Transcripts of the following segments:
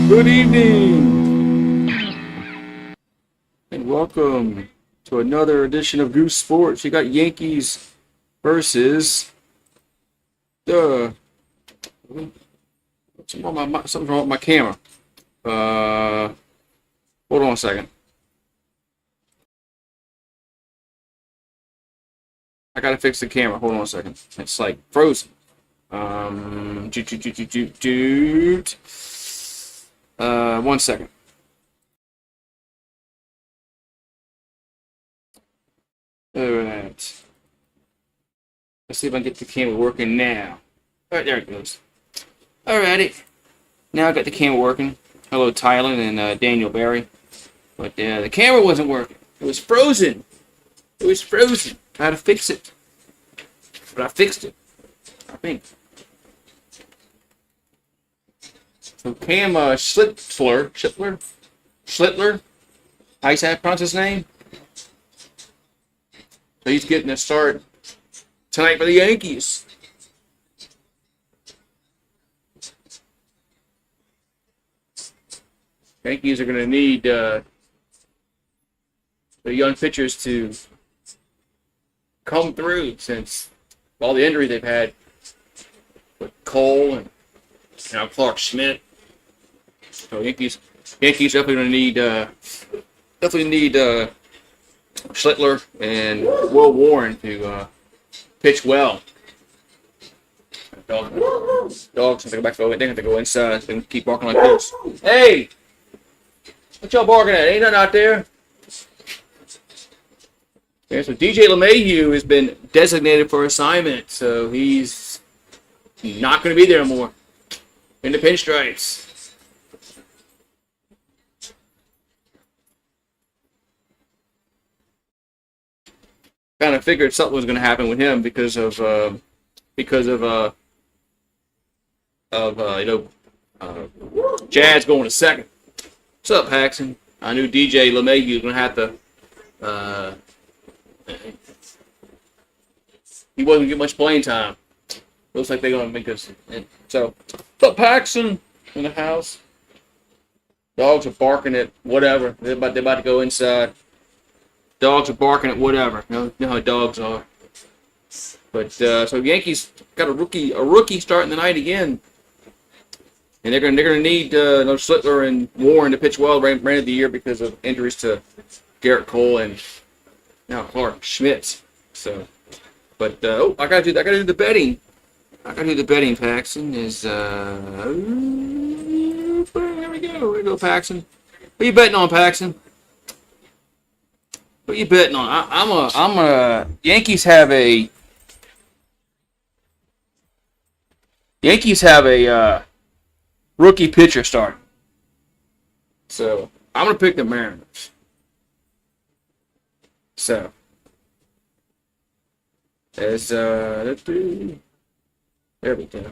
Good evening, and welcome to another edition of Goose Sports. You got Yankees versus the something's wrong with my camera. Hold on a second. I gotta fix the camera. Hold on a second. It's like frozen. Doot. 1 second. Alright. Let's see if I can get the camera working now. Alright, there it goes. Alrighty. Now I got the camera working. Hello, Tyler and Daniel Barry. But the camera wasn't working. It was frozen. It was frozen. I had to fix it. But I fixed it. I think. So Cam Schlittler, how you say pronounce his name? So he's getting a start tonight for the Yankees. Yankees are going to need the young pitchers to come through since all the injuries they've had with Cole and now Clark Schmidt. So Yankees definitely going to need Schlittler and Will Warren to pitch well. Dogs have to go back to they have to go inside and keep barking like this. Hey, what y'all barking at? Ain't nothing out there. Yeah, so DJ LeMahieu has been designated for assignment, so he's not going to be there anymore in the pinstripes. Kind of figured something was going to happen with him because of Jazz going to second. What's up, Paxton? I knew DJ LeMahieu was going to have to. He wasn't going to get much playing time. Looks like they're going to make us. So, what's up, Paxton in the house? Dogs are barking at whatever. They're about to go inside. Dogs are barking at whatever. You know how dogs are. But so Yankees got a rookie starting the night again, and they're gonna need Schlittler and Warren to pitch well ran of the year because of injuries to Garrett Cole and now Clark Schmidt. So, but I gotta do the betting. I gotta do the betting. Paxton is here we go. Here we go, Paxton. What are you betting on, Paxton? What are you betting on? I'm a Yankees have a rookie pitcher starting. So I'm gonna pick the Mariners. So as there we go.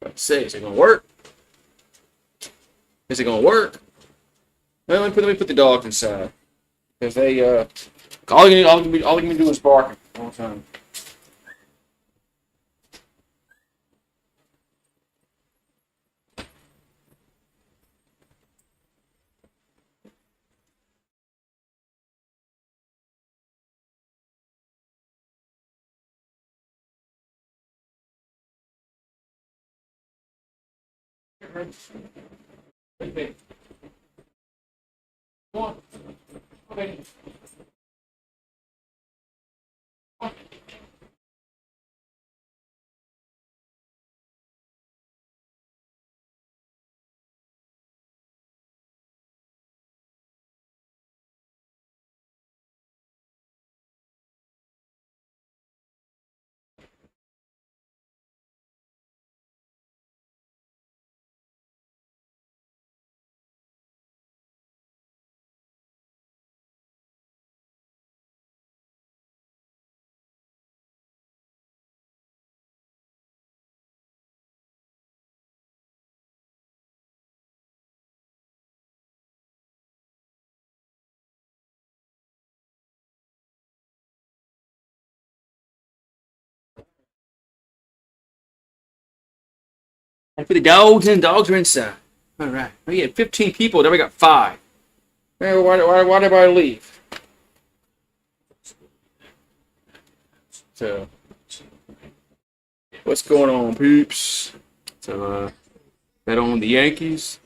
Let's see, is it gonna work? Is it gonna work? Well, let me put the dogs inside. Because they, all you can do is barking all the time. Come on. Okay. And for the dogs, and the dogs are inside. All right. We had 15 people. Then we got 5. Hey, why did everybody leave? So, what's going on, peeps? So, bet on the Yankees.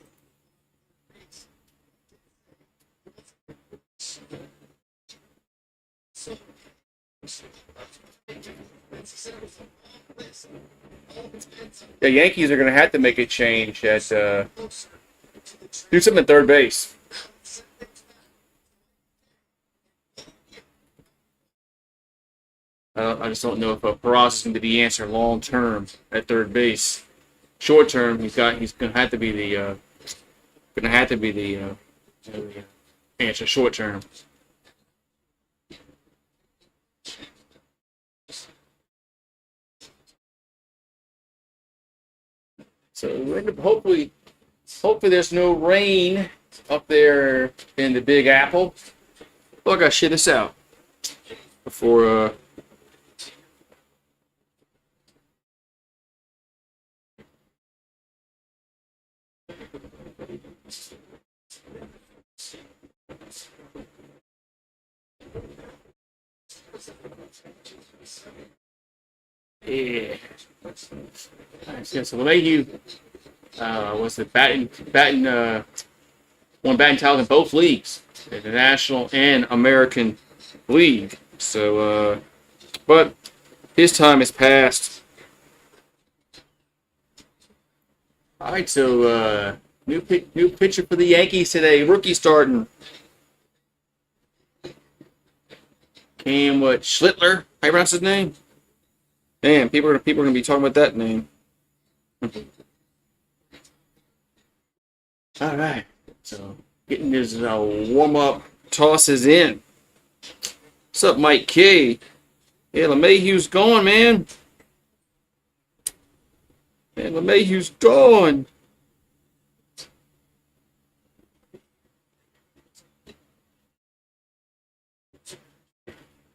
The Yankees are going to have to make a change at do something at third base. I just don't know if Paras is going to be the answer long term at third base. Short term, he's going to have to be the answer. Short term. So hopefully there's no rain up there in the Big Apple. Oh, I gotta shit this out before yeah. So LeMahieu was the batting won batting titles in both leagues, the National and American League. So, but his time has passed. All right, so new pitcher for the Yankees today, rookie starting. Cam Schlittler? How you pronounce his name? Damn, people are gonna be talking about that name. All right, so getting his warm up tosses in. What's up, Mike K? Yeah, LeMahieu's gone, man. Man, LeMahieu's gone.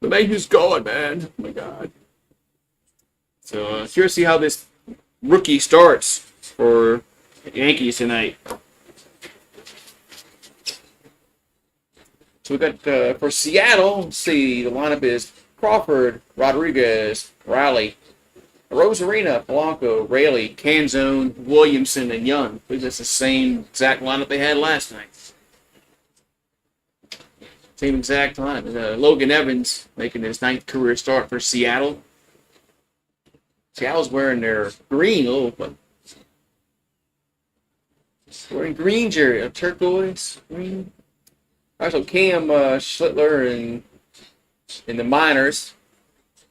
LeMahieu's gone, man. Oh my God. So curious to see how this rookie starts for the Yankees tonight. So we got for Seattle. Let's see, the lineup is Crawford, Rodriguez, Riley, Rosarina, Polanco, Raley, Canzone, Williamson, and Young. I believe that's the same exact lineup they had last night. Same exact lineup. Logan Evans making his 9th career start for Seattle. Seattle's wearing their green, wearing green jersey, turquoise, green. All right, so Cam Schlittler in the minors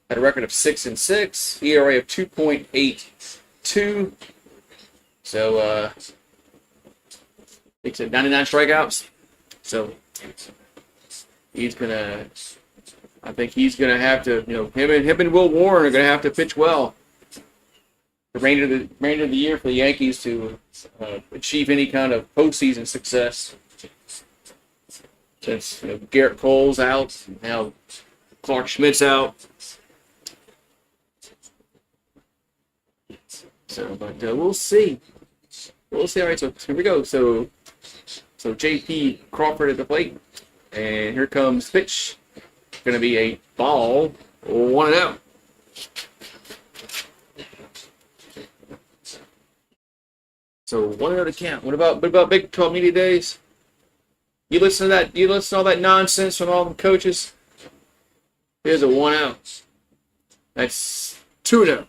had a record of 6-6, ERA of 2.82. So he said 99 strikeouts. So I think he's gonna have to, him and Will Warren are gonna have to pitch well the remainder of the year for the Yankees to achieve any kind of postseason success. Since Garrett Cole's out, now Clark Schmidt's out. So, but we'll see. We'll see. All right, so here we go. So J.P. Crawford at the plate, and here comes pitch. Going to be a ball, 1-0. So 1-0 to count. What about Big 12 Media Days? You listen to that? You listen to all that nonsense from all the coaches? Here's a 1-0. That's 2-0.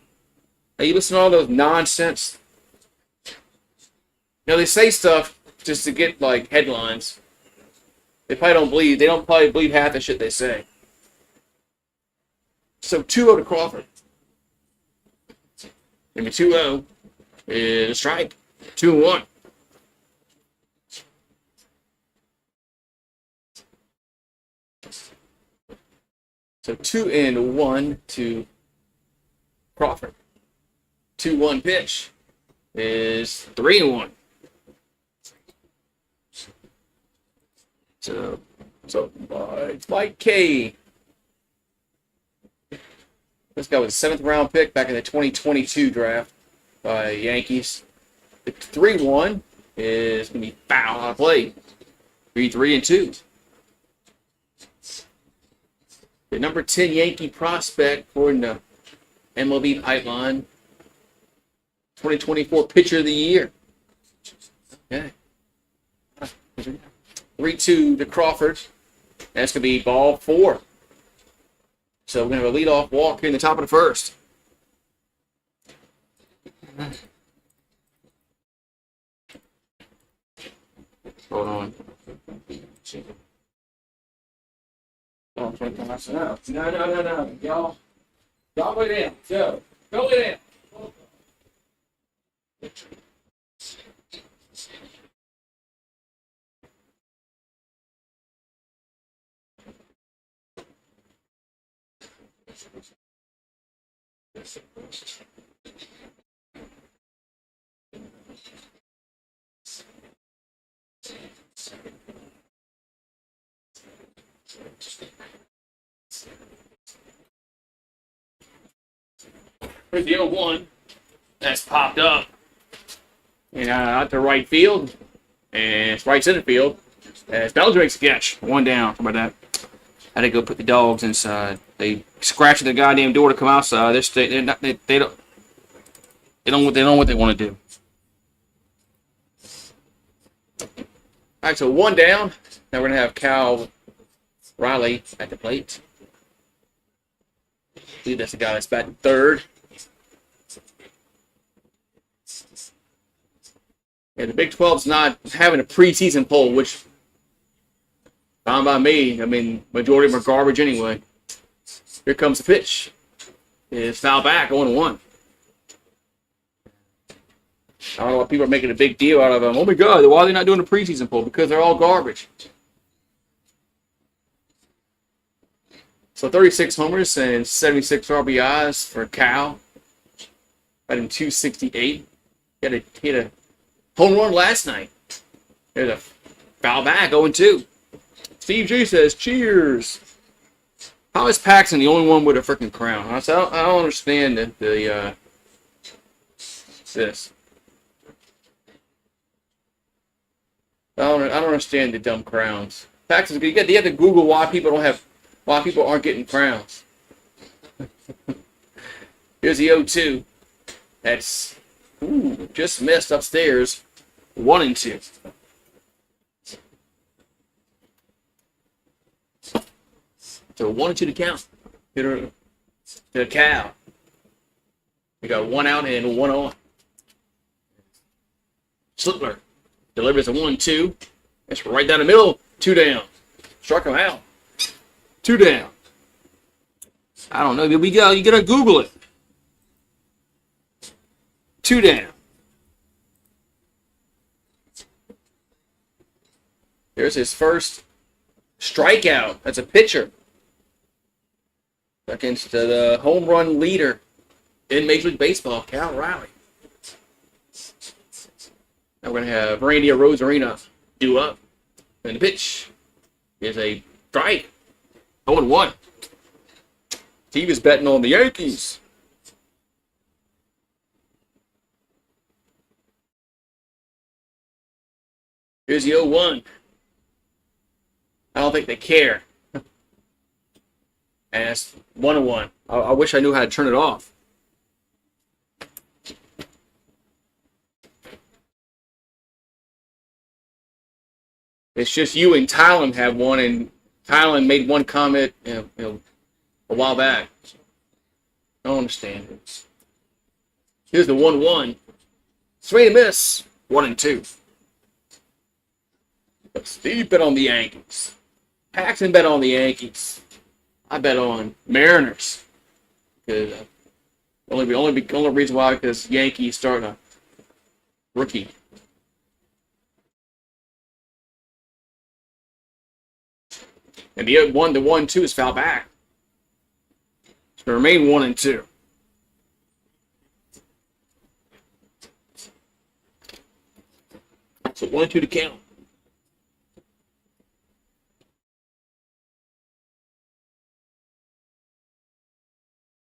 Now you listen to all those nonsense. They say stuff just to get like headlines. They don't probably believe half the shit they say. So 2-0 to Crawford. Maybe 2-0 is a strike. 2-1. So 2-1 to Crawford. 2-1 pitch is 3-1. So it's Mike K. This guy was a 7th round pick back in the 2022 draft by Yankees. 3-1. is going to be foul out of play. 3-2. The number 10 Yankee prospect for the MLB pipeline. 2024 Pitcher of the Year. Okay. 3-2 to Crawford. That's going to be ball 4. So we're going to have a leadoff walk here in the top of the first. Hold on. Oh, I'm trying to come out. No. Y'all lay down. Go lay down. Here's the 0-1 that's popped up. And out to right field. And it's right center field. As Bellinger makes a catch. 1 down. How about that? I had to go put the dogs inside. They scratched the goddamn door to come outside. They don't know what they want to do. All right, so 1 down. Now we're gonna have Cal Riley at the plate. I believe that's the guy that's batting third. Yeah, the Big 12's not having a preseason poll, which fine by me. I mean, majority of them are garbage anyway. Here comes the pitch. It's foul back, 0-1. I don't know why people are making a big deal out of them. Oh my God, why are they not doing a preseason poll? Because they're all garbage. So 36 homers and 76 RBIs for Cal. Batting .268. He had a home run last night. There's a foul back, 0-2. Steve G says, cheers. How is Paxton the only one with a freaking crown? I don't understand this. I don't understand the dumb crowns. Paxton's good. You have to Google why people aren't getting crowns. Here's the 0-2. That's just missed upstairs. 1-2. So 1-2 to count. To the Cal. We got 1 out and 1 on. Slipler delivers a 1-2. That's right down the middle. 2 down. Struck him out. 2 down. I don't know. You gotta Google it. 2 down. There's his first strikeout. That's a pitcher. Against the home run leader in Major League Baseball, Cal Riley. Now we're going to have Randy Arozarena due up. And the pitch is a strike. 0-1. Steve is betting on the Yankees. Here's the 0-1. I don't think they care. And it's 1-1. I wish I knew how to turn it off. It's just you and Tylen have one, and Tylen made one comment a while back. I don't understand it. Here's the 1-1. Swing and miss. 1-2. But Steve bet on the Yankees. Paxton bet on the Yankees. I bet on Mariners. Because only reason why, because Yankees starting a rookie. And the 1-2 is foul back. So remain 1-2. So 1-2 to count.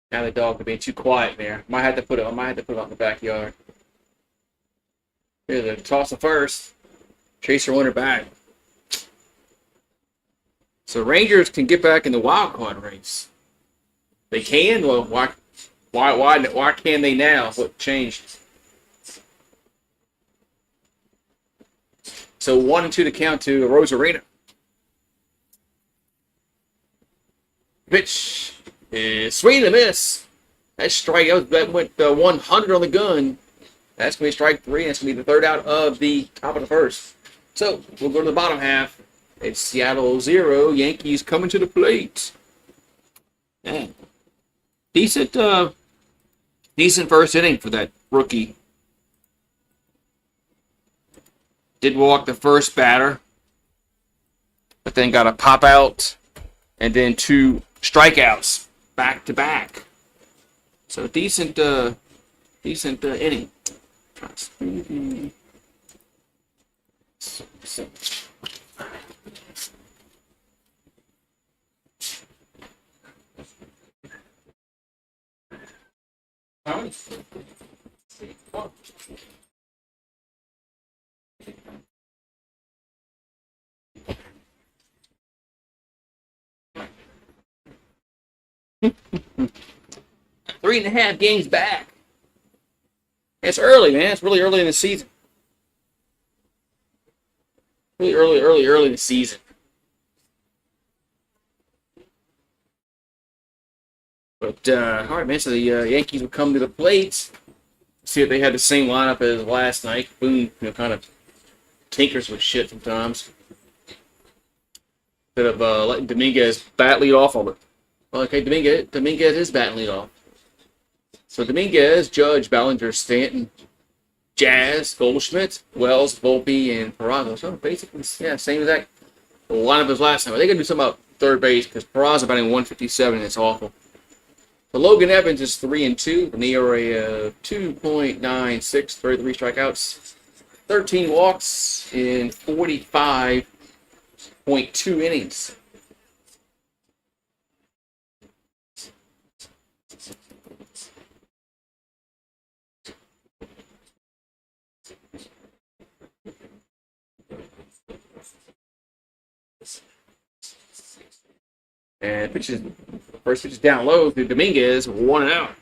Now the dog could be too quiet there. Might have to put it out in the backyard. Here's a toss of first. Chaser winner back. So Rangers can get back in the wild card race. They can. Well, why can they now? What changed? So 1-2 to count to Rosarina. Pitch is swing and a miss. That strike that went 100 on the gun. That's gonna be strike 3. That's gonna be the third out of the top of the first. So we'll go to the bottom half. It's Seattle 0, Yankees coming to the plate. Man. Decent first inning for that rookie. Did walk the first batter, but then got a pop out, and then 2 strikeouts back to back. So decent inning. Three and a half games back. It's early, man. It's really early in the season. Really early in the season. But, all right, man. So the Yankees will come to the plate. See if they had the same lineup as last night. Boone, kind of tinkers with shit sometimes. Instead of letting Dominguez bat lead off of it. Okay, Dominguez is batting lead off. So Dominguez, Judge, Ballinger, Stanton, Jazz, Goldschmidt, Wells, Volpe, and Peraza. So basically, yeah, same exact lineup as last time. They gotta do something about third base because Peraza batting 157 and it's awful. So Logan Evans is 3-2, an ERA of 2.96, 33 strikeouts, 13 walks in 45.2 innings. And first pitch is down low to Dominguez, 1-out.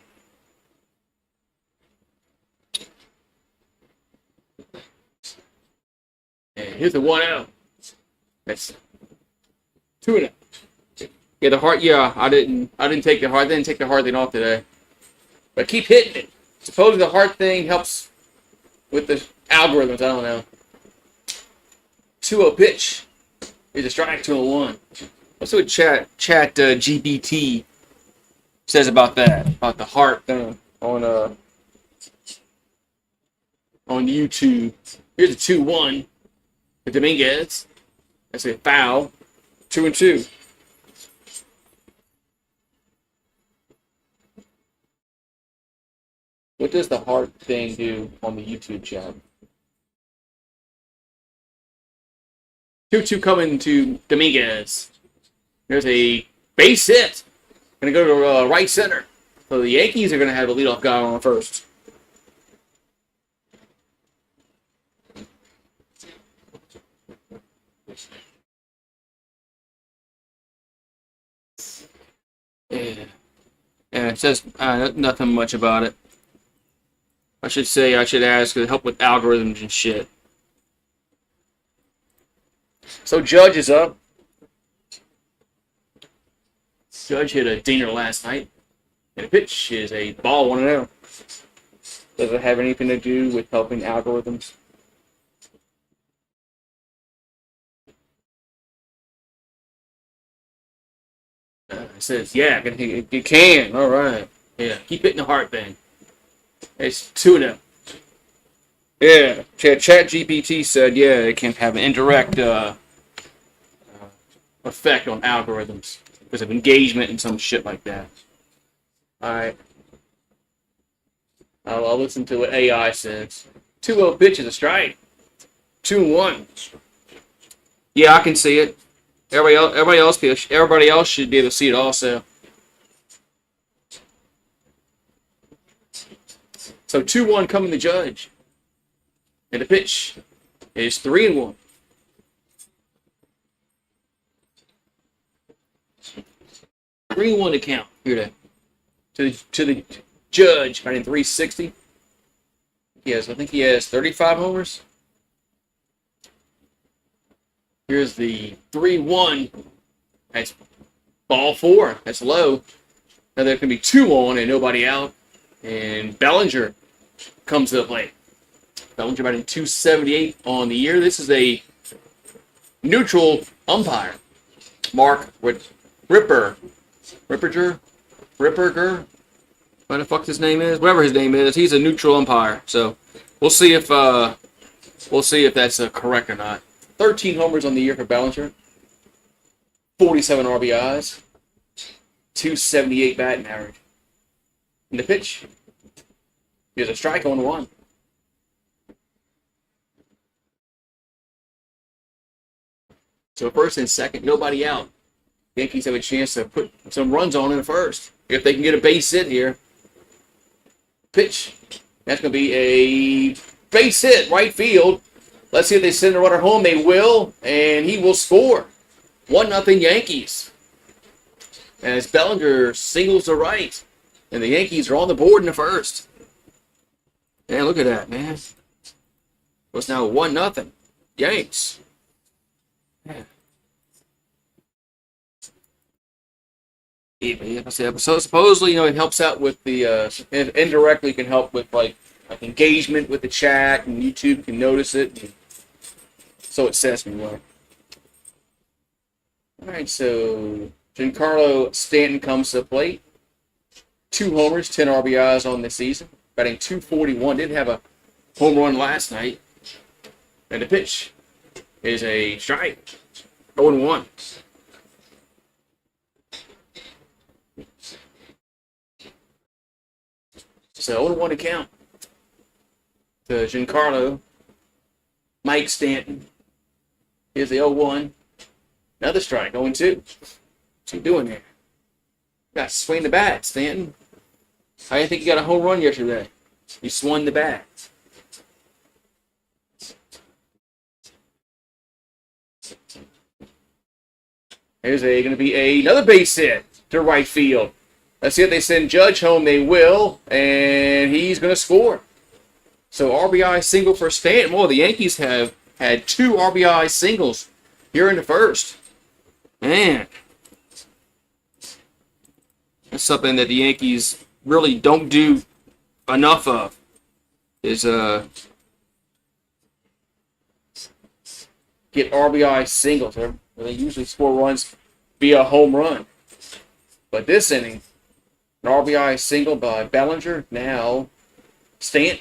And here's the 1-out. That's 2-0. Yeah, the heart. Yeah, I didn't take the heart. I didn't take the heart thing off today, but keep hitting it. Supposedly the heart thing helps with the algorithms. I don't know. 2-0 pitch. Here's a strike. 2-1. Let's see what chat GBT says about that, about the heart thing on YouTube. Here's a 2-1 for Dominguez. That's a foul. 2-2. What does the heart thing do on the YouTube chat? 2-2 coming to Dominguez. There's a base hit. Going to go to right center. So the Yankees are going to have a leadoff guy on first. Yeah, it says nothing much about it. I should ask to help with algorithms and shit. So Judge is up. Judge hit a dinger last night. And the pitch is a ball 1-0. Does it have anything to do with helping algorithms? It says, yeah, it can. All right. Yeah, keep hitting the heart thing. It's 2-0. Yeah, Chat GPT said, yeah, it can have an indirect effect on algorithms because of engagement and some shit like that. All right. I'll listen to what AI says. 2-0 pitch is a strike. 2-1. Yeah, I can see it. Everybody else should be able to see it also. So 2-1 coming to Judge. And the pitch is 3-1. 3-1 to count here to the Judge, batting 360. I think he has 35 homers. Here's the 3-1. That's ball 4. That's low. Now there can be 2 on and nobody out. And Bellinger comes to the plate. Bellinger batting 278 on the year. This is a neutral umpire. Mark Ripperger. What the fuck his name is? Whatever his name is, he's a neutral umpire. So we'll see if that's correct or not. 13 homers on the year for Bellinger. 47 RBIs. 278 batting average. And the pitch. Here's a strike on 1. So first and second, nobody out. Yankees have a chance to put some runs on in the first. If they can get a base hit here. Pitch. That's going to be a base hit, right field. Let's see if they send the runner home. They will, and he will score. 1-0 Yankees. As Bellinger singles to right. And the Yankees are on the board in the first. Man, look at that, man. It's now 1-0 Yanks. Man. So supposedly, it helps out with the indirectly can help with like engagement with the chat, and YouTube can notice it. So it says anyway. All right, so Giancarlo Stanton comes to the plate. 2 homers, 10 RBIs on the season, batting 241. Didn't have a home run last night. And the pitch is a strike. 0-1. So 0-1 to count to Giancarlo. Mike Stanton. Here's the 0-1. Another strike. 0-2. What's he doing here? Got to swing the bat, Stanton. How do you think you got a home run yesterday? You swung the bat. Here's going to be another base hit to right field. Let's see if they send Judge home. They will, and he's going to score. So RBI single for Stanton. Well, the Yankees have had 2 RBI singles here in the first. Man, that's something that the Yankees really don't do enough of. Is get RBI singles. They usually score runs via home run. But this inning, an RBI single by Bellinger. Now, Stanton.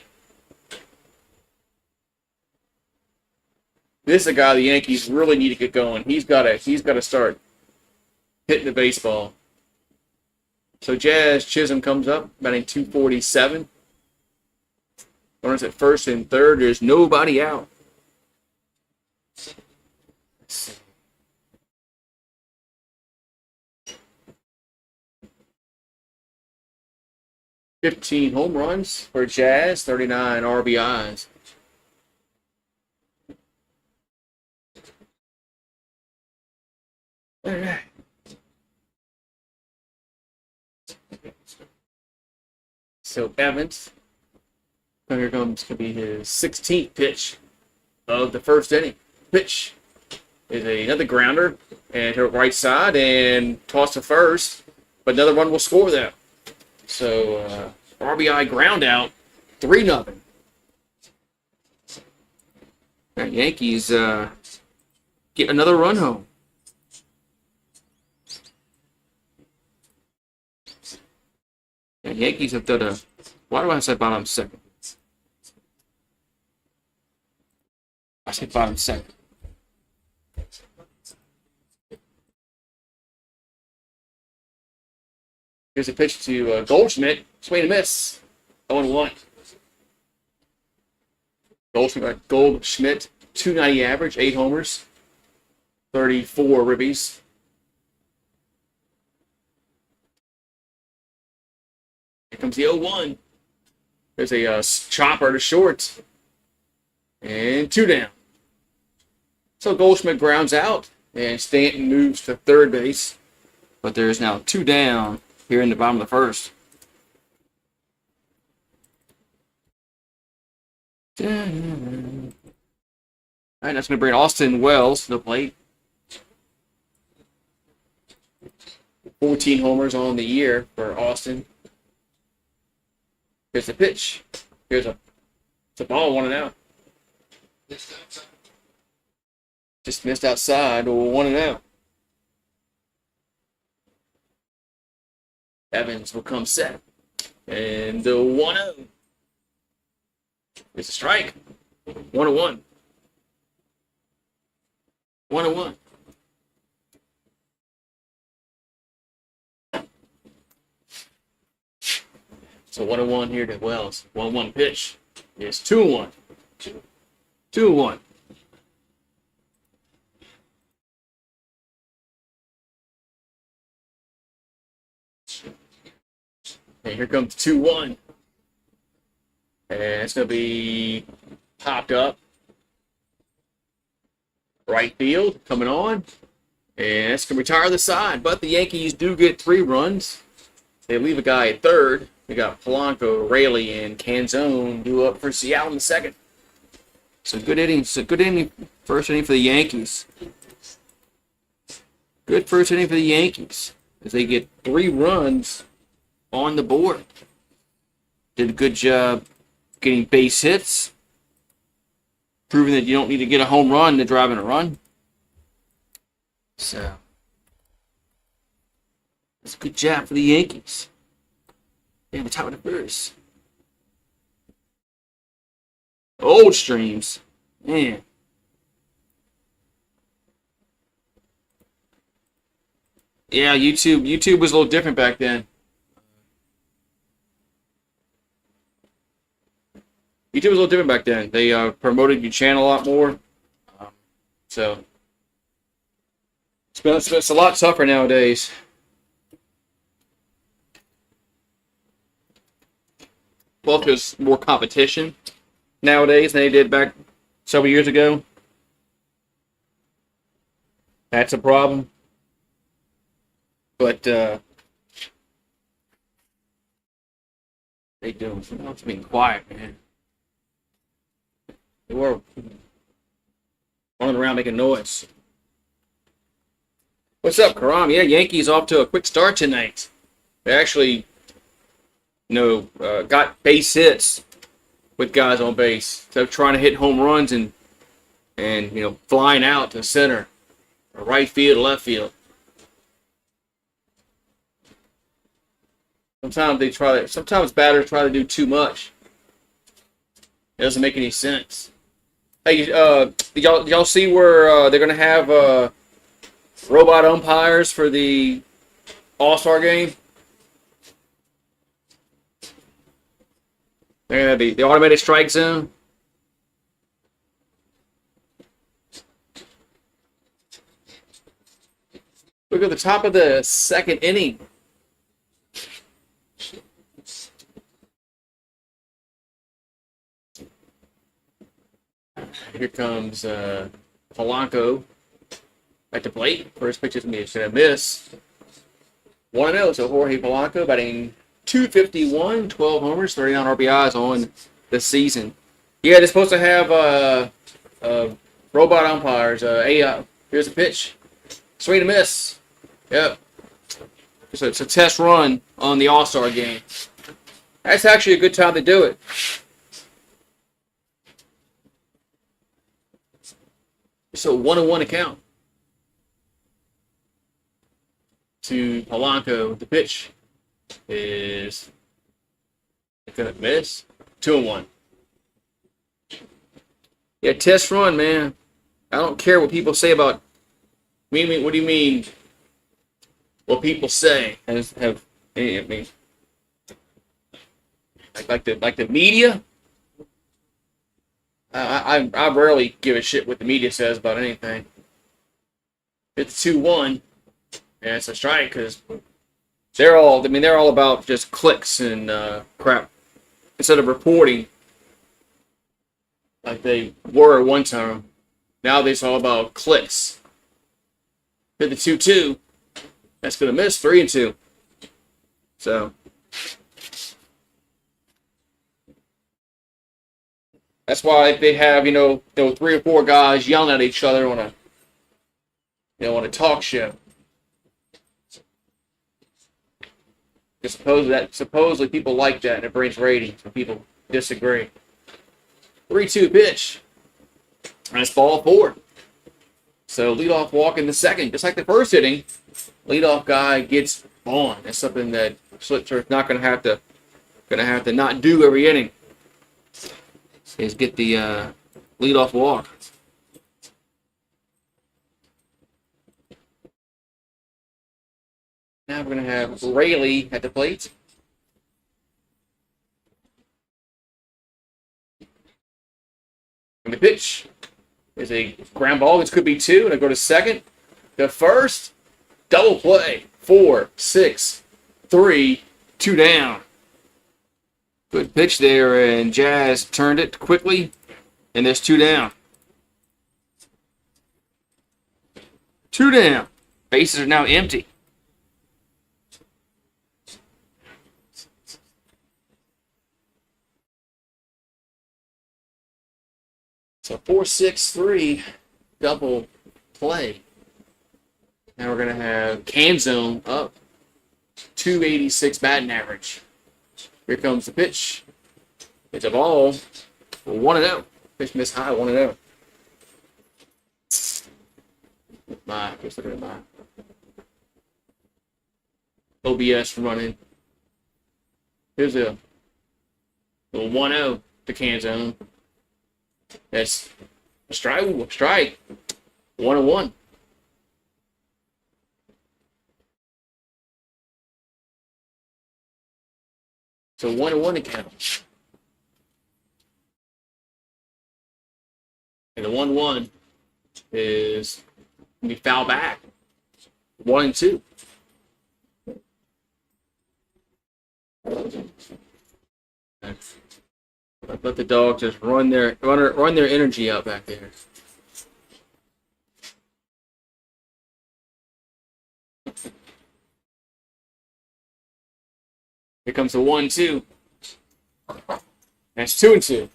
This is a guy the Yankees really need to get going. He's got to start hitting the baseball. So Jazz Chisholm comes up, batting 247. Runners at first and third. There's nobody out. 15 home runs for Jazz, 39 RBIs. All right. So Evans, here comes to be his 16th pitch of the first inning. Pitch is another grounder and to the right side and toss to first, but another run will score there. So RBI ground out, 3-0. And Yankees get another run home. And Yankees have done a. Why do I say bottom second? I say bottom second. Here's a pitch to Goldschmidt. Swing and miss. 0-1. Goldschmidt, 290 average, 8 homers, 34 ribbies. Here comes the 0-1. There's a chopper to short. And 2 down. So Goldschmidt grounds out, and Stanton moves to third base. But there's now 2 down here in the bottom of the first. All right, that's going to bring Austin Wells to the plate. 14 homers on the year for Austin. Here's the pitch. It's a ball, 1-out. Just missed outside, 1-out. Evans will come set. And the 1-0. It's a strike. 1-1. 1-1. So 1-1 here to Wells. 1-1 pitch. It's 2-1. 2-1. And here comes 2-1. And it's going to be popped up. Right field coming on. And it's going to retire the side. But the Yankees do get 3 runs. They leave a guy at third. We got Polanco, Raley, and Canzone due up for Seattle in the second. So good inning. First inning for the Yankees. Good first inning for the Yankees as they get 3 runs on the board. Did a good job getting base hits, proving that you don't need to get a home run to drive in a run. So it's a good job for the Yankees. They have the top of the first. Old streams. Man. Yeah, YouTube was a little different back then. YouTube was a little different back then. They promoted your channel a lot more. So it's a lot tougher nowadays. Well, there's more competition nowadays than they did back several years ago. That's a problem. But they do. It's being quiet, man. They were running around making noise. What's up, Karam? Yeah, Yankees off to a quick start tonight. They actually, got base hits with guys on base. So trying to hit home runs and flying out to center, or right field, left field. Sometimes batters try to do too much. It doesn't make any sense. Hey, y'all see where they're gonna have robot umpires for the All-Star game? They're gonna be the automated strike zone. Look at the top of the second inning. Here comes Polanco at the plate. First pitch is going to miss. 1-0. So Jorge Polanco batting .251, 12 homers, 39 RBIs on the season. Yeah, they're supposed to have robot umpires. Here's a pitch. Swing and miss. Yep. So it's a test run on the All-Star game. That's actually a good time to do it. So 1-1 account to Polanco. The pitch is going to miss. 2-1. Yeah, test run, man. I don't care what people say about. What do you mean? What people say like the media. I rarely give a shit what the media says about anything. It's 2-1, and it's a strike because they're all about just clicks and crap instead of reporting like they were at one time. Now it's all about clicks. Hit the 2-2. That's going to miss 3-2. So that's why they have, 3 or 4 guys yelling at each other on a talk show. Supposedly people like that, and it brings ratings when people disagree. 3-2 pitch. Nice ball 4. So leadoff walk in the second, just like the first inning. Leadoff guy gets on. That's something that Schlichter's not going to have to not do every inning. Is get the leadoff walk. Now we're going to have Rayleigh at the plate. And the pitch is a ground ball. This could be 2. And I go to second. The first, double play. 4, 6, 3, 2 down. Good pitch there, and Jazz turned it quickly. And there's 2 down. 2 down. Bases are now empty. So 4-6-3 double play. Now we're going to have Canzone up. 286 batting average. Here comes the pitch. It's a ball. 1-0. Pitch missed high, 1-0. Just looking at my OBS running. Here's a little 1-0 to Canzone. That's a strike. 1-1. So 1-1 to count. And the 1-1 is going to be foul back. 1-2. Let the dogs just run their energy out back there. Here comes the 1-2. That's 2-2.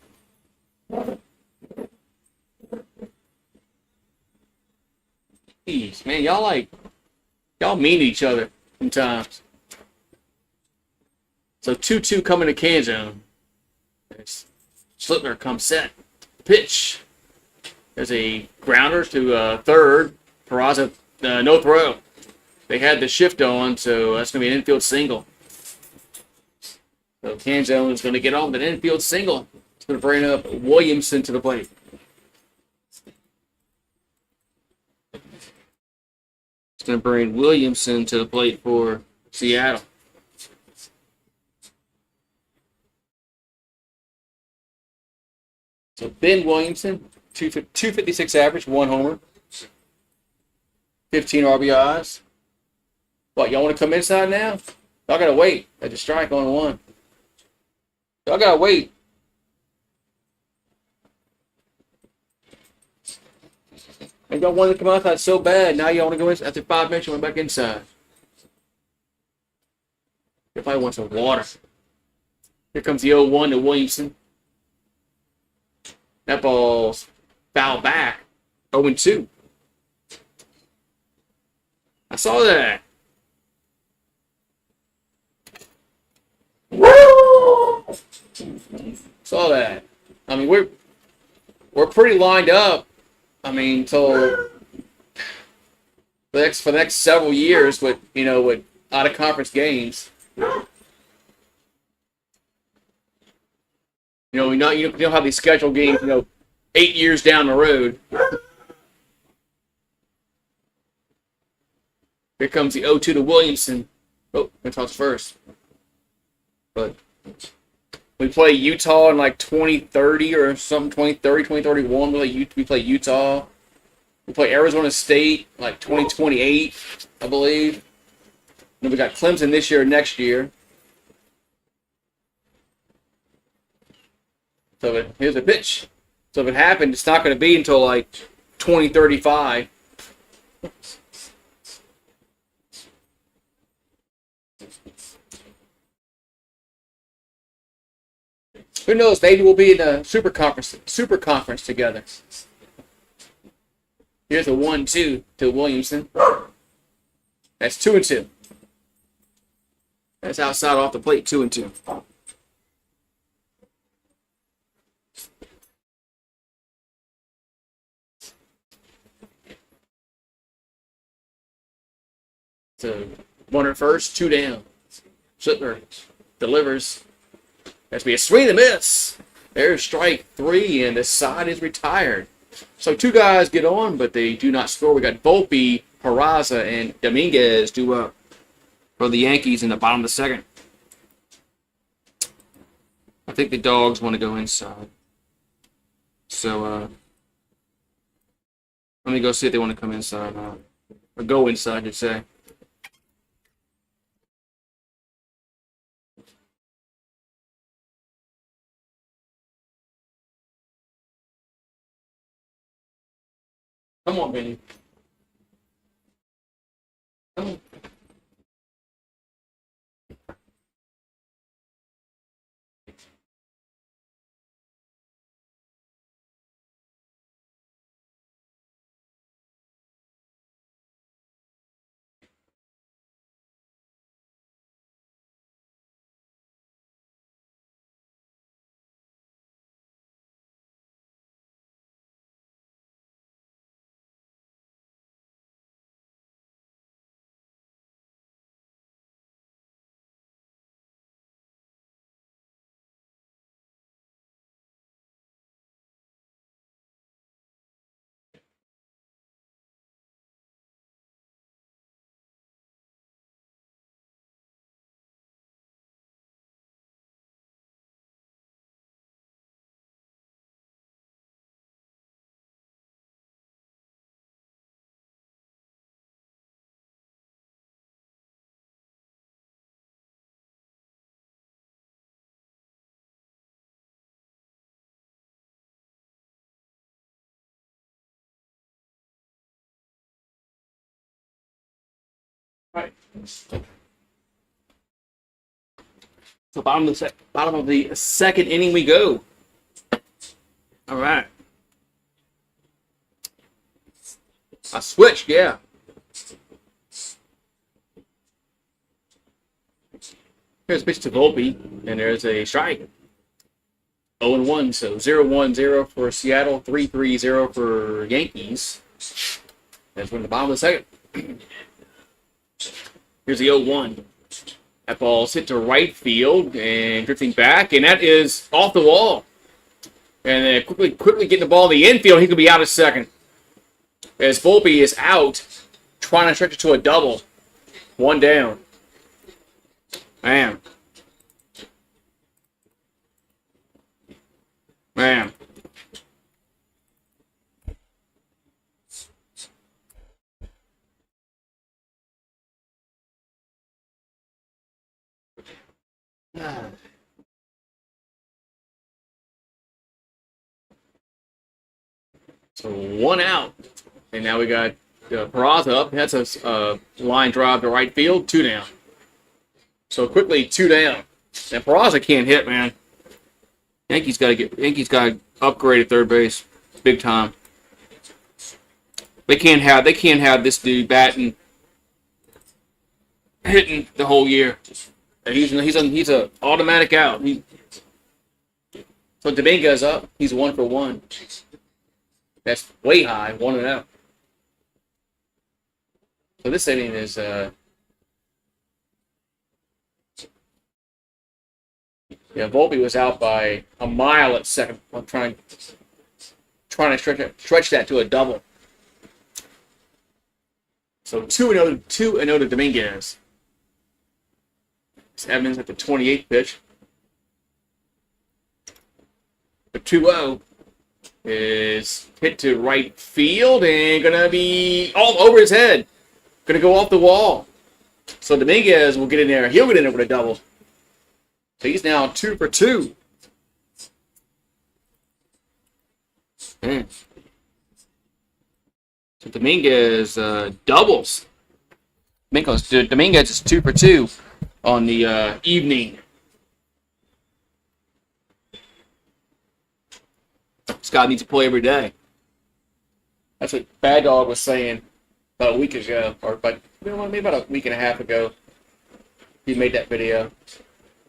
Jeez, man, y'all mean to each other sometimes. So 2-2 coming to Canzone. Slipner comes set. Pitch. There's a grounder to third. Peraza, no throw. They had the shift on, so that's going to be an infield single. So Canzone is going to get on with an infield single. It's going to bring up Williamson to the plate. It's going to bring Williamson to the plate for Seattle. So Ben Williamson, 256 average, 1 homer, 15 RBIs. What, y'all want to come inside now? Y'all got to wait at the strike on 1. Y'all got to wait. And y'all wanted to come outside so bad, now y'all want to go in after 5 minutes, you went back inside. Everybody wants some water. Here comes the 0-1 to Williamson. That ball's foul back. 0-2. I saw that. Saw that. I mean, we're pretty lined up. I mean, till for the next several years with out of conference games. You know how they schedule games, 8 years down the road. Here comes the 0-2 to Williamson. Oh, I toss first. But we play Utah in like 2030 or something, 2030, 2031. We play Utah. We play Arizona State like 2028, I believe. Then we got Clemson this year, next year. So here's a pitch. So if it happened, it's not going to be until like 2035. Who knows? Maybe we'll be in a super conference together. Here's a 1-2 to Williamson. That's 2-2. That's outside off the plate, 2-2. So, runner first, 2 down. Slittler delivers. Has to be a swing and a miss. There's strike 3, and the side is retired. So 2 guys get on, but they do not score. We got Volpe, Peraza, and Dominguez due up for the Yankees in the bottom of the second. I think the Dogs want to go inside. So let me go see if they want to come inside or go inside, you'd say. Come on, Benny. Come on. Right. So bottom of the second inning we go. All right. I switched, yeah. Here's a pitch to Volpe, and there's a strike. 0-1, so 0-1-0 for Seattle, 3-3-0 for Yankees. That's when the bottom of the second. Here's the 0-1. That ball's hit to right field and drifting back, and that is off the wall. And then quickly getting the ball in the infield, he could be out of second. As Volpe is out, trying to stretch it to a double. 1 down. Man. So 1 out. And now we got Peraza up. That's a line drive to right field. 2 down. So quickly 2 down. And Peraza can't hit, man. Yankees got to upgrade at third base, big time. They can't have this dude batting, hitting the whole year. He's a automatic out. So Dominguez up. He's 1 for 1. That's way high. 1 out. So this inning is Volpe was out by a mile at second. I'm trying to stretch that to a double. So 2-0 to Dominguez. It's Evans at the 28th pitch. The 2-0 is hit to right field and gonna be all over his head. Gonna go off the wall. So Dominguez will get in there. He'll get in there with a double. So he's now 2 for 2. Yeah. So Dominguez doubles. Dominguez is 2 for 2 on the evening. Scott needs to play every day. That's what Bad Dog was saying about a week ago, or maybe about a week and a half ago. He made that video.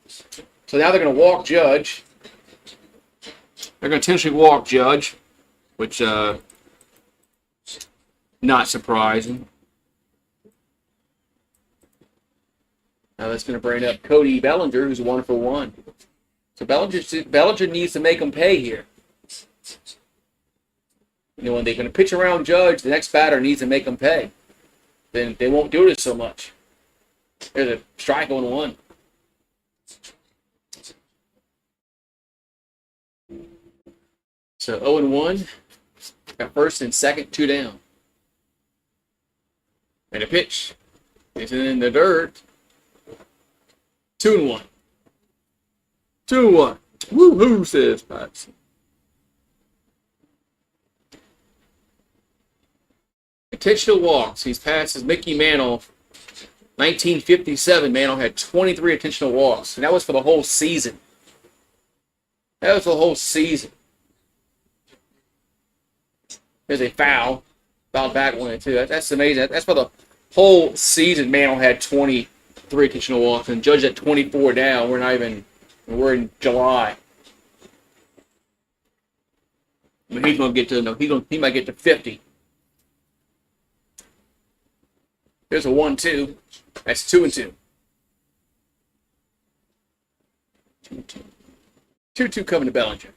So now they're going to walk Judge. They're going to intentionally walk Judge, which not surprising. Now that's going to bring up Cody Bellinger, who's 1 for 1. So Bellinger needs to make him pay here. When they're going to pitch around Judge, the next batter needs to make him pay. Then they won't do it so much. There's a strike on 1. So 0-1. Got first and second, 2 down. And a pitch. It's in the dirt. 2-1. 2-1. Woo-hoo, says Paxson. Intentional walks. He's passed his Mickey Mantle. 1957, Mantle had 23 intentional walks. And that was for the whole season. There's a foul. Fouled back 1 and 2. That's amazing. That's for the whole season. Mantle had 23 intentional walks. And Judge at 24 down. We're in July. But he's going to get to, he might get to 50. There's a 1-2. That's 2-2. 2-2. 2-2 coming to Bellinger.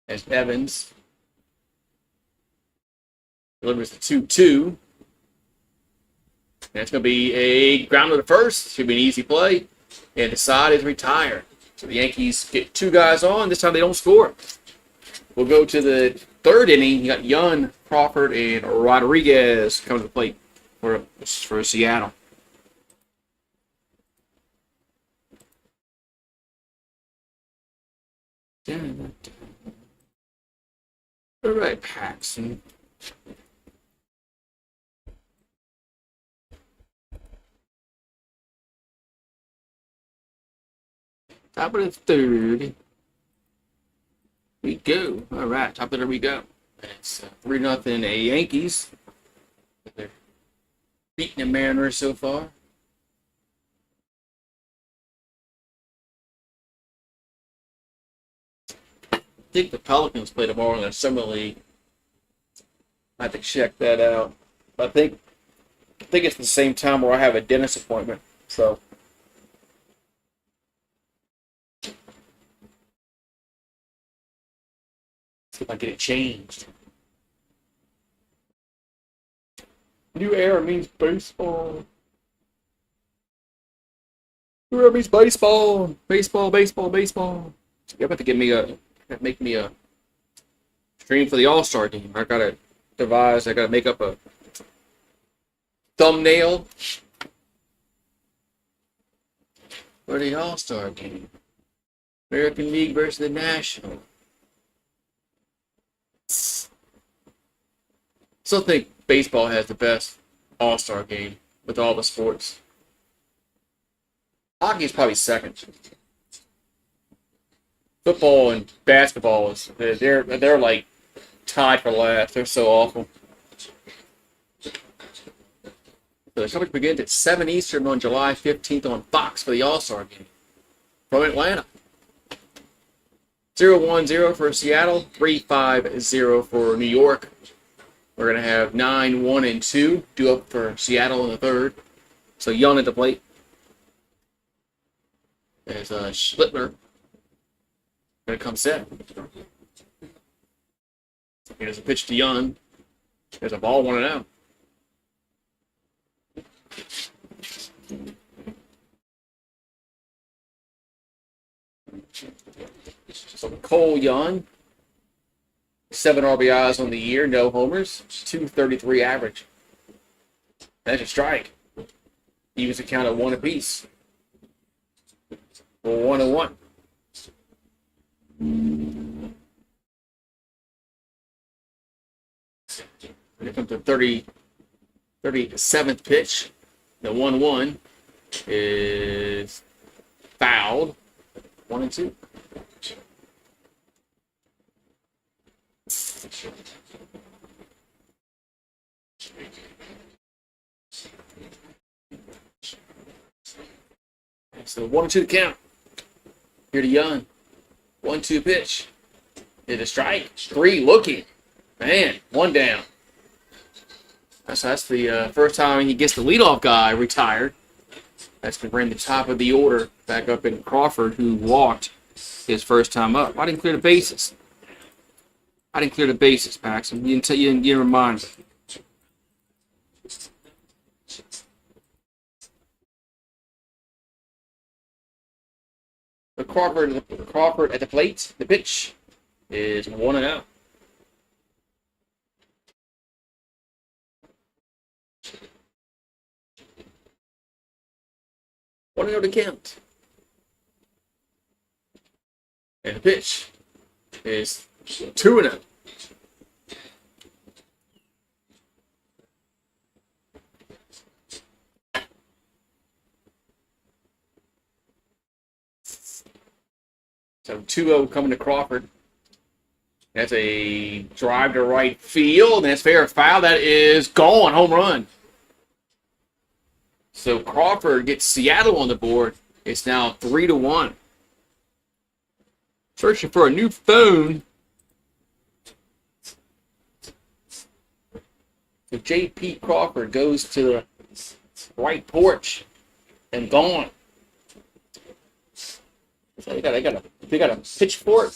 As Evans delivers the 2-2. That's going to be a grounder to first. Should be an easy play. And the side is retired. So the Yankees get 2 guys on. This time they don't score. We'll go to the 3rd inning. You got Young, Crawford, and Rodriguez coming to the plate for Seattle. All right, Paxson. Top of the 3rd. We go. All right, top of the we go. It's 3-0 Yankees. They're beating the Mariners so far. I think the Pelicans play tomorrow in the Summer League. I have to check that out. I think it's the same time where I have a dentist appointment. So. See if I get it changed. New era means baseball. New era means baseball. Baseball. You're about to make me a stream for the All-Star game. I gotta make up a thumbnail for the All-Star game. American League versus the National. Still think baseball has the best All-Star game with all the sports. Hockey is probably second. Football and basketball they're like tied for last. They're so awful. So the coverage begins at 7 Eastern on July 15th on Fox for the All-Star game from Atlanta. 0-1-0 for Seattle, 3-5-0 for New York. We're going to have 9-1-2 due up for Seattle in the 3rd. So Young at the plate. There's Schlittler. Going to come set. Here's a pitch to Young. There's a ball, 1-0. So Cole Young, 7 RBIs on the year, no homers, 233 average. That's a strike. Evens a count of 1 apiece. 1-1. Here comes the 37th pitch. The 1-1 is fouled. 1-2. So 1-2 count. Here to Young. 1-2 pitch. Hit a strike. 3 looking. Man, 1 down. That's the first time he gets the leadoff guy retired. That's going to bring the top of the order back up in Crawford, who walked his first time up. I didn't clear the bases. Paxton. You didn't remind me. Crawford at the plate. The pitch is 1-0. One to count. And the pitch is 2-0. So 2-0 coming to Crawford. That's a drive to right field. That's fair foul. That is gone. Home run. So Crawford gets Seattle on the board. It's now 3-1. Searching for a new phone. So J.P. Crawford goes to the right porch and gone. So they got a pitchfork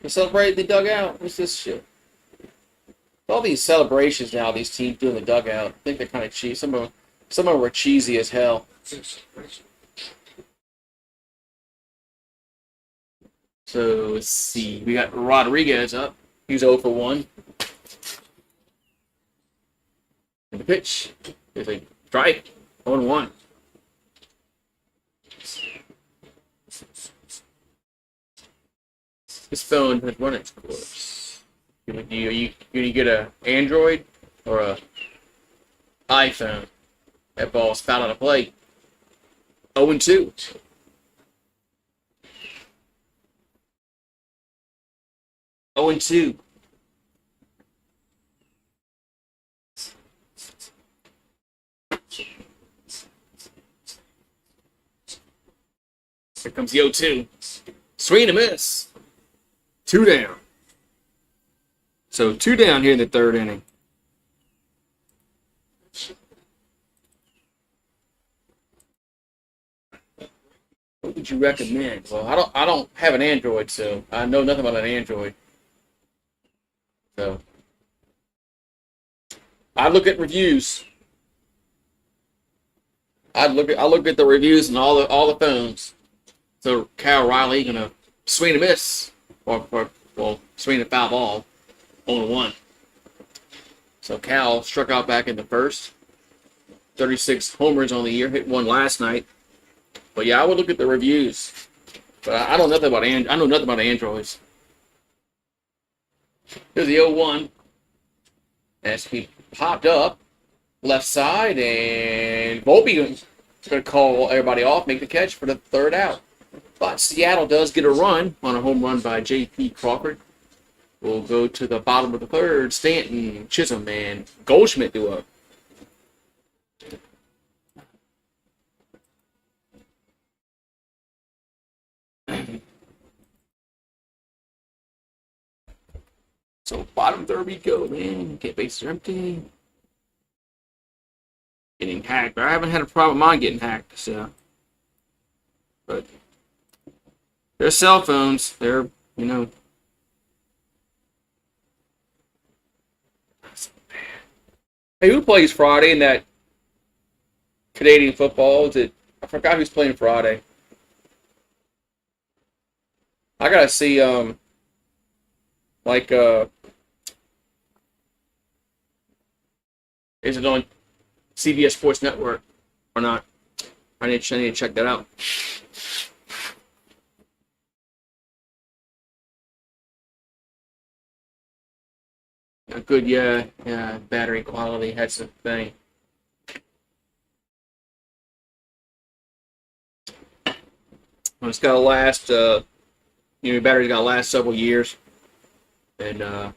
to celebrate the dugout. What's this shit? All these celebrations now, these teams doing the dugout. I think they're kind of cheap. Some of them were cheesy as hell. So let's see. We got Rodriguez up. He's 0 for 1. And the pitch is a strike. 0-1. This phone has run its course. You get an Android or a iPhone? That ball's fouled out of play. 0-2. Here comes the 0-2. Swing and a miss. 2 down. So 2 down here in the 3rd inning. What would you recommend? Well, I don't have an Android, so I know nothing about an Android. So I look at reviews. I look at the reviews and all the phones. So Cal Riley gonna swing and miss, or swing a foul ball, 0-1. So Cal struck out back in the 1st. 36 homers on the year, hit 1 last night. But yeah, I would look at the reviews. But I know nothing about Androids. Here's the 0-1. As he popped up left side, and Volpe is going to call everybody off, make the catch for the 3rd out. But Seattle does get a run on a home run by J.P. Crawford. We'll go to the bottom of the 3rd. Stanton, Chisholm, and Goldschmidt do up. So bottom 3rd we go, man. Get bases are empty. Getting hacked. I haven't had a problem with mine getting hacked, so. But their cell phones, they're, Hey, who plays Friday in that Canadian football? I forgot who's playing Friday. I gotta see, is it on CBS Sports Network or not? I need to check that out. a good, yeah, battery quality. That's the thing. Well, it's got to last, your battery's got to last several years. And,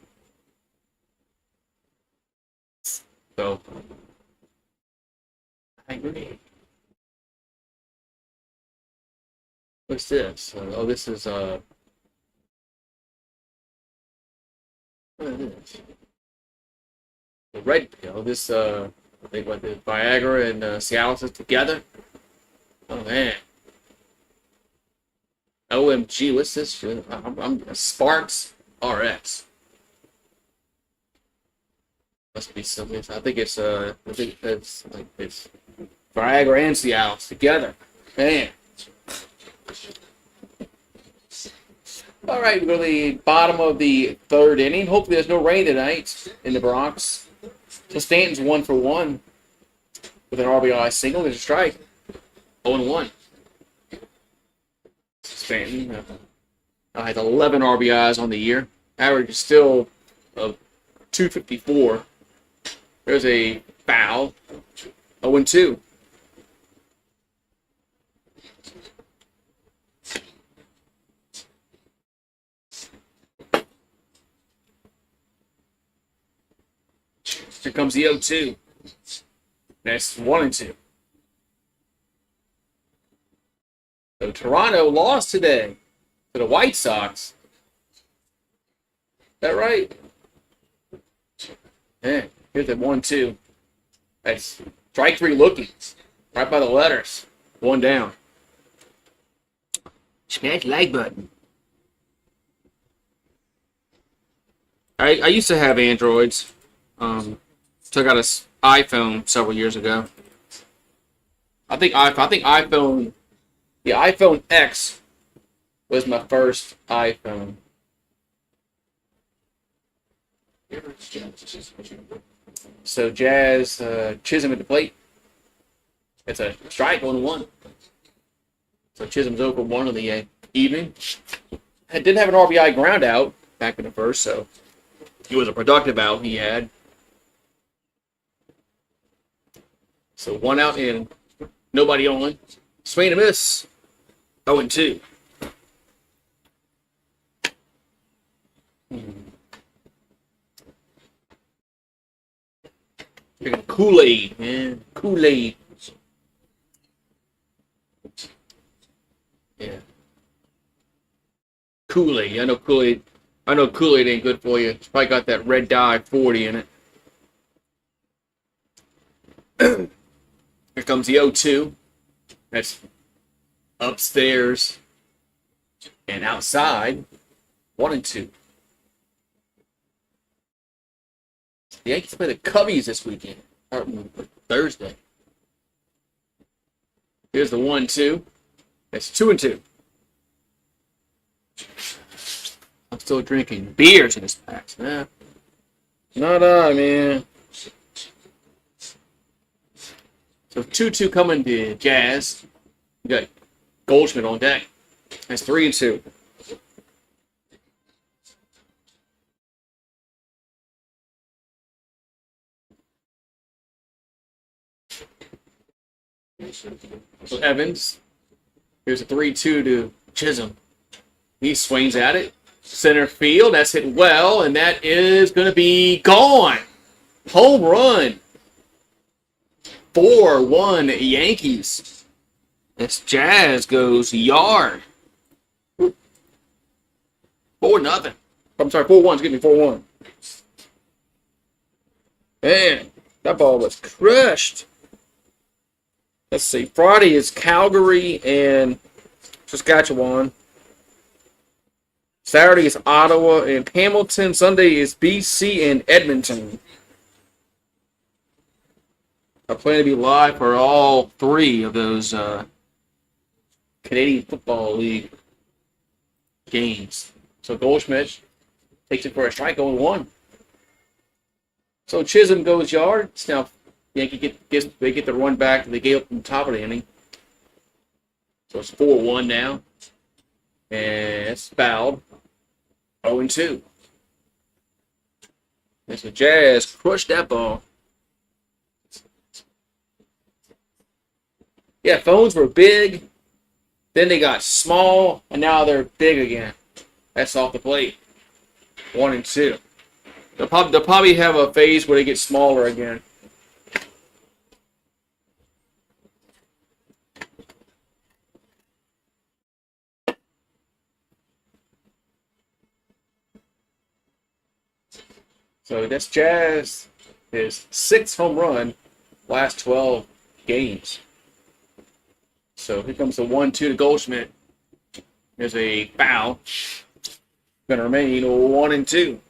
so, I agree. What's this? Oh, this is, what is this? The red pill. This, I think what the Viagra and Cialis together. Oh man. OMG, what's this shit? I'm Sparks RX. Must be something. I think it's like it's Viagra and Cialis together. Man. All right, we go to the bottom of the third inning. Hopefully, there's no rain tonight in the Bronx. So Stanton's 1-for-1 with an RBI single. There's a strike. 0-1. Stanton has 11 RBIs on the year. Average is still of 254. There's a foul. 0-2. Here comes the 0-2. Next 1-2. So Toronto lost today to the White Sox. Is that right? Yeah, here's the 1-2. That's strike three looking. Right by the letters. One down. Smash like button. I used to have Androids. Took out an iPhone several years ago. I think iPhone. The iPhone X was my first iPhone. So Jazz Chisholm at the plate. It's a strike 1-1. So Chisholm's 0-for-1 in the evening. I did have an RBI ground out back in the first, so it was a productive out he had. So 1 out and nobody on. Swing and a miss. 0-2. Drinking Kool-Aid, man. Kool-Aid. Yeah. Kool-Aid. I know Kool-Aid ain't good for you. It's probably got that red dye 40 in it. Here comes the 0-2. That's upstairs and outside. 1-2. The Yankees play the Cubbies this weekend. Thursday. Here's the 1-2. That's 2-2. I'm still drinking beers in this pack. Nah. Not I, man. So 2-2 coming to Jazz. You got Goldschmidt on deck. That's 3-2. So Evans. Here's a 3-2 to Chisholm. He swings at it. Center field. That's hit well, and that is going to be gone. Home run. 4-1 Yankees. This Jazz goes yard. 4-0. I'm sorry, 4-1. Excuse me, 4-1. Man, that ball was crushed. Let's see. Friday is Calgary and Saskatchewan. Saturday is Ottawa and Hamilton. Sunday is BC and Edmonton. I plan to be live for all three of those Canadian Football League games. So Goldschmidt takes it for a strike, 0-1. So Chisholm goes yard. It's now Yankee they get the run back that they gave up from the top of the inning. So it's 4-1 now. And it's fouled. 0-2. As the Jazz crushed that ball. Yeah, phones were big, then they got small, and now they're big again. That's off the plate. 1 and 2. They'll probably have a phase where they get smaller again. So that's Jazz, his 6th home run last 12 games. So here comes the 1-2 to Goldschmidt. There's a foul. Going to remain 1 and 2.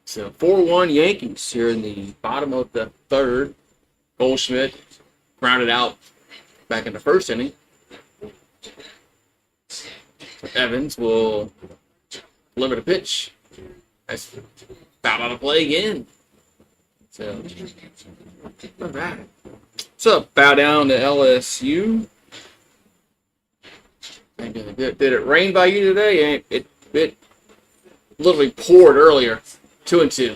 So 4-1 Yankees here in the bottom of the 3rd. Goldschmidt grounded out back in the 1st inning. Evans will deliver the pitch. That's foul out of play again. So, all right. What's up? Bow down to LSU. Did it rain by you today? It literally poured earlier. 2 and 2.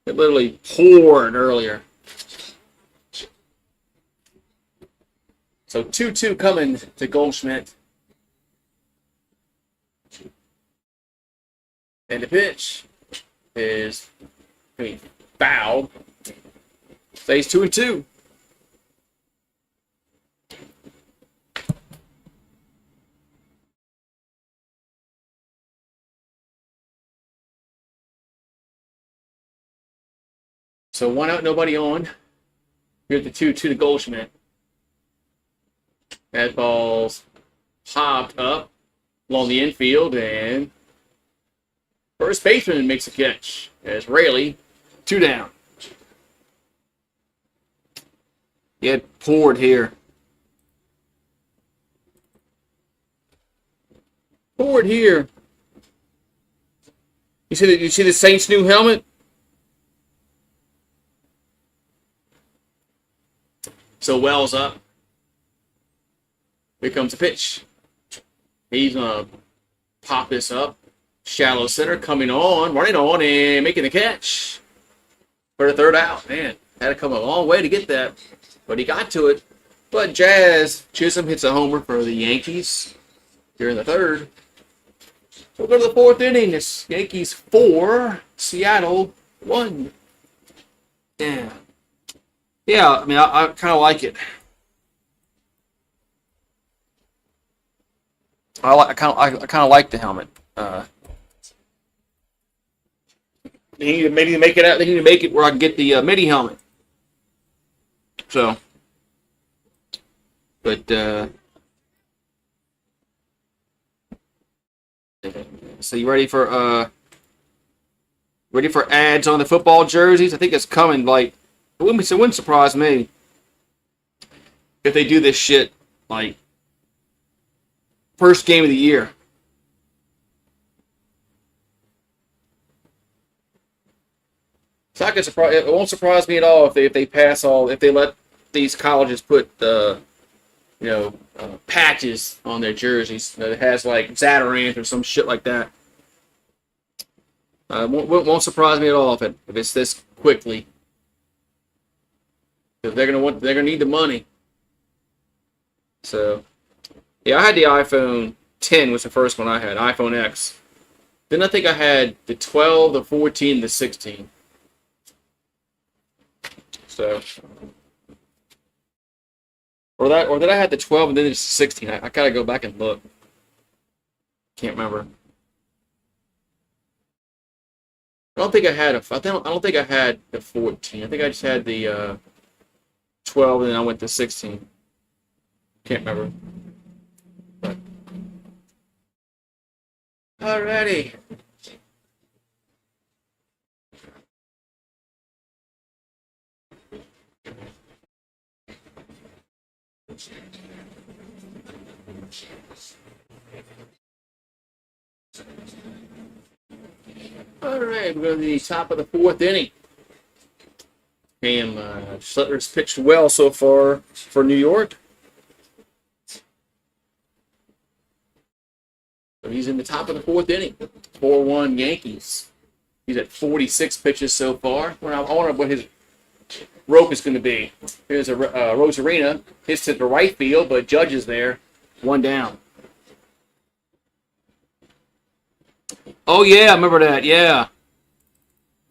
It literally poured earlier. So 2-2 coming to Goldschmidt. And the pitch is fouled. Stays 2 and 2. So 1 out, nobody on. Here's the 2-2 to Goldschmidt. That ball's popped up along the infield, and first baseman makes a catch. As Rayleigh, 2 down. It poured here. Poured here. You see the Saints' new helmet? So Wells up. Here comes the pitch. He's going to pop this up. Shallow center coming on, running on, and making the catch for the 3rd out. Man, had to come a long way to get that, but he got to it. But Jazz Chisholm hits a homer for the Yankees here in the 3rd. So we'll go to the 4th inning. It's Yankees 4, Seattle 1. Yeah. Yeah, I mean, I kind of like it. I kind of like the helmet. They need to maybe make it out. They need to make it where I can get the midi helmet. So, but so you ready for ads on the football jerseys? I think it's coming. Like, it wouldn't surprise me if they do this shit like first game of the year. It's not gonna surprise. It won't surprise me at all if they let these colleges put patches on their jerseys that has like Zatarans or some shit like that. Won't surprise me at all if it's this quickly. Because they're gonna need the money. So, yeah, I had the iPhone 10 was the first one I had, iPhone X. Then I think I had the 12, the 14, the 16. So, or did I have the 12 and then it's 16? I gotta go back and look. Can't remember. I don't think I had the 14. I think I just had the 12 and then I went to 16. Can't remember. But. Alrighty. All right, we're going to the top of the 4th inning. Cam Schletter's pitched well so far for New York. So he's in the top of the fourth inning. 4-1 Yankees. He's at 46 pitches so far. I wonder what his rope is going to be. Here's a Rosarina. Hits to the right field, but Judge is there. One down. Oh, yeah, I remember that. Yeah.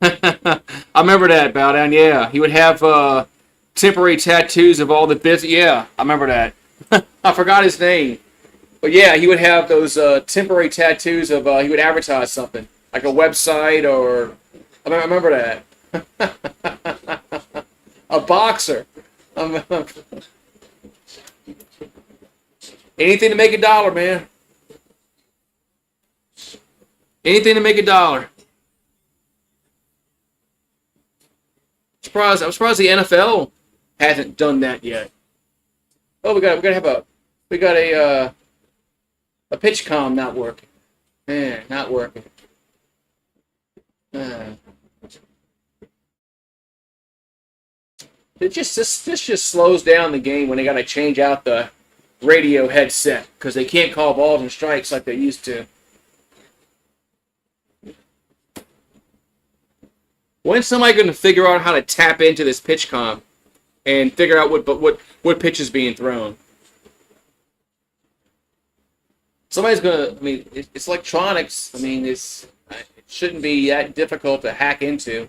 I remember that, Bowdown. Yeah. He would have temporary tattoos of all the business. Yeah, I remember that. I forgot his name. But, yeah, he would have those temporary tattoos of he would advertise something, like a website or I remember that. A boxer. Anything to make a dollar, man. Anything to make a dollar. I'm surprised the NFL hasn't done that yet. Oh, we got a pitch comm not working. Man, not working. This just slows down the game when they got to change out the radio headset because they can't call balls and strikes like they used to. When's somebody going to figure out how to tap into this pitch comm and figure out what pitch is being thrown? Somebody's going to. I mean, it's electronics. I mean, it shouldn't be that difficult to hack into.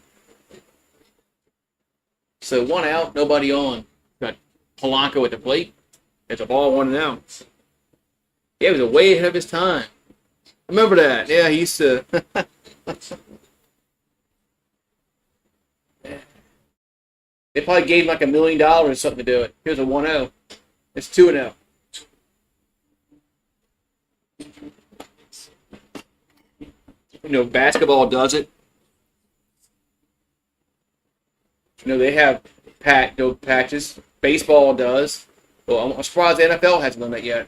So 1 out, nobody on. Got Polanco at the plate. It's a ball, 1 out. Yeah, he was way ahead of his time. Remember that? Yeah, he used to. They probably gave him like $1 million or something to do it. Here's a 1-0. It's 2-0. You know, basketball does it. You know, they have patches. Baseball does. Well, I'm surprised the NFL hasn't done that yet.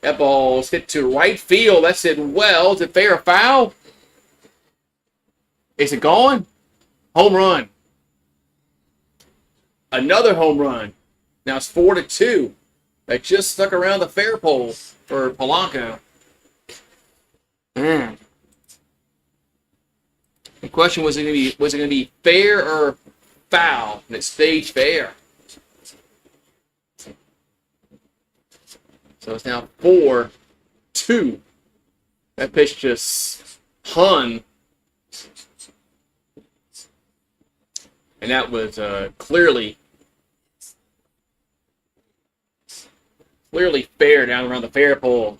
That ball's hit to right field. That's it well. Is it fair or foul? Is it gone? Home run. Another home run. Now it's 4-2. That just stuck around the fair pole for Polanco. Man. The question was it going to be fair or foul? And it stayed fair. So it's now 4-2. That pitch just hung. And that was clearly fair down around the fair pole.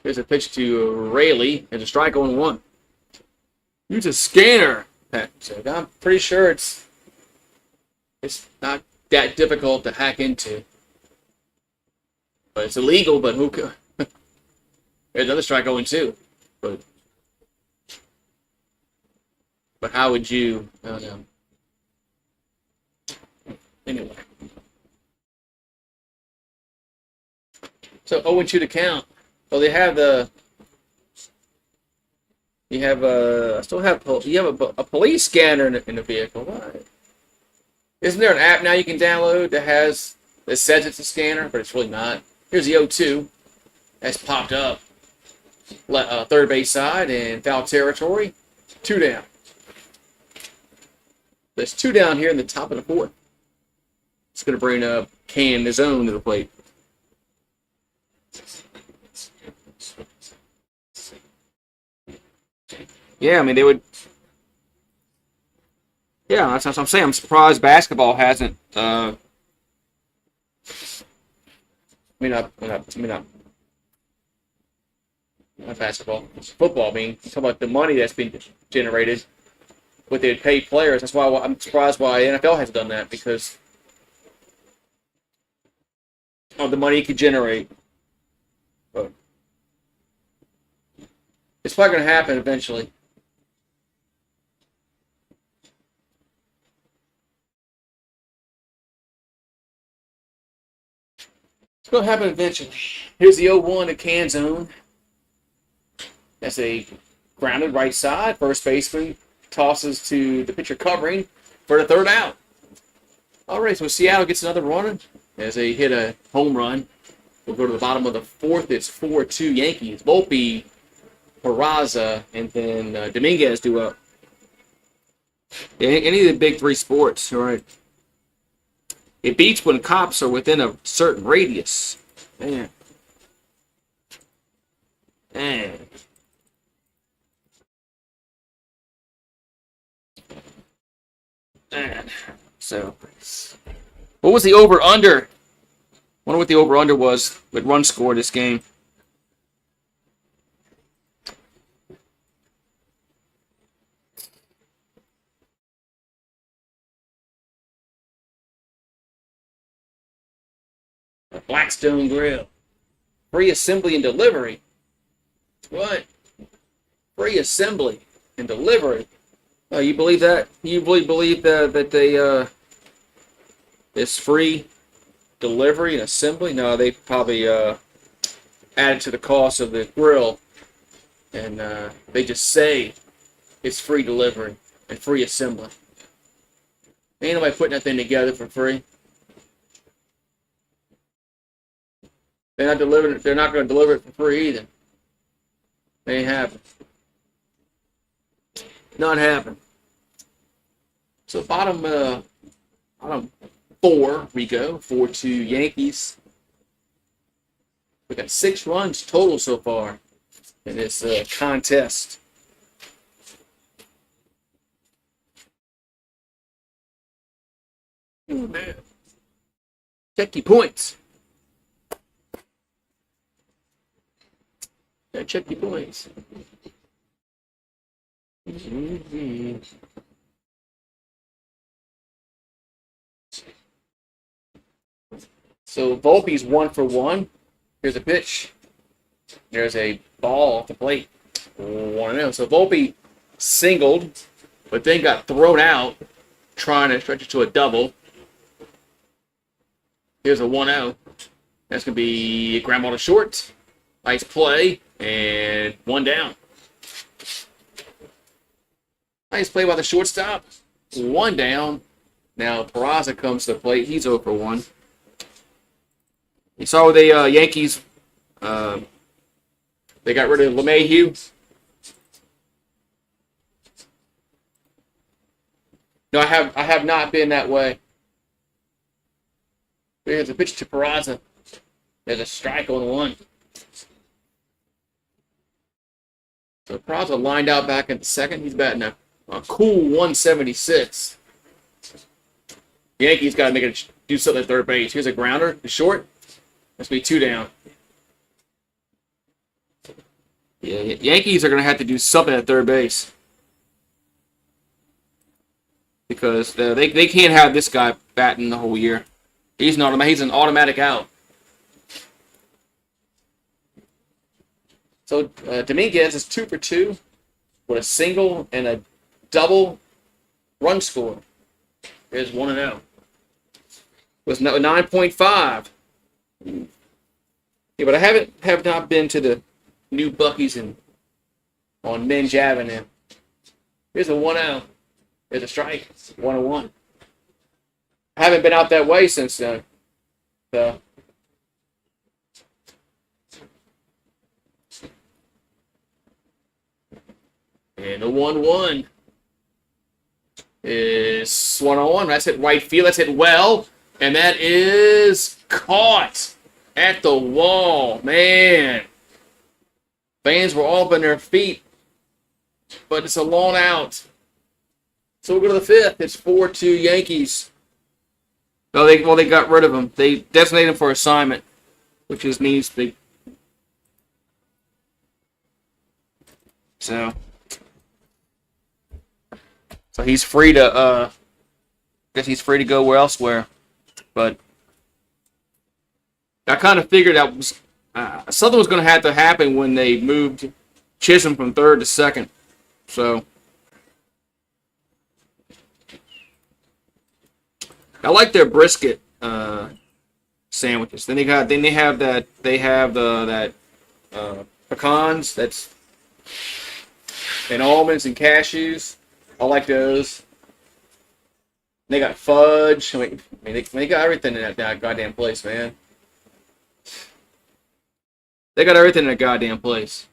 Here's a pitch to Rayleigh. There's a strike on 1. Use a scanner. I'm pretty sure it's not that difficult to hack into. But it's illegal, but who could? There's another strike on 2. But how would you? I don't know. Anyway. So 0-2 to count. Well, they have the. You have a police scanner in the vehicle. What? Isn't there an app now you can download that says it's a scanner, but it's really not? Here's the 0-2. That's popped up. Third base side in foul territory. 2 down. There's 2 down here in the top of the 4th. It's going to bring Can his own to the plate. Yeah, I mean, they would. Yeah, that's what I'm saying. I'm surprised basketball hasn't. Not basketball. It's football. I mean, talking about the money that's been generated. What they would pay players. That's why I'm surprised why the NFL hasn't done that, because of the money it could generate. But it's probably going to happen eventually. It's going to happen eventually. Here's the 0-1 to Can zone. That's a grounded right side. First baseman tosses to the pitcher covering for the 3rd out. All right, so Seattle gets another runner as they hit a home run. We'll go to the bottom of the fourth. It's 4-2 Yankees. Volpe, Peraza, and then Dominguez do up. Yeah, any of the big three sports, all right. It beats when cops are within a certain radius. Man. Man. Man. So, what was the over-under? Wonder what the over-under was with run score this game. Blackstone Grill. Free assembly and delivery. What? Free assembly and delivery. Oh, you believe that? You believe that they it's free delivery and assembly? No, they probably added to the cost of the grill, and they just say it's free delivery and free assembly. Ain't nobody putting that thing together for free. They're not delivering. They're not going to deliver it for free either. Ain't happening. Not happening. So bottom four we go. 4-2 Yankees. We got 6 runs total so far in this contest. Oh, man. Check your points. Check your points. So Volpe's 1 for 1. Here's a pitch. There's a ball off the plate. 1-0. So Volpe singled, but then got thrown out trying to stretch it to a double. Here's a 1-0. That's going to be a ground ball to short. Nice play, and 1 down. Nice play by the shortstop. 1 down. Now Peraza comes to the plate. He's 0 for 1. You saw the Yankees. They got rid of LeMahieu. No, I have not been that way. There's a pitch to Peraza. There's a strike on 1. So Peraza lined out back in the second. He's batting a cool 176. The Yankees got to make it do something at third base. Here's a grounder to short. That's be 2 down. Yeah, Yankees are going to have to do something at third base because they can't have this guy batting the whole year. He's an automatic out. So Dominguez is 2 for 2 with a single and a double run score. There's 1-0. Was 9.5. Yeah, but I have not been to the new Buc-ee's on Minge Avenue. Here's a 1-0. There's a strike. 1-1. I haven't been out that way since the and the 1-1 is 1-1. That's hit right field. That's hit well. And that is caught at the wall. Man. Fans were all up on their feet. But it's a long out. So we'll go to the fifth. It's 4-2 Yankees. They got rid of him. They designated him for assignment, which is means big. So he's free to guess he's free to go elsewhere. But I kind of figured that was something was going to have to happen when they moved Chisholm from third to second. So I like their brisket sandwiches. Then they have that pecans that's and almonds and cashews. I like those. They got fudge. I mean, they got everything in that goddamn place, man. They got everything in a goddamn place.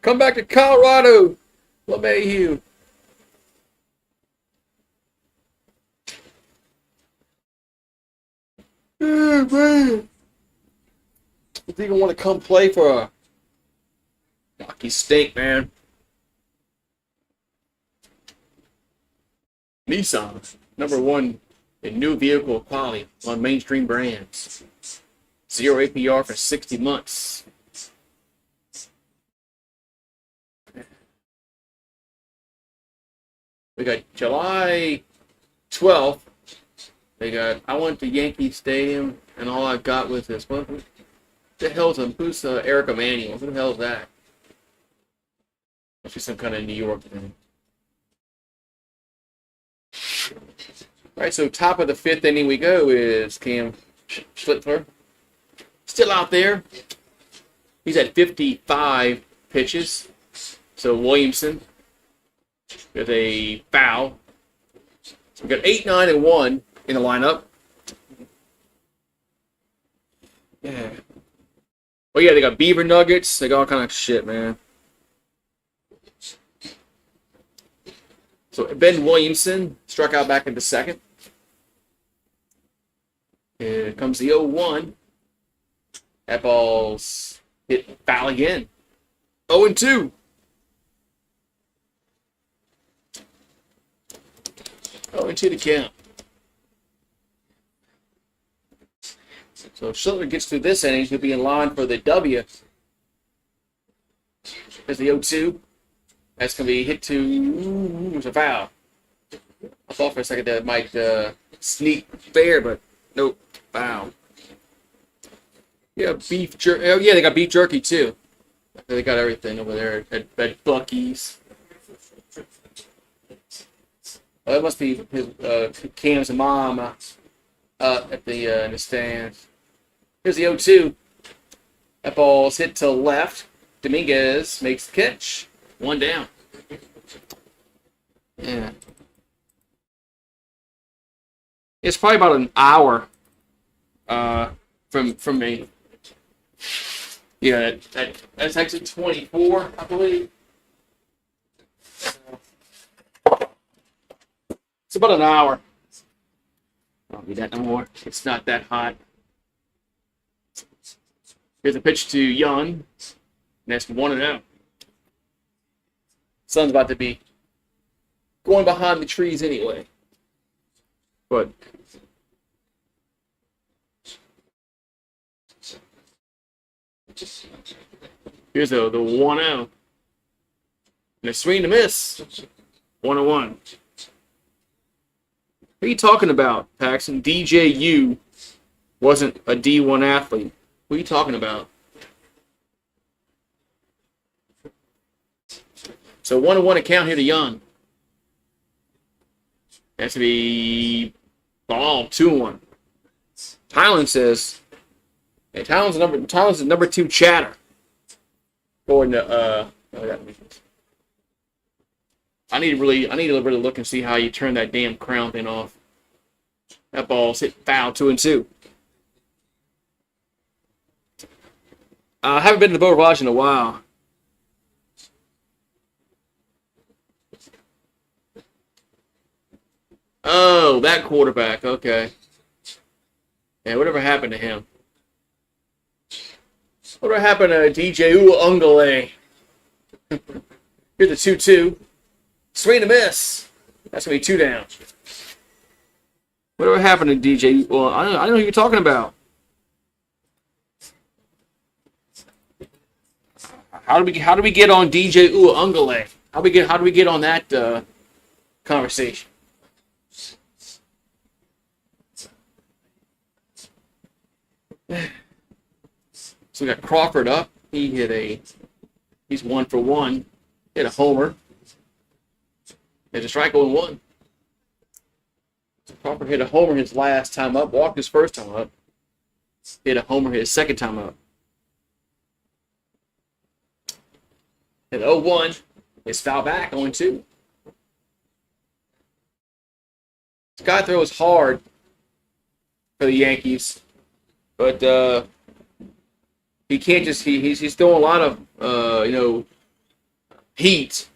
Come back to Colorado, LeMahieu. Oh, man. You think I want to come play for a Rocky stink, man? Nissan, #1 in new vehicle quality on mainstream brands. 0 APR for 60 months. We got July 12th. They got, I went to Yankee Stadium, and all I got was this. What the hell's who's Eric Emanuel? Who the hell is that? Must be some kind of New York thing. All right, so top of the 5th inning we go is Cam Schlittler. Still out there. He's at 55 pitches. So Williamson with a foul. So we got 8, 9, and 1 in the lineup. Yeah. Oh yeah, they got Beaver Nuggets. They got all kind of shit, man. So Ben Williamson struck out back in the 2nd. Here comes the 0-1. That ball's hit foul again. 0-2. 0-2 to count. So if Schlittler gets through this inning, he'll be in line for the W. There's the 0-2. That's going to be hit to... It's a foul. I thought for a second that might sneak fair, but nope. Foul. Yeah, beef jerky. Oh, yeah, they got beef jerky, too. They got everything over there at Buc-ee's. Oh, that must be his, Cam's mom at the in the stands. Here's the 0-2. That ball's hit to left. Dominguez makes the catch. 1 down. Yeah. It's probably about an hour from me. Yeah, that's exit 24, I believe. It's about an hour. I don't need that no more. It's not that hot. Here's a pitch to Young. And that's 1-0. Sun's about to be going behind the trees anyway. But here's the 1-0. And a swing to miss. 1-1. What are you talking about, Paxton? DJU wasn't a D1 athlete. What are you talking about? So 1-1 account here to Young. Has to be ball 2-1. Tylen says, hey, Tylen's the number 2 chatter. According to I need to really look and see how you turn that damn crown thing off. That ball's hit foul 2-2. I haven't been to the Beau Rivage in a while. Oh, that quarterback. Okay. Yeah, whatever happened to him? Whatever happened to DJ Uungale? Here's the 2-2. Swing to miss. That's going to be 2 down. Whatever happened to DJ? Well, I don't know who you're talking about. How do we get on DJ Uungale? How do we get on that conversation? So we got Crawford up. He's 1 for 1. Hit a homer. There's a strike 0-1. So Crawford hit a homer his last time up. Walked his first time up. Hit a homer his second time up. Hit 0-1. It's foul back 0-2. This guy throws hard for the Yankees, but he can't just he's throwing a lot of heat.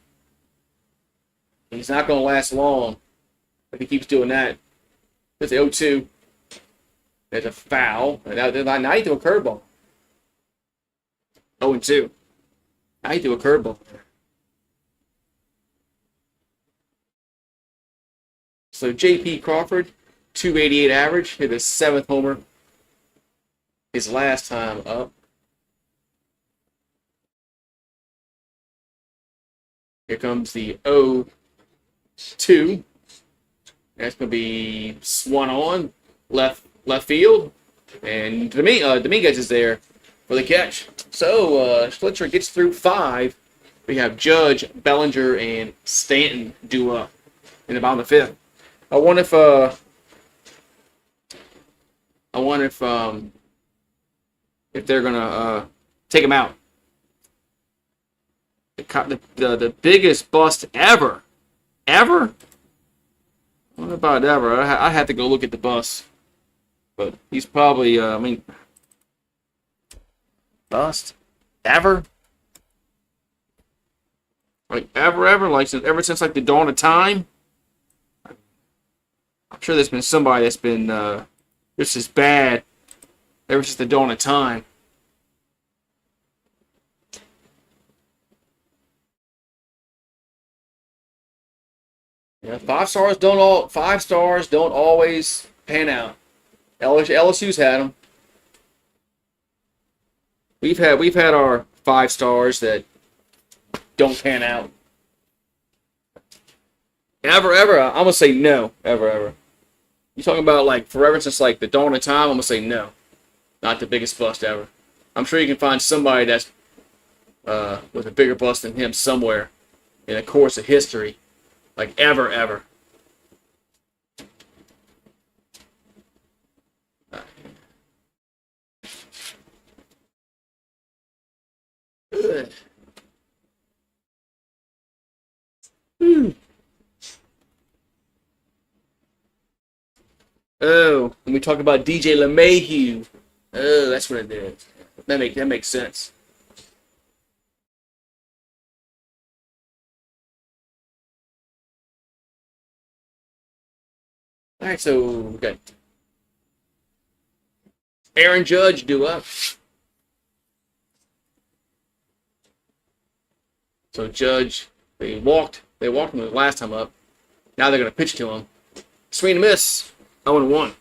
He's not going to last long if he keeps doing that. There's the 0-2. There's a foul. And now he threw a curveball. 0-2. Now he threw a curveball. So J.P. Crawford, 288 average, hit his 7th homer. His last time up. Here comes the 0-2. That's going to be swung on left field. And Dominguez is there for the catch. So Schlitzer gets through 5. We have Judge, Bellinger, and Stanton due up in the bottom of the 5th. I wonder if they're gonna take him out. The biggest bust ever. What about ever? I had to go look at the bus, but he's probably bust ever. Like ever, like ever since like the dawn of time. I'm sure there's been somebody that's been just as bad ever since the dawn of time. Yeah, 5 stars don't always pan out. LSU's had them. We've had our 5 stars that don't pan out. Ever, I'm gonna say no. Ever. You talking about like forever since like the dawn of time? I'm gonna say no. Not the biggest bust ever. I'm sure you can find somebody that's with a bigger bust than him somewhere in the course of history. Like ever. Good. Oh, when we talk about DJ LeMahieu. Oh, that's what it is. That makes sense. All right, so we got Aaron Judge due up. So Judge, they walked him the last time up. Now they're going to pitch to him. Swing and miss. 0-1.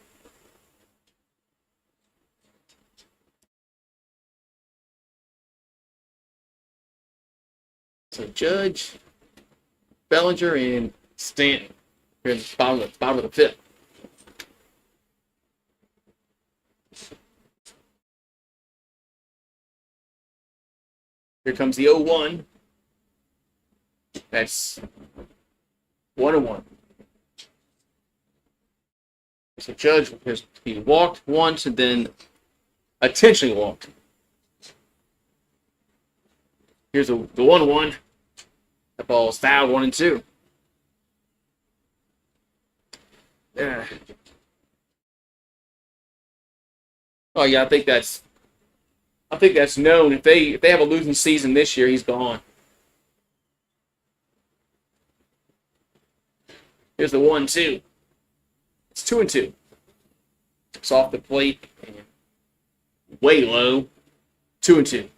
So Judge, Bellinger, and Stanton here in the bottom of the 5th. Here comes the 0-1. That's 1-1. So Judge, he walked once and then intentionally walked. Here's the 1-1. That ball is fouled 1-2. Yeah. Oh yeah, I think that's known. If they have a losing season this year, he's gone. Here's the 1-2. It's 2-2. It's off the plate and way low. 2-2.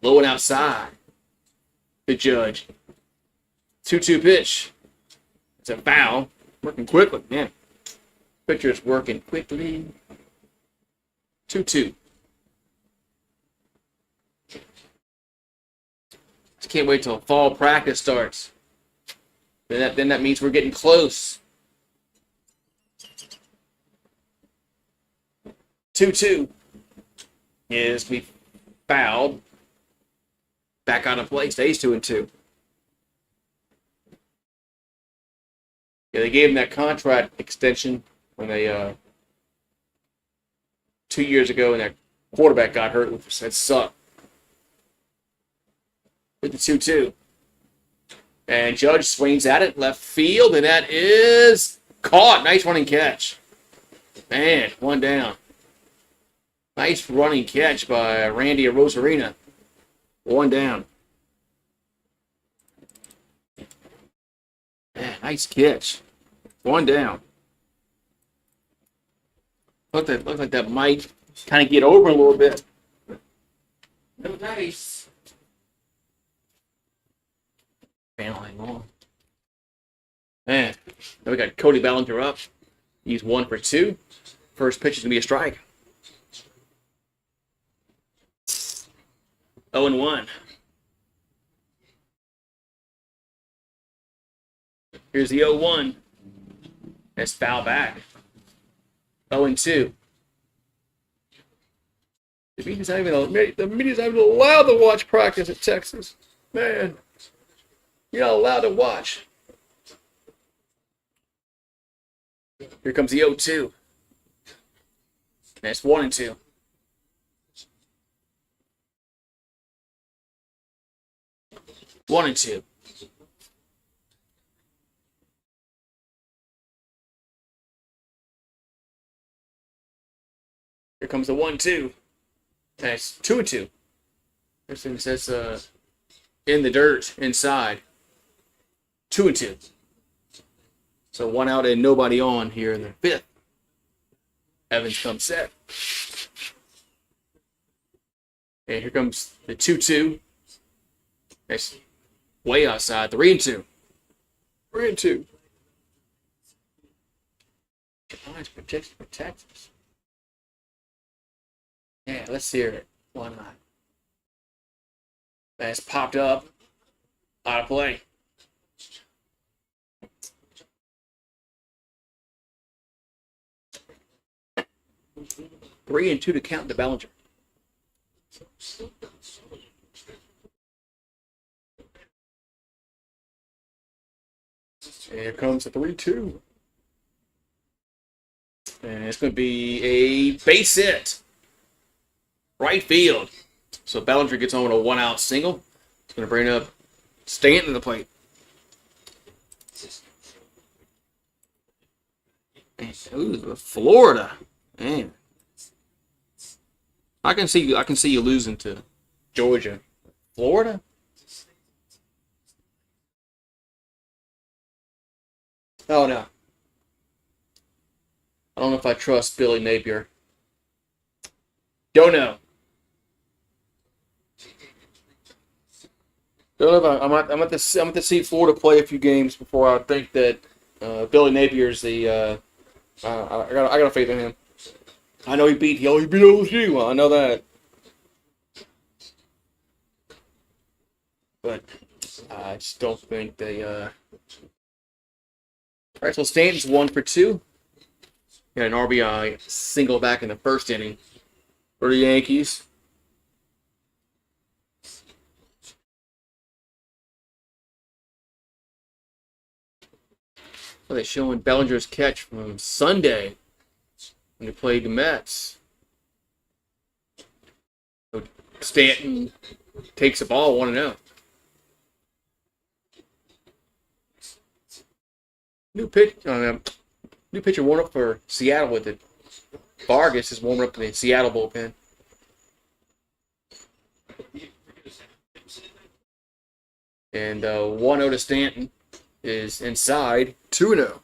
Low and outside. The Judge. 2-2 pitch. It's a foul. Working quickly, man. Pitcher's working quickly. 2-2. Just can't wait till fall practice starts. Then that means we're getting close. 2-2 is to be fouled. Back on the plate, stays 2-2. Yeah, they gave him that contract extension when they 2 years ago, and that quarterback got hurt, which had sucked. With the 2-2. And Judge swings at it, left field, and that is caught. Nice running catch. Man, one down. Nice running catch by Randy Rosarina. One down. Man, nice catch. One down. Looked like that might kind of get over a little bit. No dice. Paneling on. Man, now we got Cody Bellinger up. He's 1 for 2. First pitch is going to be a strike. 0-1. Here's the 0-1. That's foul back. 0-2. The media's not even allowed to watch practice at Texas. Man, you're not allowed to watch. Here comes the 0-2. That's 1-2. One and two. Here comes the 1-2. That's 2-2. This thing says in the dirt inside. 2-2. So 1 out and nobody on here in the 5th. Evans comes set. And here comes the 2-2. That's way outside. 3-2. 3-2. Giants protect us. Yeah, let's hear it. Why not? That's popped up. Out of play. Three and 2 to count to Bellinger. And here comes the 3-2. And it's going to be a base hit. Right field. So Bellinger gets on with a 1-out single. It's going to bring up Stanton to the plate. Ooh, Florida. Man. I can see you losing to Georgia. Florida? Oh no. I don't know if I trust Billy Napier. Don't know. Don't know if I'm at to see Florida play a few games before I think that Billy Napier's the. I got faith in him. I know he beat OSU. I know that, but I just don't think they. All right, so Stanton's 1 for 2. Got an RBI single back in the first inning for the Yankees. Well, they're showing Bellinger's catch from Sunday when they played the Mets. So Stanton takes the ball 1-0. New pitcher warming up for Seattle with it. Vargas is warming up in the Seattle bullpen. And 1-0 to Stanton is inside. 2-0.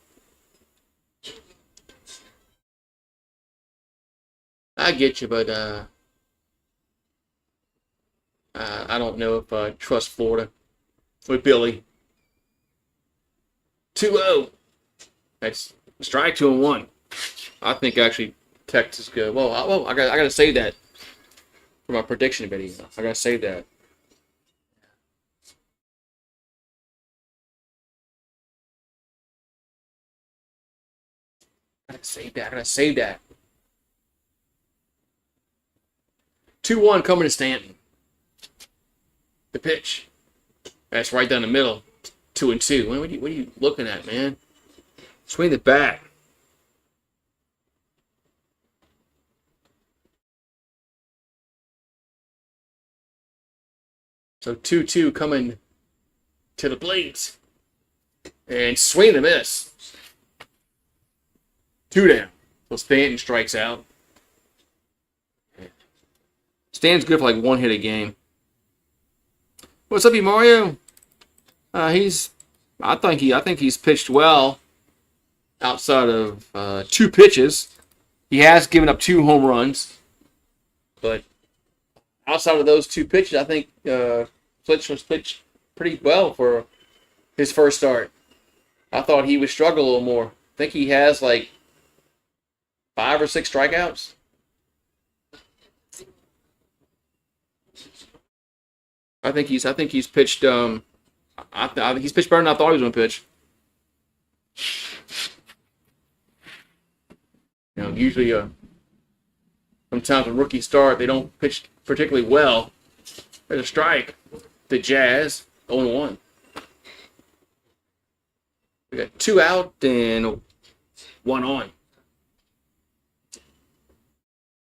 I get you, but I don't know if I trust Florida with Billy. 2-0. That's strike 2-1. I think actually Texas good. Well, I got to save that for my prediction video. I got to save that. I gotta save that. 2-1 coming to Stanton. The pitch. That's right down the middle. 2-2. What are you looking at, man? Swing the bat. So 2-2 coming to the plate. And swing and a miss. 2 down. So Stanton strikes out. Stanton's good for like 1 hit a game. What's up, you Mario? I think he's pitched well. Outside of 2 pitches, he has given up 2 home runs. But outside of those 2 pitches, I think Flitch was pitched pretty well for his first start. I thought he would struggle a little more. I think he has like 5 or 6 strikeouts. I think he's pitched. He's pitched better than I thought he was going to pitch. Usually, sometimes when rookies start, they don't pitch particularly well. There's a strike. The Jazz, 0-1. We got 2 out and 1 on.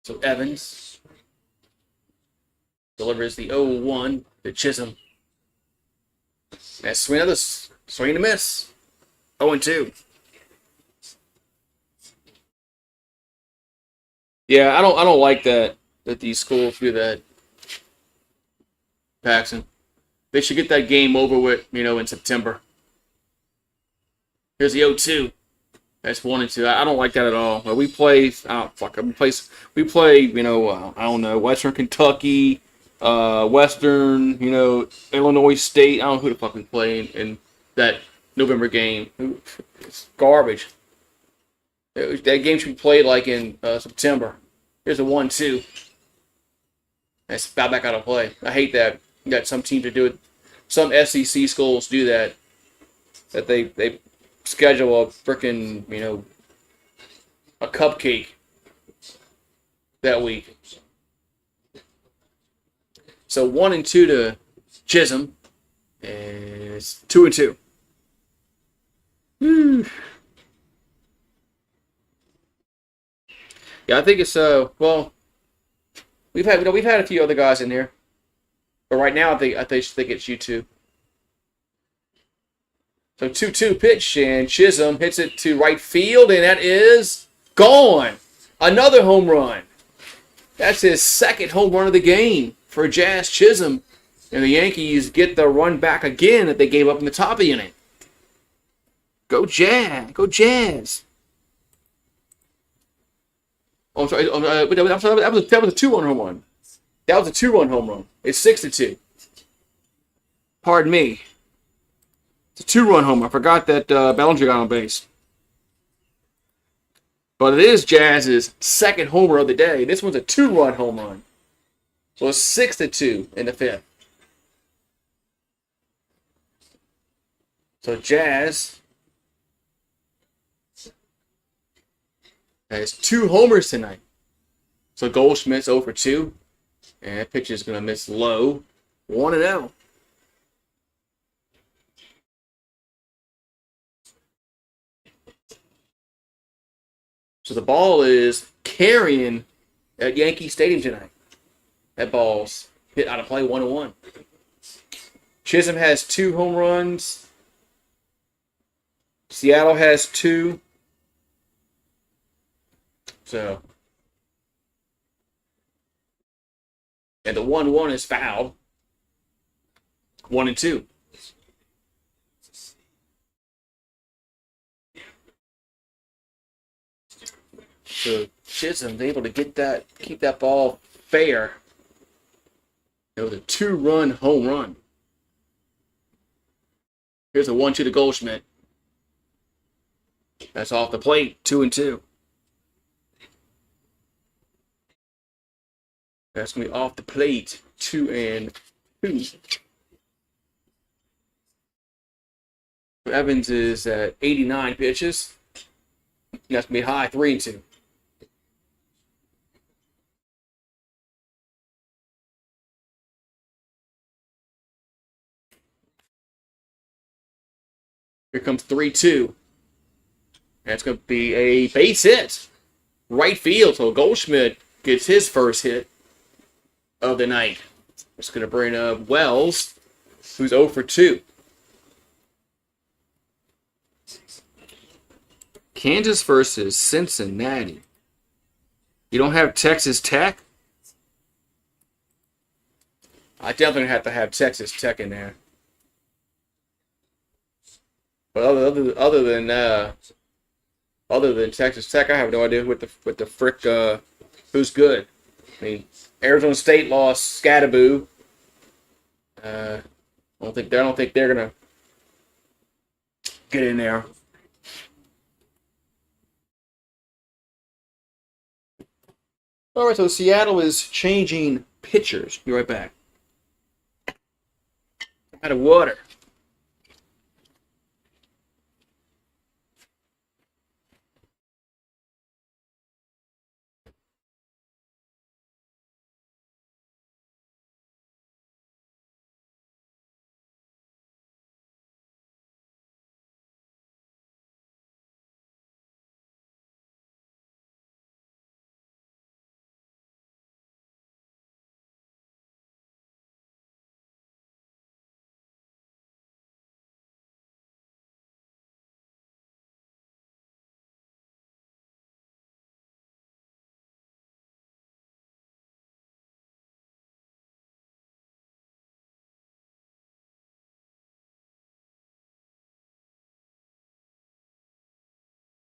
So Evans delivers the 0-1 to Chisholm. That's swing and a miss. 0-2. Yeah, I don't like that these schools do that. Paxton. They should get that game over with, in September. Here's the 0-2. That's 1-2. I don't like that at all. We play, I don't know, Western Kentucky, Western, Illinois State. I don't know who the fuck we play in that November game. It's garbage. That game should be played like in September. Here's a 1-2. That's foul back out of play. I hate that. You got some teams that do it. Some SEC schools do that. That they schedule a freaking, a cupcake that week. So 1-2 to Chisholm. And it's 2-2. Woo. Yeah, I think it's we've had a few other guys in here, but right now I think it's you two. So 2-2 pitch, and Chisholm hits it to right field, and that is gone. Another home run. That's his 2nd home run of the game for Jazz Chisholm, and the Yankees get the run back again that they gave up in the top of the inning. Go Jazz! Go Jazz! Oh, I'm sorry. That was a 2-run home run. That was a 2-run home run. It's 6-2. Pardon me. It's a 2-run home. I forgot that Bellinger got on base. But it is Jazz's 2nd homer of the day. This one's a 2-run home run. So it's 6-2 in the 5th. So Jazz has 2 homers tonight. So Goldschmidt's 0 for 2. And that pitch is going to miss low. 1-0. So the ball is carrying at Yankee Stadium tonight. That ball's hit out of play 1-1. Chisholm has 2 home runs. Seattle has 2. So, and the 1-1 is fouled. 1-2. So Chisholm's able to keep that ball fair. It was a 2-run home run. Here's a 1-2 to Goldschmidt. That's off the plate. 2-2. That's going to be off the plate. 2-2. Evans is at 89 pitches. That's going to be high. 3-2. Here comes 3-2. That's going to be a base hit. Right field. So Goldschmidt gets his first hit of the night. It's going to bring up Wells, who's 0 for 2. Kansas versus Cincinnati. You don't have Texas Tech? I definitely have to have Texas Tech in there. But other than Texas Tech, I have no idea what the frick who's good. I mean, Arizona State lost Scattaboo. I don't think they're gonna get in there. All right, so Seattle is changing pitchers. Be right back. Out of water.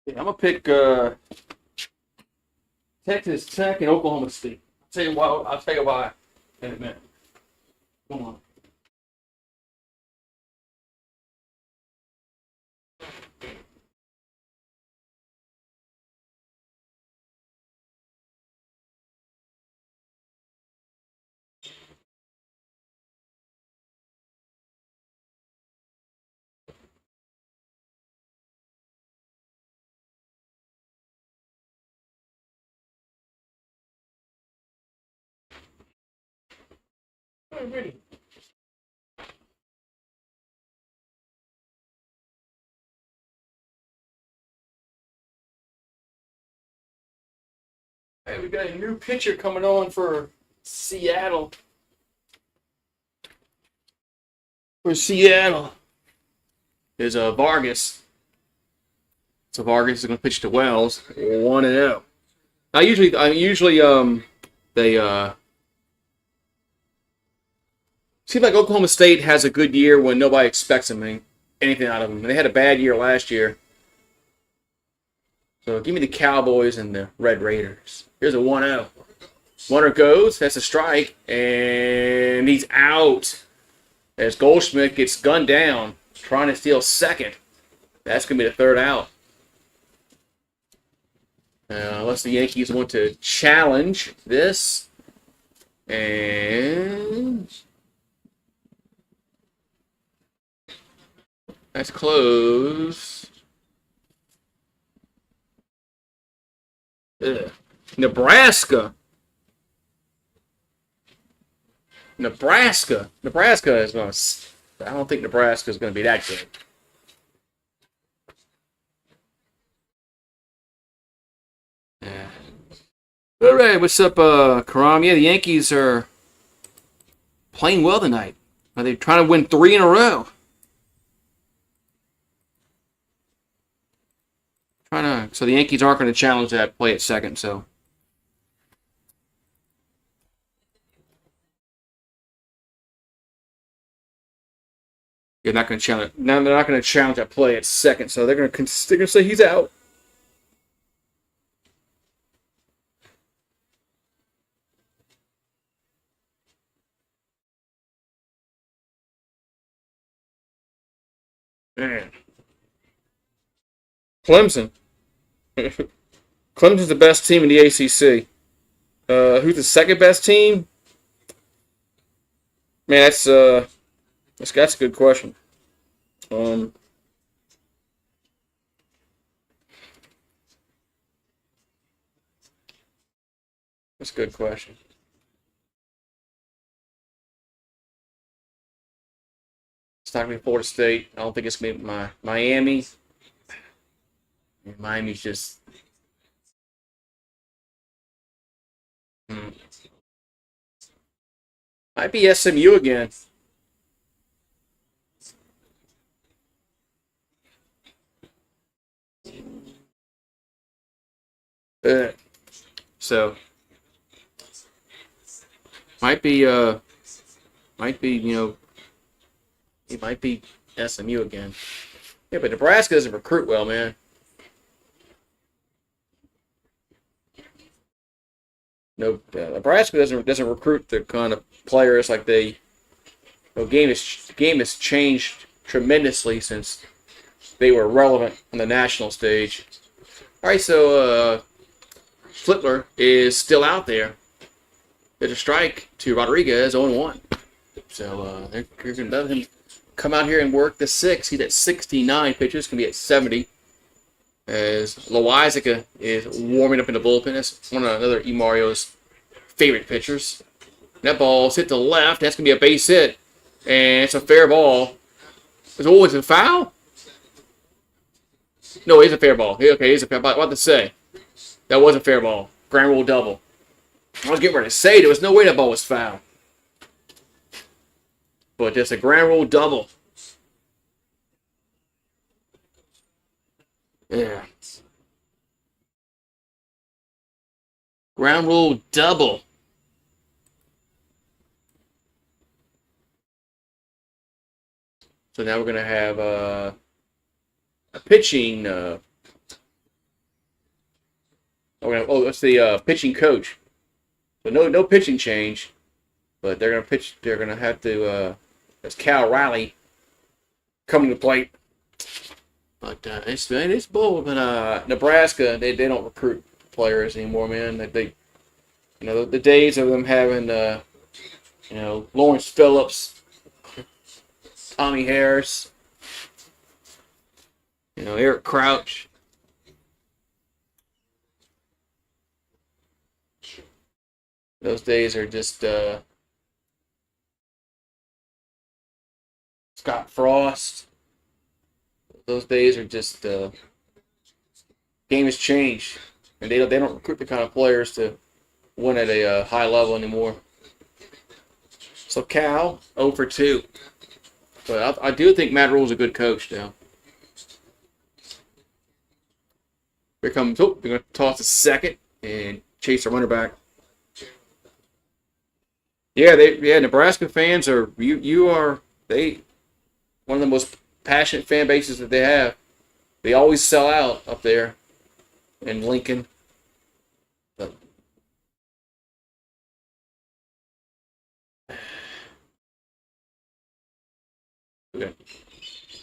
Yeah, I'm gonna pick Texas Tech and Oklahoma State. I'll tell you why in a minute. Come on. Alrighty. Hey, we got a new pitcher coming on for Seattle. For Seattle is Vargas. So Vargas is going to pitch to Wells, 1-0. They seems like Oklahoma State has a good year when nobody expects anything out of them. They had a bad year last year. So give me the Cowboys and the Red Raiders. Here's a 1-0. Runner goes, that's a strike, and he's out. As Goldschmidt gets gunned down, trying to steal second. That's going to be the third out. Unless the Yankees want to challenge this. And that's close. Ugh. Nebraska is going to. I don't think Nebraska is going to be that good. Yeah. All right, what's up, Karam? Yeah, the Yankees are playing well tonight. Are they trying to win 3 in a row? So the Yankees aren't going to challenge that play at second. So. You're not going to challenge. No, they're not going to challenge that play at second, so they're going to say he's out. Man, Clemson. Clemson's the best team in the ACC. Who's the second best team? Man, that's a good question. That's a good question. It's not going to be Florida State. I don't think it's going to be Miami. Miami's just. Might be SMU again. Uh, so might be he might be SMU again. Yeah, but Nebraska doesn't recruit well, man. No, Nebraska doesn't recruit the kind of players like they. The game has changed tremendously since they were relevant on the national stage. All right, so Flitler is still out there. There's a strike to Rodriguez, 0-1. So they're going to let him come out here and work the six. He's at 69 pitches, going to be at 70. As Loizaga is warming up in the bullpen. That's another E. Mario's favorite pitchers. That ball's hit to the left. That's going to be a base hit. And it's a fair ball. Is it a foul? No, it's a fair ball. Okay, it's a fair ball. What to say? That was a fair ball. Grand rule double. I was getting ready to say there was no way that ball was foul. But just a grand rule double. Yeah. Ground rule double. So now we're going to have a pitching. It's the pitching coach. So no pitching change, but they're going to pitch. They're going to have to. That's Cal Riley coming to the plate. But it's bull. But Nebraska, they don't recruit players anymore, man. They the days of them having Lawrence Phillips, Tommy Harris, Eric Crouch. Those days are just Scott Frost. Those days are just game has changed, and they don't recruit the kind of players to win at a high level anymore. So Cal 0 for 2, but I do think Matt Rule's a good coach now. Here comes. They're going to toss a second and chase the runner back. Yeah, Nebraska fans are one of the most passionate fan bases that they have. They always sell out up there in Lincoln. But okay.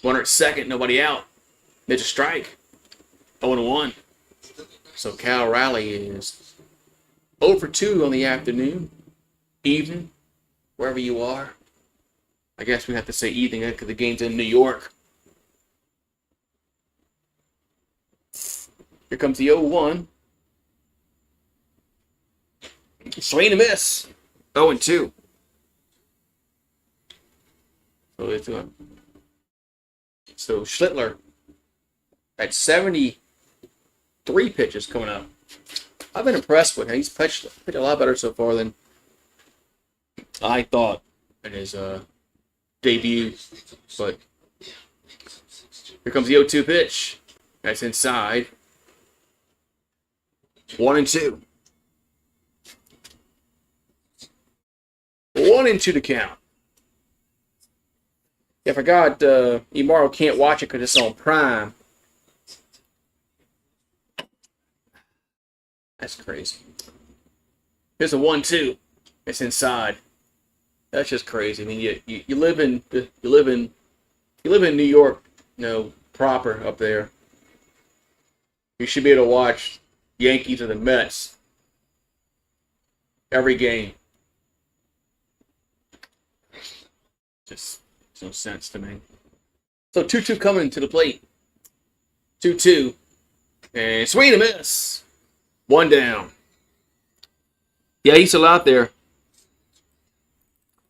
Runner at second, nobody out. There's a strike. 0-1. So Cal Riley is 0 for 2 on the afternoon, evening, wherever you are. I guess we have to say evening because the game's in New York. Here comes the 0-1. Swing and miss. 0-2. So Schlittler at 73 pitches coming up. I've been impressed with him. He's pitched a lot better so far than I thought in his debut. But here comes the 0-2 pitch. That's inside. 1-2. 1-2 to count. Yeah, I forgot Imaro can't watch it because it's on Prime. That's crazy. Here's a 1-2. It's inside. That's just crazy. I mean, you live in New York, proper up there. You should be able to watch Yankees or the Mets every game. Just makes no sense to me. So 2-2 coming to the plate. 2-2. And swing and miss. 1 down. Yeah, he's still out there.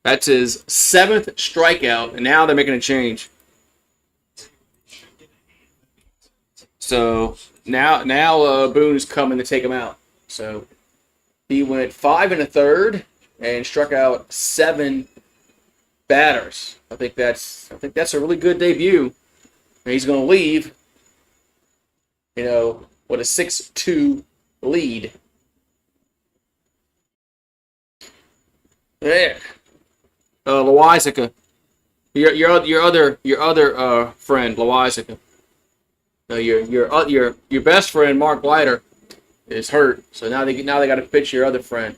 That's his 7th strikeout, and now they're making a change. So now Boone's coming to take him out. So he went 5 1/3 and struck out 7 batters. I think that's a really good debut. And he's going to leave, with a 6-2 lead. Yeah. Loizaga. Your other friend, Loizaga. Your best friend, Mark Leiter, is hurt. So now they got to pitch your other friend.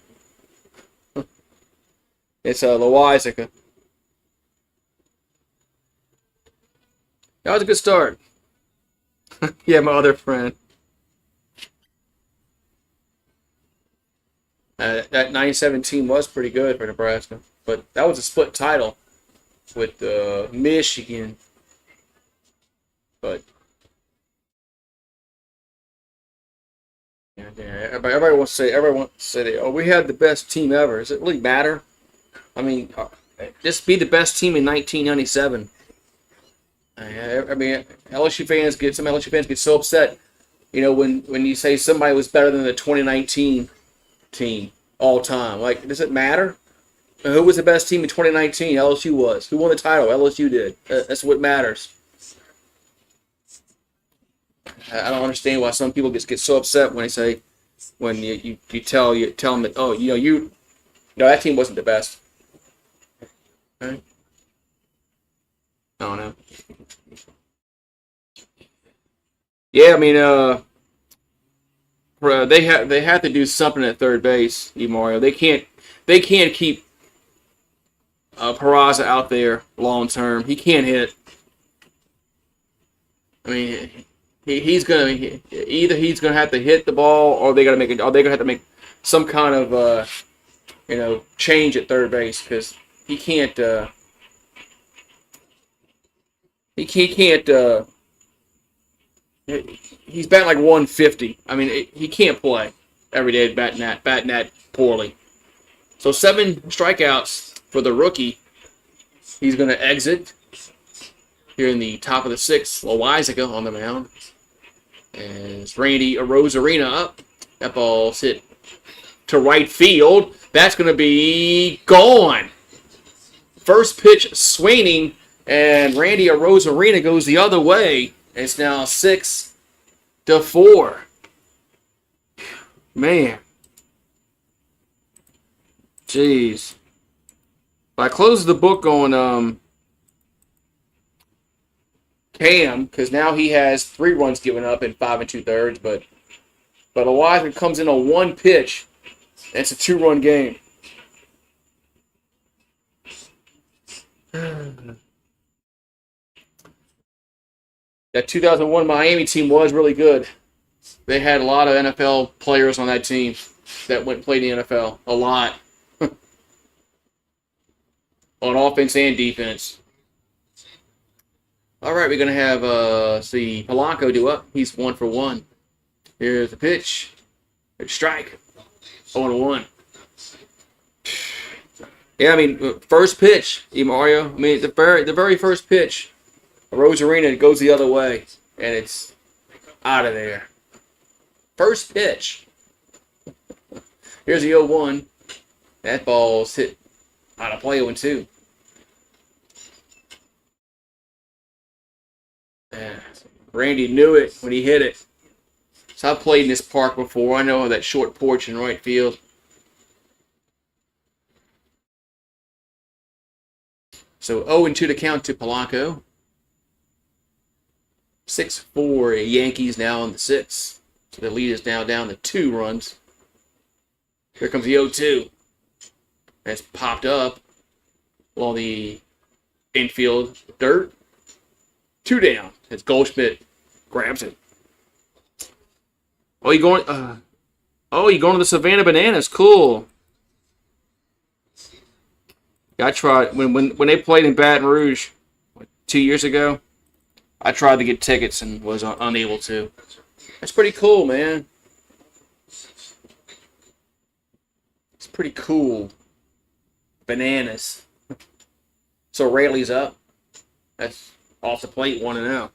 It's Loizaga. That was a good start. Yeah, my other friend. That 97 team was pretty good for Nebraska, but that was a split title with Michigan. But yeah, everybody wants to say that, oh, we had the best team ever. Does it really matter? I mean, just be the best team in 1997. I mean, some LSU fans get so upset, when you say somebody was better than the 2019 team all time. Like, does it matter? Who was the best team in 2019? LSU was. Who won the title? LSU did. That's what matters. I don't understand why some people get so upset when you tell them that, oh, that team wasn't the best. Right? I don't know. Yeah, I mean, they have to do something at third base, Mario. They can't keep Peraza out there long term. He can't hit. I mean, he's gonna have to hit the ball, or they're gonna have to make some kind of change at third base, because he can't. He can't. He's batting like 150. I mean, he can't play every day batting that poorly. So 7 strikeouts for the rookie. He's going to exit here in the top of the 6th. Loizaga on the mound. As Randy Arozarena up. That ball's hit to right field. That's going to be gone. First pitch swinging, and Randy Arozarena goes the other way. It's now 6-4. Man. Jeez. I closed the book on Cam, because now he has 3 runs given up in 5 2/3, but Elijah comes in on 1 pitch. It's a 2-run game. That 2001 Miami team was really good. They had a lot of NFL players on that team that went and played in the NFL. A lot. On offense and defense. All right, we're going to have Polanco do up. He's 1 for 1. Here's the pitch. Here's strike. 0-1. Yeah, I mean, first pitch, Mario. I mean, the very first pitch. Arozarena goes the other way, and it's out of there. First pitch. Here's the 0-1. That ball's hit out of play 0-2. Randy knew it when he hit it. So I've played in this park before. I know that short porch in right field. So 0-2 to count to Polanco. 6-4 Yankees now in the 6th. So the lead is now down to 2 runs. Here comes the 0-2. That's popped up along the infield dirt. 2 down. As Goldschmidt grabs it. Oh, you're going to the Savannah Bananas. Cool. I tried when they played in Baton Rouge 2 years ago. I tried to get tickets and was unable to. That's pretty cool, man. It's pretty cool. Bananas. So Rayleigh's up. That's off the plate, 1-0.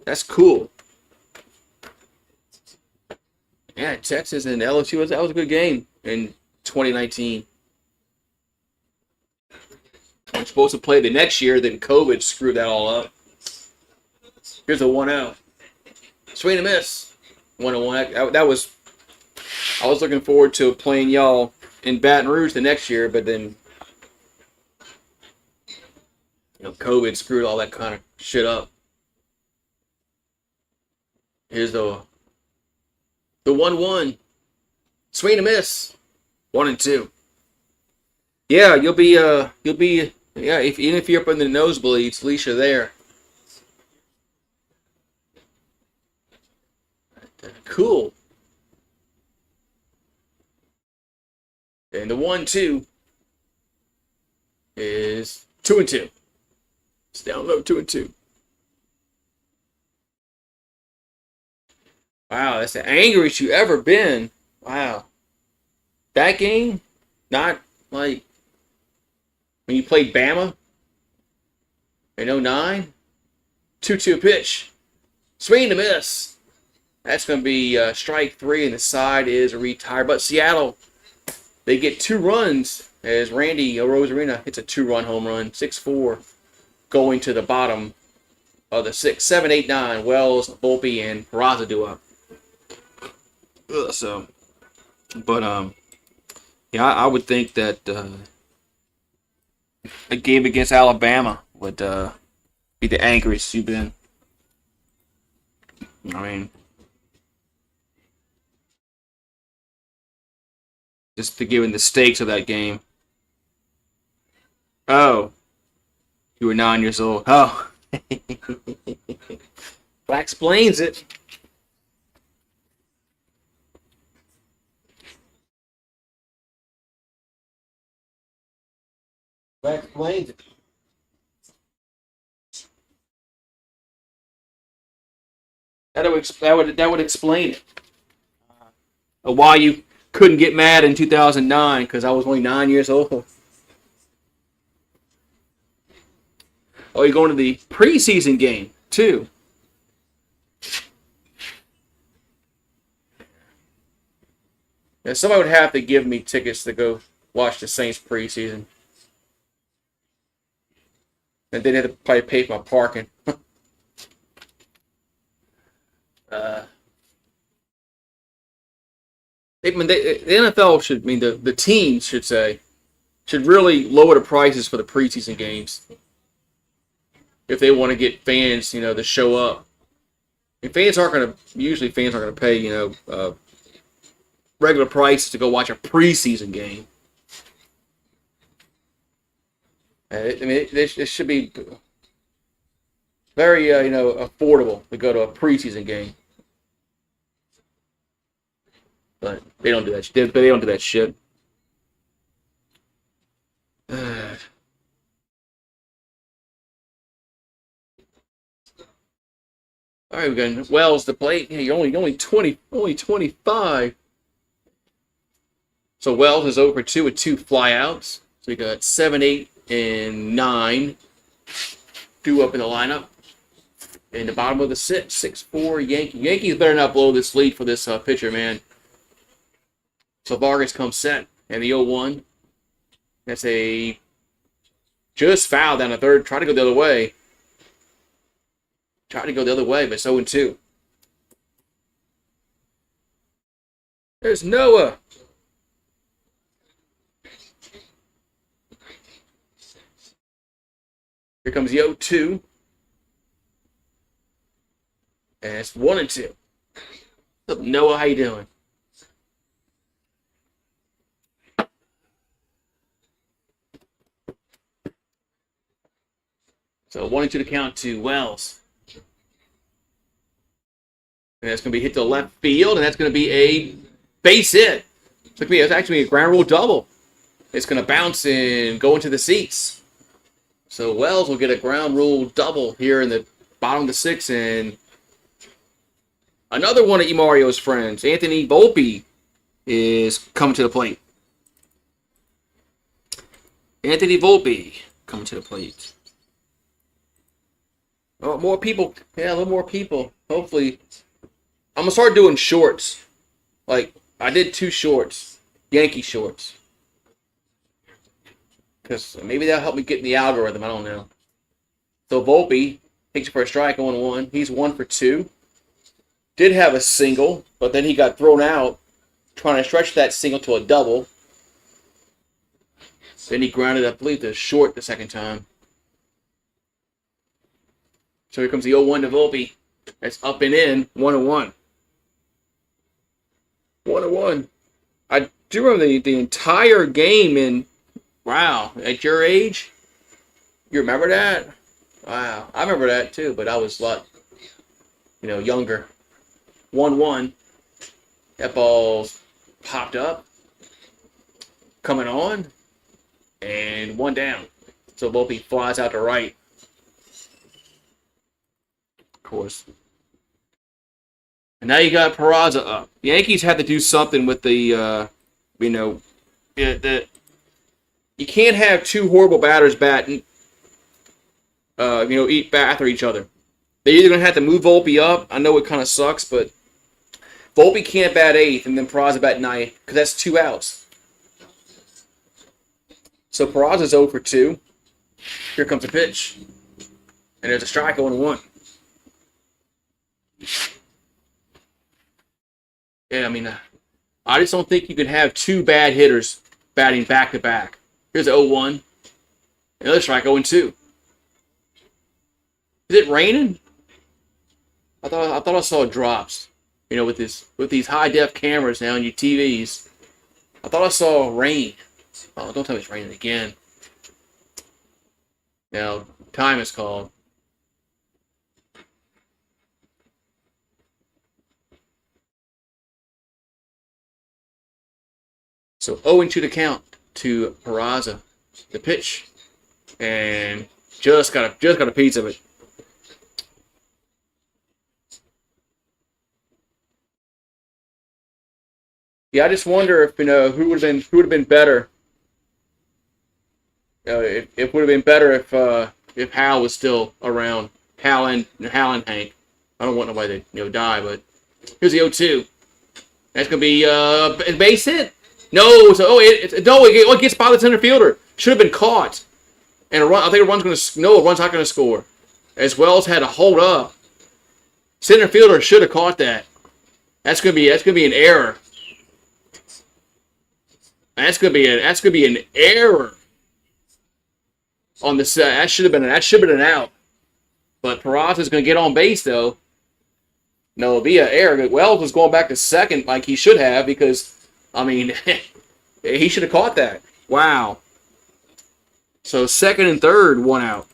That's cool. Yeah, Texas and LSU, that was a good game in 2019. I'm supposed to play the next year, then COVID screwed that all up. Here's a 1-0. Swing and a miss. 1-1. That was I was looking forward to playing y'all in Baton Rouge the next year, but then COVID screwed all that kind of shit up. Here's the 1-1. Swing and a miss. 1-2. Yeah, you'll be even if you're up in the nosebleeds, at least you're there. Cool. And the 1-2 is 2-2. It's down low, 2-2. Wow, that's the angriest you ever been. Wow. That game, not like when you played Bama in 09. 2-2 pitch. Swing and a miss. That's going to be strike 3, and the side is retired. But Seattle, they get 2 runs as Randy Rosarina hits a 2-run home run. 6-4 going to the bottom of the 6th. 7, 8, 9. Wells, Volpe, and Peraza do up. Yeah, I would think that a game against Alabama would be the angriest you've been. I mean, just to given the stakes of that game. Oh, you were 9 years old. Oh, that explains it. That explains it. That would explain it. Why you couldn't get mad in 2009 because I was only 9 years old. Oh, you're going to the preseason game too. Yeah, somebody would have to give me tickets to go watch the Saints preseason. And then they have to probably pay for my parking. The NFL should, the teams should really lower the prices for the preseason games if they want to get fans, to show up. And fans aren't going to pay, regular prices to go watch a preseason game. It should be very, affordable to go to a preseason game. But they don't do that. They don't do that shit. All right, we're going Wells to plate. Yeah, you're only 25. So Wells is over 2 with 2 flyouts. So we got 7, 8, and 9 due up in the lineup. In the bottom of the 6, 6-4 Yankees. Yankees better not blow this lead for this pitcher, man. So Vargas comes set, and the 0-1. That's a just foul down the third. Try to go the other way. But it's 0-2. There's Noah. Here comes the 0-2. And it's 1-2. What's up, Noah? How you doing? So 1-2 to count to Wells. And that's going to be hit to left field, and that's going to be a base hit. It's actually a ground rule double. It's going to bounce and go into the seats. So Wells will get a ground rule double here in the bottom of the 6th, and another one of Imario's friends, Anthony Volpe, is coming to the plate. Anthony Volpe coming to the plate. Oh, more people. Yeah, a little more people. Hopefully. I'm going to start doing shorts. Like, I did 2 shorts. Yankee shorts. Because maybe that'll help me get in the algorithm. I don't know. So Volpe takes it for a strike, 0-1. He's 1 for 2. Did have a single, but then he got thrown out trying to stretch that single to a double. Then he grounded, I believe, to short the second time. So here comes the 0-1 to Volpe. That's up and in, 1-1. 1-1. I do remember the entire game in, wow, at your age? You remember that? Wow. I remember that too, but I was like, younger. 1-1. That ball's popped up. Coming on. And one down. So Volpe flies out to right. Of course. And now you got Peraza up. The Yankees had to do something with the, you can't have two horrible batters batting, eat after each other. They're either going to have to move Volpe up. I know it kind of sucks, but Volpe can't bat 8th and then Peraza bat 9th because that's 2 outs. So Peraza's 0 for 2. Here comes a pitch. And there's a strike 0-1. Yeah, I mean, I just don't think you can have 2 bad hitters batting back-to-back. Here's an 0-1. Another strike 0-2. Is it raining? I thought I saw drops. With these high-def cameras now on your TVs. I thought I saw rain. Oh, don't tell me it's raining again. Now, time is called. So 0-2 to count to Peraza. The pitch. And just got a piece of it. Yeah, I just wonder if who would have been better. It would have been better if Hal was still around. Hal and Hank. I don't want nobody to die, but here's the 0-2. That's gonna be a base hit. No, so it gets by the center fielder. Should have been caught. And a run. I think a run's not gonna score. As Wells had to hold up. Center fielder should have caught that. That's gonna be an error. That's gonna be an error on the set. That should have been an out. But Peraza's gonna get on base though. No, it'll be an error. Wells was going back to second like he should have because he should have caught that. Wow. So second and third, 1 out.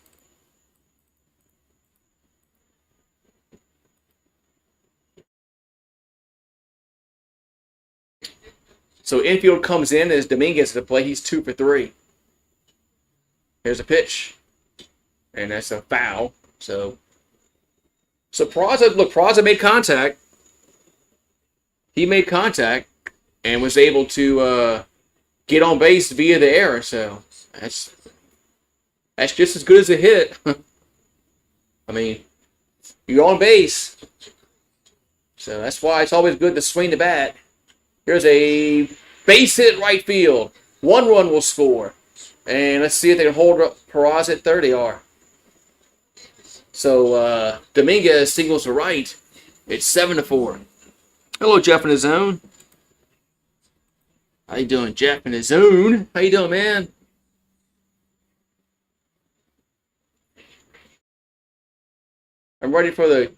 So infield comes in as Dominguez to play. He's 2 for 3. Here's a pitch. And that's a foul. So Peraza made contact. He made contact and was able to get on base via the error. So that's just as good as a hit. You're on base. So that's why it's always good to swing the bat. Here's a base hit right field. 1 run will score. And let's see if they can hold up Peraza at third. They are. So Dominguez singles to right. It's 7-4. Hello, Jeff in the zone. How you doing, Jeff in the zone? How you doing, man? I'm ready for the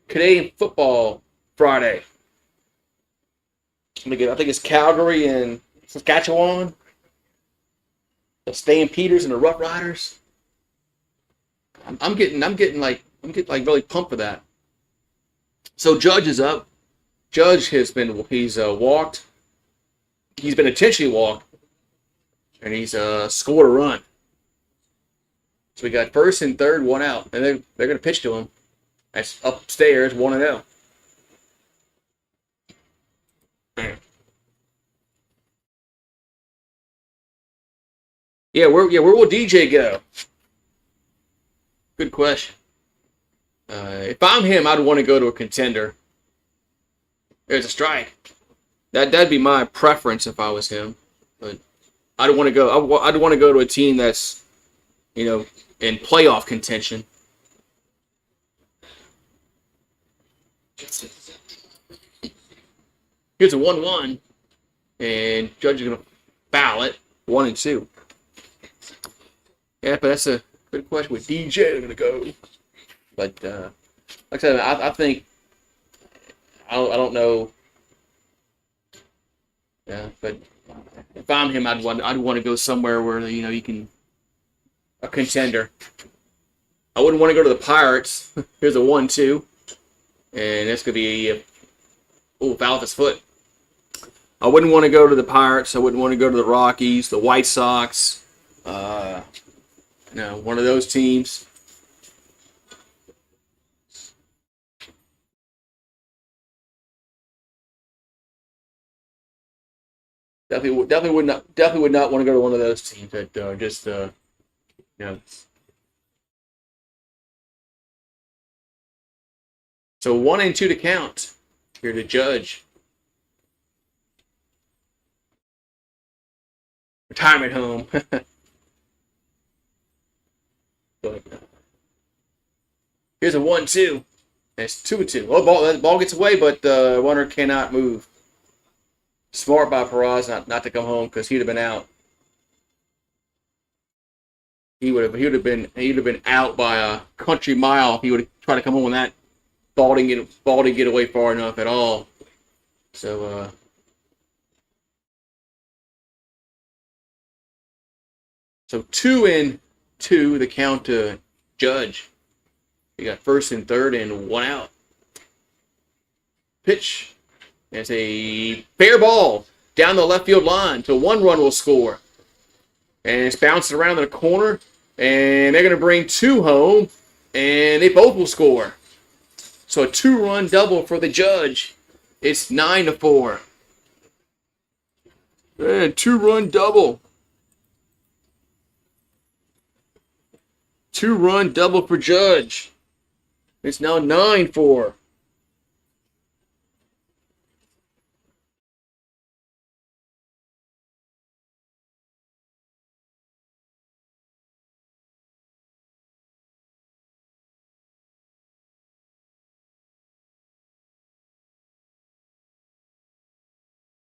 Canadian Football Friday. I think it's Calgary and Saskatchewan. The Stampeders and the Rough Riders. I'm getting really pumped for that. So Judge is up. Judge he's walked. He's been intentionally walked, and he's scored a run. So we got first and third, 1 out, and they're going to pitch to him. That's upstairs, 1-0. Yeah, where will DJ go? Good question. If I'm him, I'd want to go to a contender. There's a strike. That'd be my preference if I was him. But I'd want to go. I'd want to go to a team that's, in playoff contention. Here's a 1-1. and Judge is going to foul it 1-2. Yeah, but that's a good question. With DJ, they're going to go. But like I said, I think I don't know. Yeah, but if I'm him, I'd want to go somewhere where you can a contender. I wouldn't want to go to the Pirates. Here's a 1-2, and that's gonna be foul with his foot. I wouldn't want to go to the Pirates. I wouldn't want to go to the Rockies, the White Sox. One of those teams. Definitely would not want to go to one of those teams that just So 1-2 to count. Here to Judge. Retirement home. But here's a 1-2. It's 2-2. Oh, the ball gets away, but the runner cannot move. Smart by Perez not to come home because he'd have been out. He would have been out by a country mile if he would have tried to come home when that ball didn't get away far enough at all. So 2-2 the count to Judge. You got first and third and one out. Pitch. It's a fair ball down the left field line, so one run will score. And it's bouncing around the corner, and they're going to bring two home, and they both will score. So a 2-run double for the Judge. It's 9-4. 2-run double. 2-run double for Judge. It's now 9-4.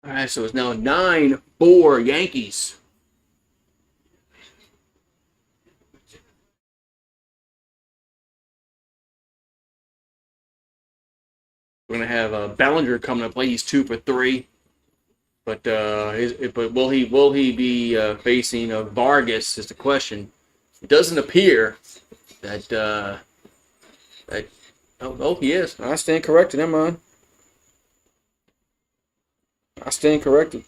All right, so it's now 9-4 Yankees. We're gonna have Bellinger coming to play. He's 2 for 3, but will he be facing Vargas? Is the question. It doesn't appear that he is. I stand corrected. Never mind. I stand corrected.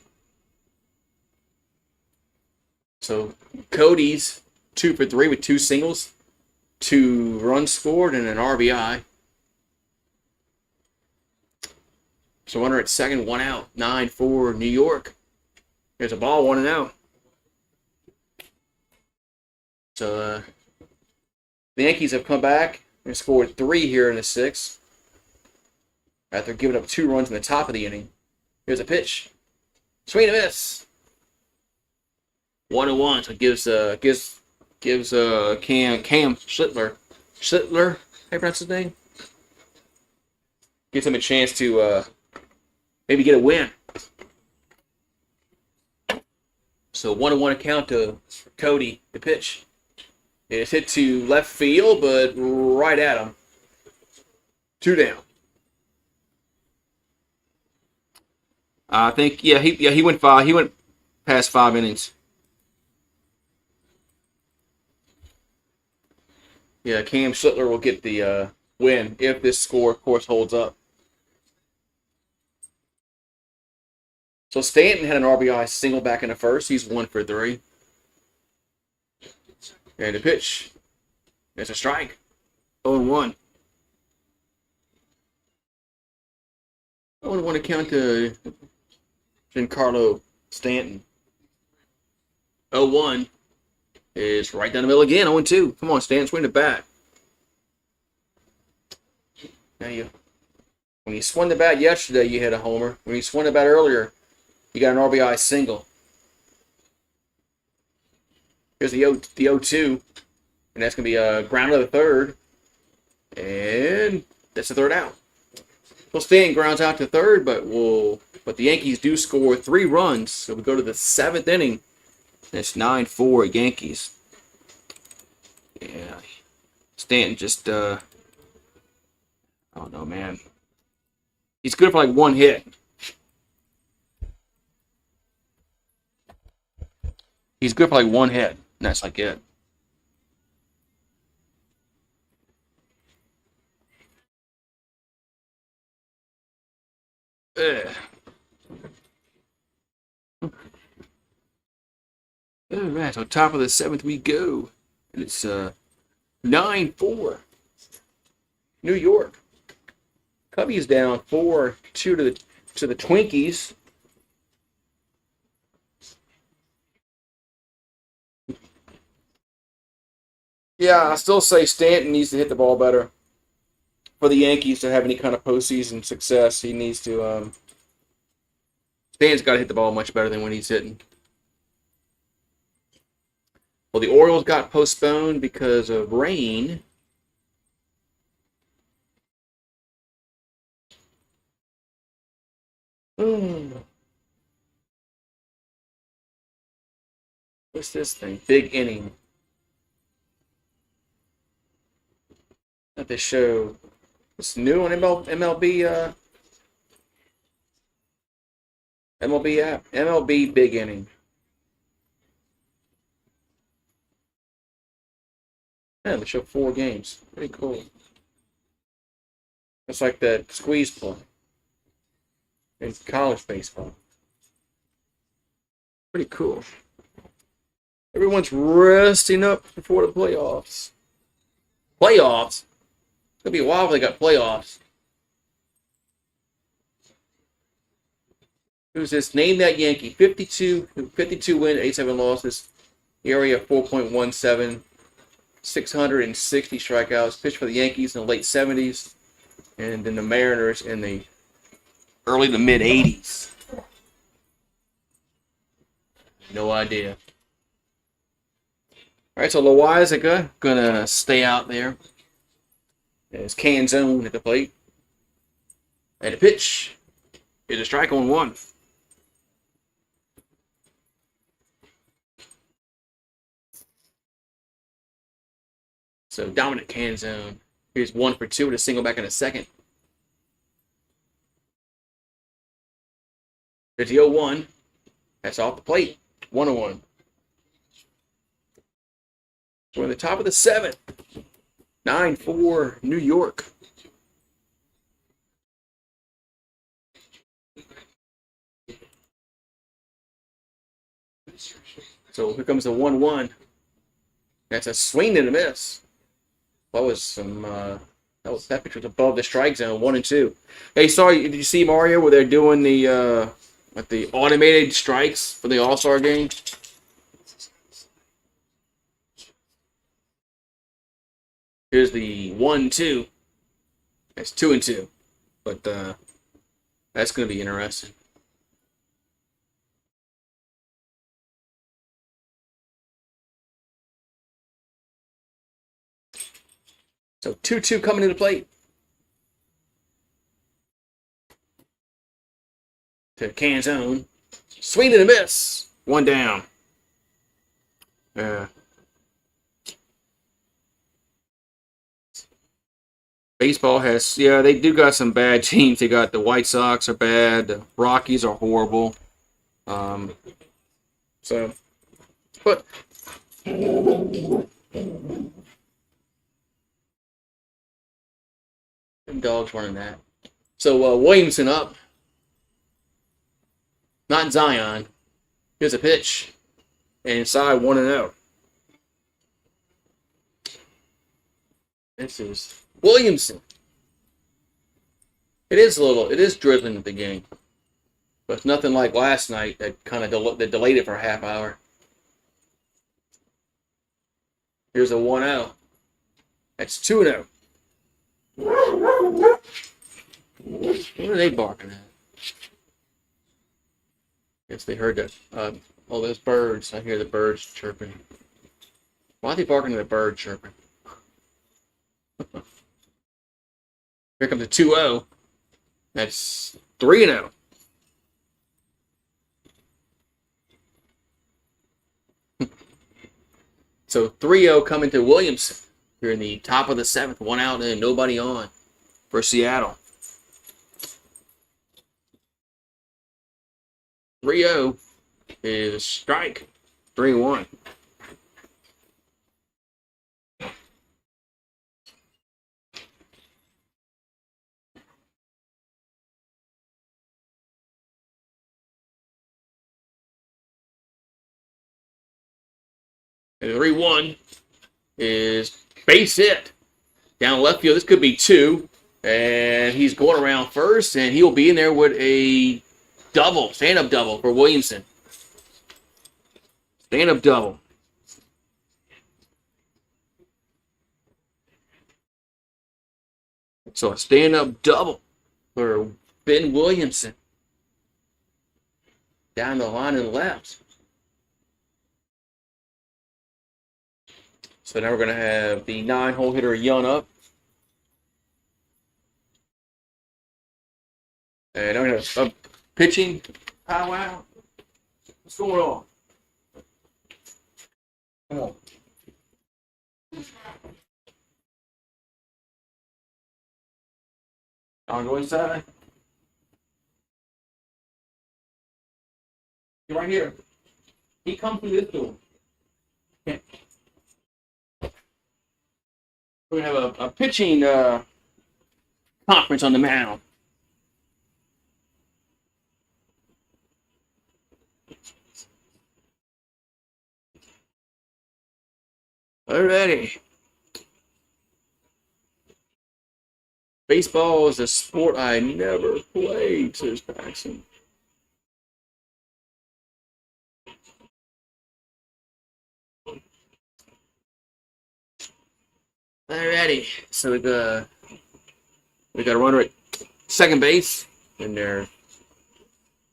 So Cody's 2 for 3 with 2 singles, 2 runs scored, and an RBI. So runner at second, 1 out, 9-4 New York. There's a ball, 1-0. So the Yankees have come back and scored 3 here in the 6th after giving up 2 runs in the top of the inning. Here's a pitch. Swing and miss. 1-1. So it gives Cam Schlittler. How do you pronounce his name? Gives him a chance to maybe get a win. So 1-1 count to Cody, the pitch. It's hit to left field, but right at him. 2 down. I think he went 5. He went past 5 innings. Yeah, Cam Schlittler will get the win if this score, of course, holds up. So Stanton had an RBI single back in the first. He's 1 for 3. And the pitch. It's a strike. 0-1. 0-1 to count to Giancarlo Stanton. 0-1 is right down the middle again. 0-2. Come on, Stanton, swing the bat. Now when you swung the bat yesterday, you hit a homer. When you swung the bat earlier, you got an RBI single. Here's the 0-2, and that's going to be a ground to the third, and that's the third out. Well, Stanton grounds out to third, but the Yankees do score 3 runs, so we go to the 7th inning. And it's 9-4 Yankees. Yeah, Stanton just I don't know, man. He's good for like 1 hit. He's good for like 1 hit, and that's like it. Ugh. All right, so top of the 7th we go. And it's 9-4. New York. Cubbies down 4-2 to the Twinkies. Yeah, I still say Stanton needs to hit the ball better. For the Yankees to have any kind of postseason success, he needs to Stanton's got to hit the ball much better than when he's hitting. Well, the Orioles got postponed because of rain. What's this thing? Big inning. At the show. It's new on MLB MLB app. MLB Big Inning. Yeah, they show 4 games. Pretty cool. It's like that squeeze play in college baseball. Pretty cool. Everyone's resting up before the playoffs. Playoffs? It's going to be a while if they got playoffs. Who's this? Name that Yankee. 52 wins, 87 losses. ERA 4.17. 660 strikeouts. Pitched for the Yankees in the late 70s. And then the Mariners in the early to mid 80s. No idea. All right, so Loizaga gonna stay out there. There's Canzone at the plate. And the pitch is a strike on 1. So dominant Canzone. Here's 1 for 2 with a single back in a second. There's the 0-1. That's off the plate. 1-1. We're at the top of the 7th. 9-4 New York. So here comes the 1-1. That's a swing and a miss. That pitch was above the strike zone, 1-2. Hey, sorry, did you see Mario where they're doing the automated strikes for the All-Star game? Here's the 1-2. That's 2-2. But that's gonna be interesting. So 2-2 coming to the plate. To Canzone. Swing and a miss. 1 down. Baseball has, they do got some bad teams. They got the White Sox are bad. The Rockies are horrible. But them dogs running that. So Williamson up. Not Zion. Here's a pitch. And inside 1-0. This is Williamson. It is drizzling at the game. But it's nothing like last night that kind of delayed it for a half hour. Here's a 1-0. That's 2-0. What are they barking at? Guess they heard that. All those birds. I hear the birds chirping. Why are they barking at the bird chirping? Here comes a 2-0. That's 3-0. So 3-0 coming to Williamson here in the top of the 7th. 1 out and nobody on for Seattle. 3-0 is a strike. 3-1. And 3-1 is base hit. Down left field. This could be 2. And he's going around first, and he'll be in there with a double, stand-up double for Williamson. Stand-up double. So a stand-up double for Ben Williamson. Down the line and left. So now we're going to have the 9-hole hitter Young up. And I'm going to have a pitching powwow. What's going on? Come on. I'll go inside. You're right here. He comes through this door. Okay. We're going to have a pitching conference on the mound. Alrighty. Baseball is a sport I never played, says Paxton. Alrighty. So we got a runner at second base, and they're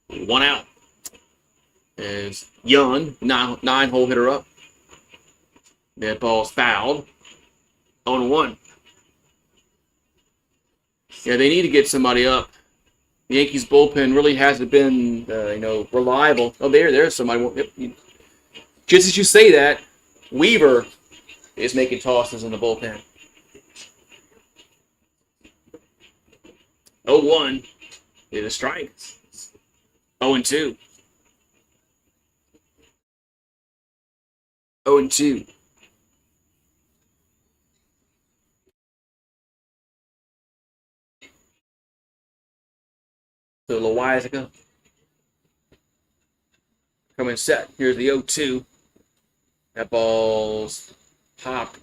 1 out. Is Young, 9-hole hitter up. That ball's fouled. 0-1. Yeah, they need to get somebody up. The Yankees bullpen really hasn't been, reliable. Oh, there's somebody. Yep. Just as you say that, Weaver is making tosses in the bullpen. 0-1 is a strike. 0-2. 0-2. So Loizaga coming set. Here's the 0-2. That ball's popped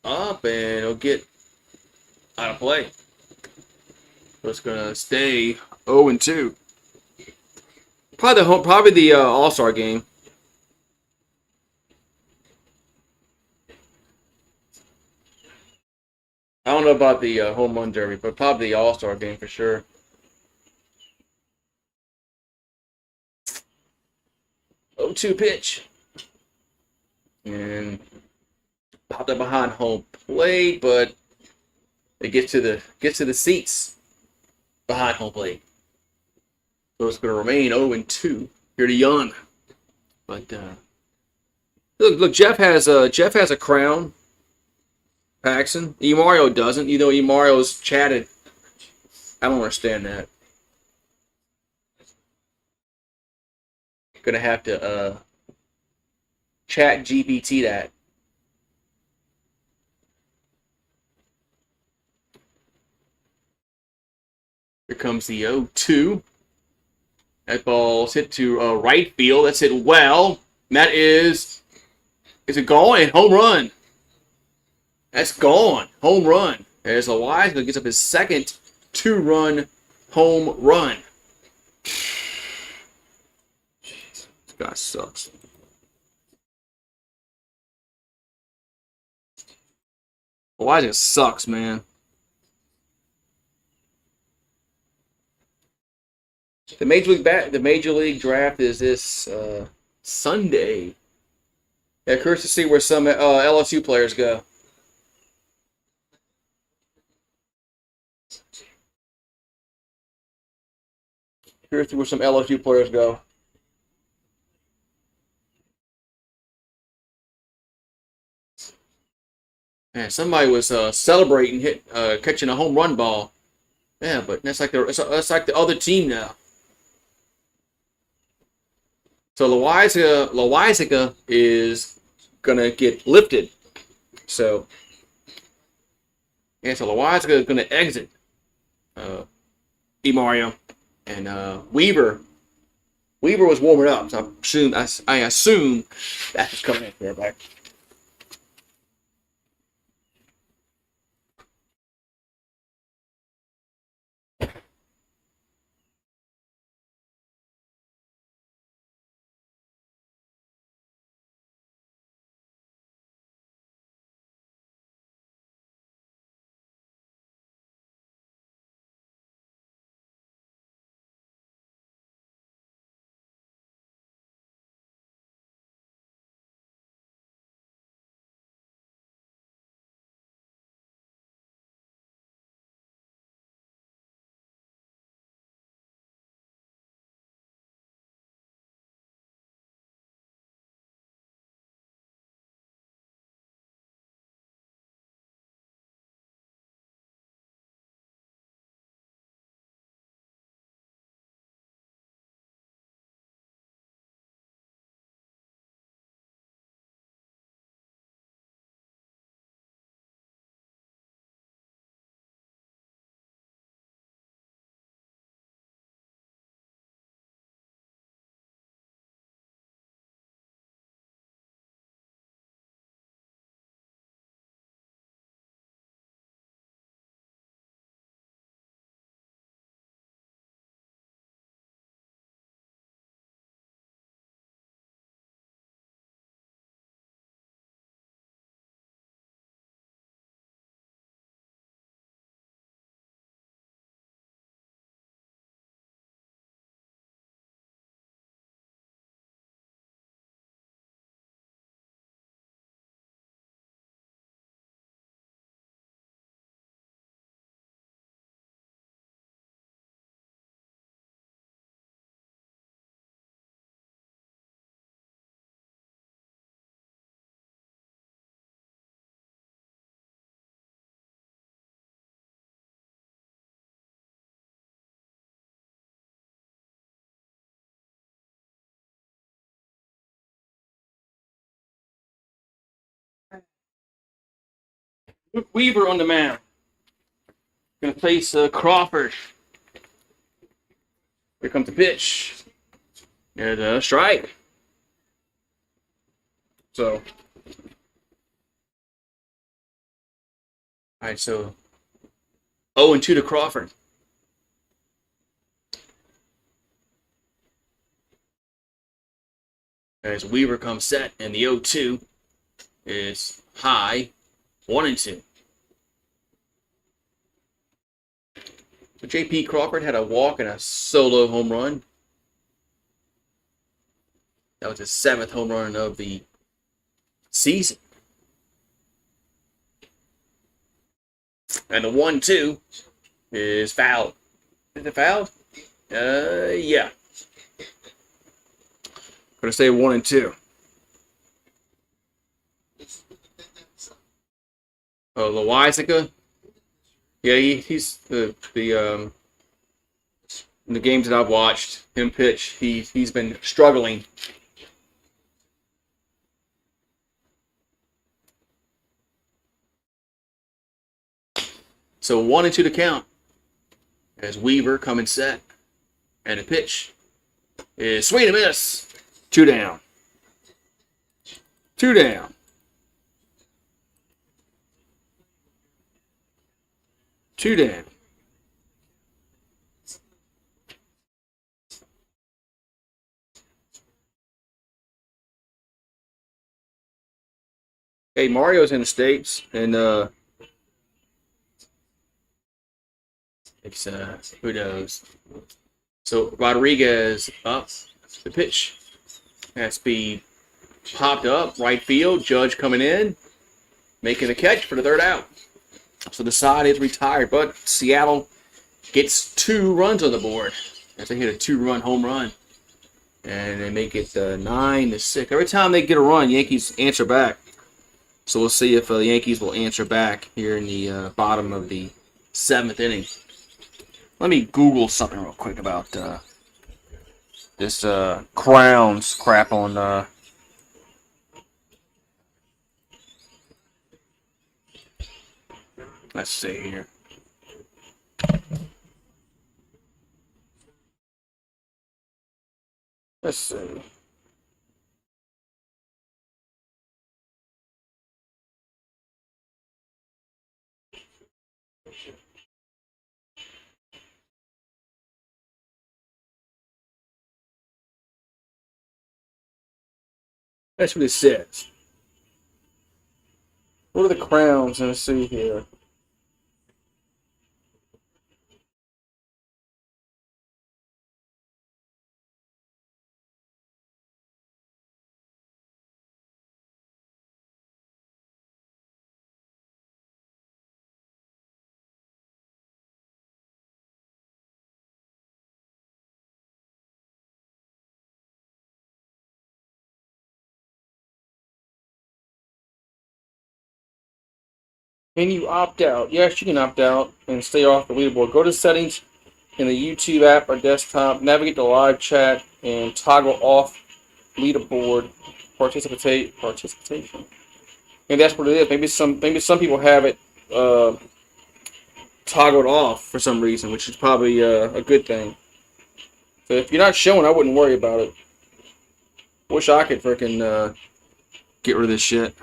up and it'll get out of play. So it's gonna stay 0-2. Probably the All-Star game. I don't know about the home run derby, but probably the All-Star game for sure. Oh, 2 pitch. And popped up behind home plate, but it gets to the seats behind home plate. So it's going to remain 0-2 here to Young. But look, Jeff has a crown. Paxton. Emario doesn't. You know, Emario's chatted. I don't understand that. Gonna have to chat GPT that. Here comes the 0-2. That ball's hit to right field. That's hit well. And that is it gone? Home run. That's gone. Home run. There's Elijah gets up his second 2-run home run. This guy sucks. Elijah sucks, man. The Major League draft is this Sunday. Yeah, curious to see where some LSU players go. Here's where some LSU players go. Man, somebody was celebrating catching a home run ball. Yeah, but that's like the other team now. So Loizaga is gonna get lifted. So yeah, so Loizaga is gonna exit. Mario and Weaver was warming up. So I assume that's what's coming in there back. Luke Weaver on the mound. Gonna face Crawford. Here comes the pitch. And a strike. So, all right, so 0-2 to Crawford. As Weaver comes set, and the 0-2 is high, 1-2. So J.P. Crawford had a walk and a solo home run. That was his 7th home run of the season. And the 1-2 is fouled. Is it fouled? Yeah. Gonna say 1-2. Oh, Loizaga. Yeah, he's in the games that I've watched him pitch, he's been struggling. So 1-2 to count. As Weaver coming set, and the pitch is swing and miss. 2 down. 2 down. 2 down. Hey, Mario's in the States, and it's who knows. So Rodriguez up the pitch. That speed popped up right field. Judge coming in, making a catch for the 3rd out. So the side is retired, but Seattle gets 2 runs on the board. as they hit a 2-run home run, and they make it 9-6. Every time they get a run, Yankees answer back. So we'll see if the Yankees will answer back here in the bottom of the 7th inning. Let me Google something real quick about this Crowns crap on. Let's see here. Let's see. That's what it says. What are the Crowns? Let's see here. Can you opt out? Yes, you can opt out and stay off the leaderboard. Go to settings in the YouTube app or desktop, navigate to live chat, and toggle off leaderboard participation. And that's what it is. Maybe some people have it toggled off for some reason, which is probably a good thing. So if you're not showing, I wouldn't worry about it. Wish I could freaking get rid of this shit.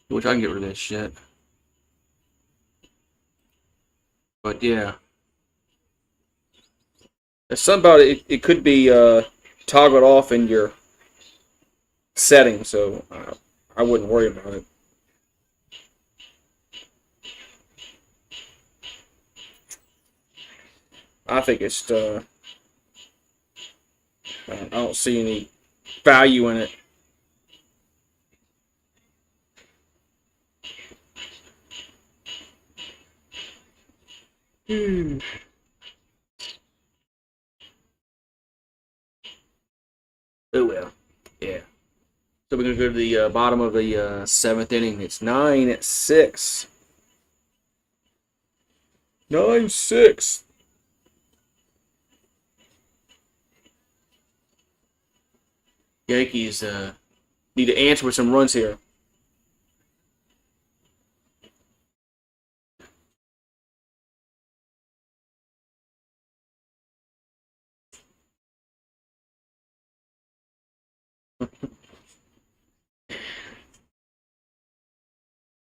Wish I can get rid of this shit. But yeah. There's something about it. It could be toggled off in your settings, so I wouldn't worry about it. I think it's I don't see any value in it. Oh well, yeah. So we're gonna go to the bottom of the 7th inning. It's 9-6. 9-6. Yankees need to answer with some runs here.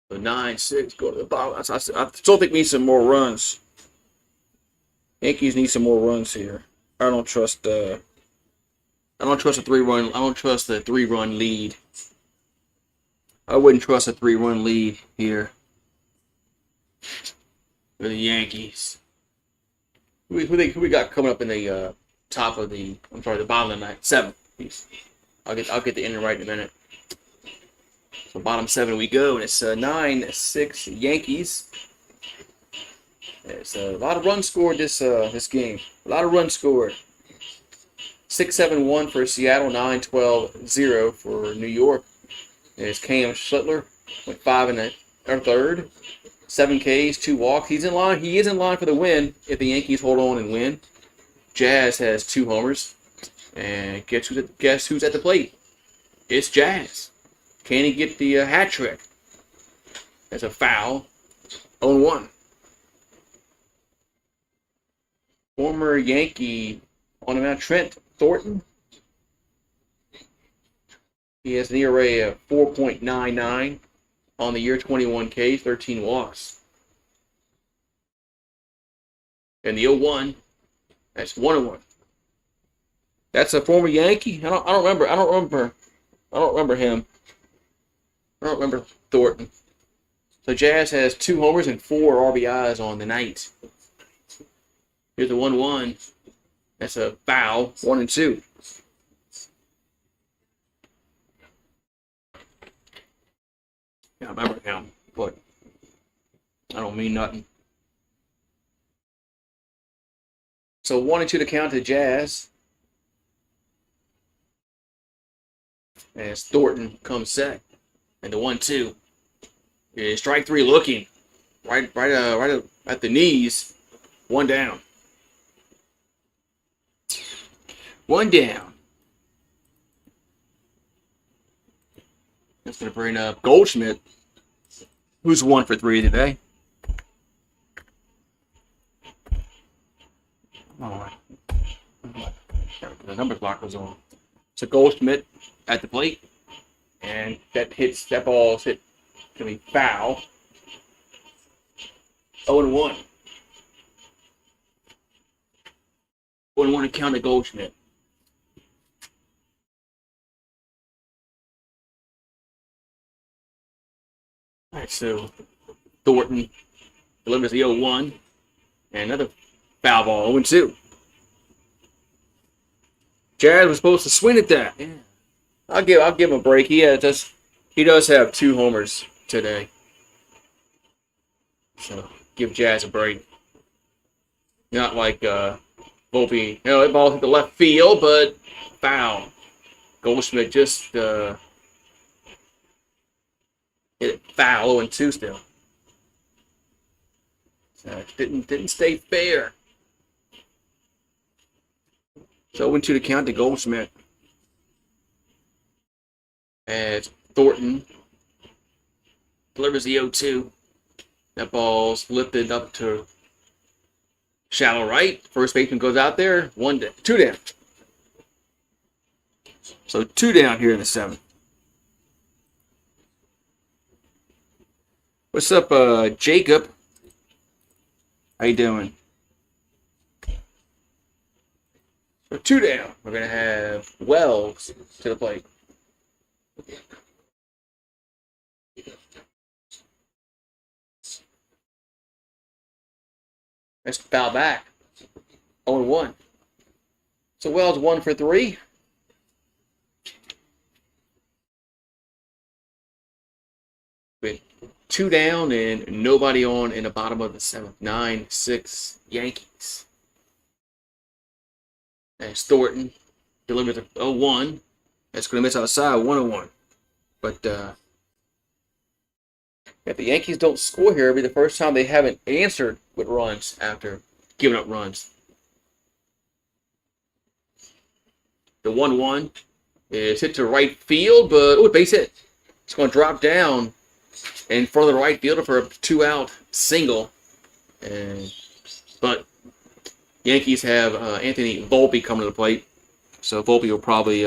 So 9-6, go to the bottom. I still think we need some more runs. Yankees need some more runs here. I don't trust the 3-run. I don't trust the 3-run lead. I wouldn't trust a 3-run lead here for the Yankees. Who we got coming up in the top of the? I'm sorry, the bottom of the ninth. 7th. I'll get the inning right in a minute. So bottom 7 we go, and it's 9-6 Yankees. It's a lot of runs scored this game. A lot of runs scored. 6-7-1 for Seattle, 9-12-0 for New York. And it's Cam Schlittler went 5 1/3, 7 Ks, 2 walks. He's in line. He is in line for the win if the Yankees hold on and win. Jazz has 2 homers, and guess who's at the plate? It's Jazz. Can he get the hat trick? That's a foul. 0-1. Former Yankee on the mound, Trent Thornton. He has an ERA of 4.99 on the year, 21 Ks, 13 walks. And the 0-1, that's 1-1. That's a former Yankee. I don't remember him. I don't remember Thornton. So Jazz has 2 homers and 4 RBIs on the night. Here's a 1-1. That's a foul. 1-2. Yeah, I remember him. But I don't mean nothing. So 1-2 to count to Jazz. As Thornton comes set. And the 1-2. Is strike three looking. Right at the knees. One down. One down. That's going to bring up Goldschmidt, who's 1 for 3 today. Oh, the number clock was on. So Goldschmidt at the plate, and that ball's hit, gonna be foul. 0-1. 0-1 to count to Goldschmidt. All right, so Thornton delivers the 0-1, and another foul ball, 0-2. Jazz was supposed to swing at that. Yeah. I'll give him a break. He does have 2 homers today. So give Jazz a break. Not like Volpe. That ball hit the left field, but foul. Goldschmidt just hit it foul, 0-2 still. So didn't stay fair. So 0-2 to count to Goldschmidt. As Thornton delivers the 0-2. That ball's lifted up to shallow right. First baseman goes out there. 2 down. So 2 down here in the 7th. What's up, Jacob? How you doing? So 2 down. We're going to have Wells to the plate. That's foul back. 0-1. So Wells 1 for 3. With 2 down and nobody on in the bottom of the 7th. 9-6 Yankees. As Thornton delivers a 0-1. That's going to miss outside. 1-1. But if the Yankees don't score here, it'll be the first time they haven't answered with runs after giving up runs. The 1-1 is hit to right field, but base hit. It's going to drop down in front of the right fielder for a 2-out single. But Yankees have Anthony Volpe coming to the plate, so Volpe will probably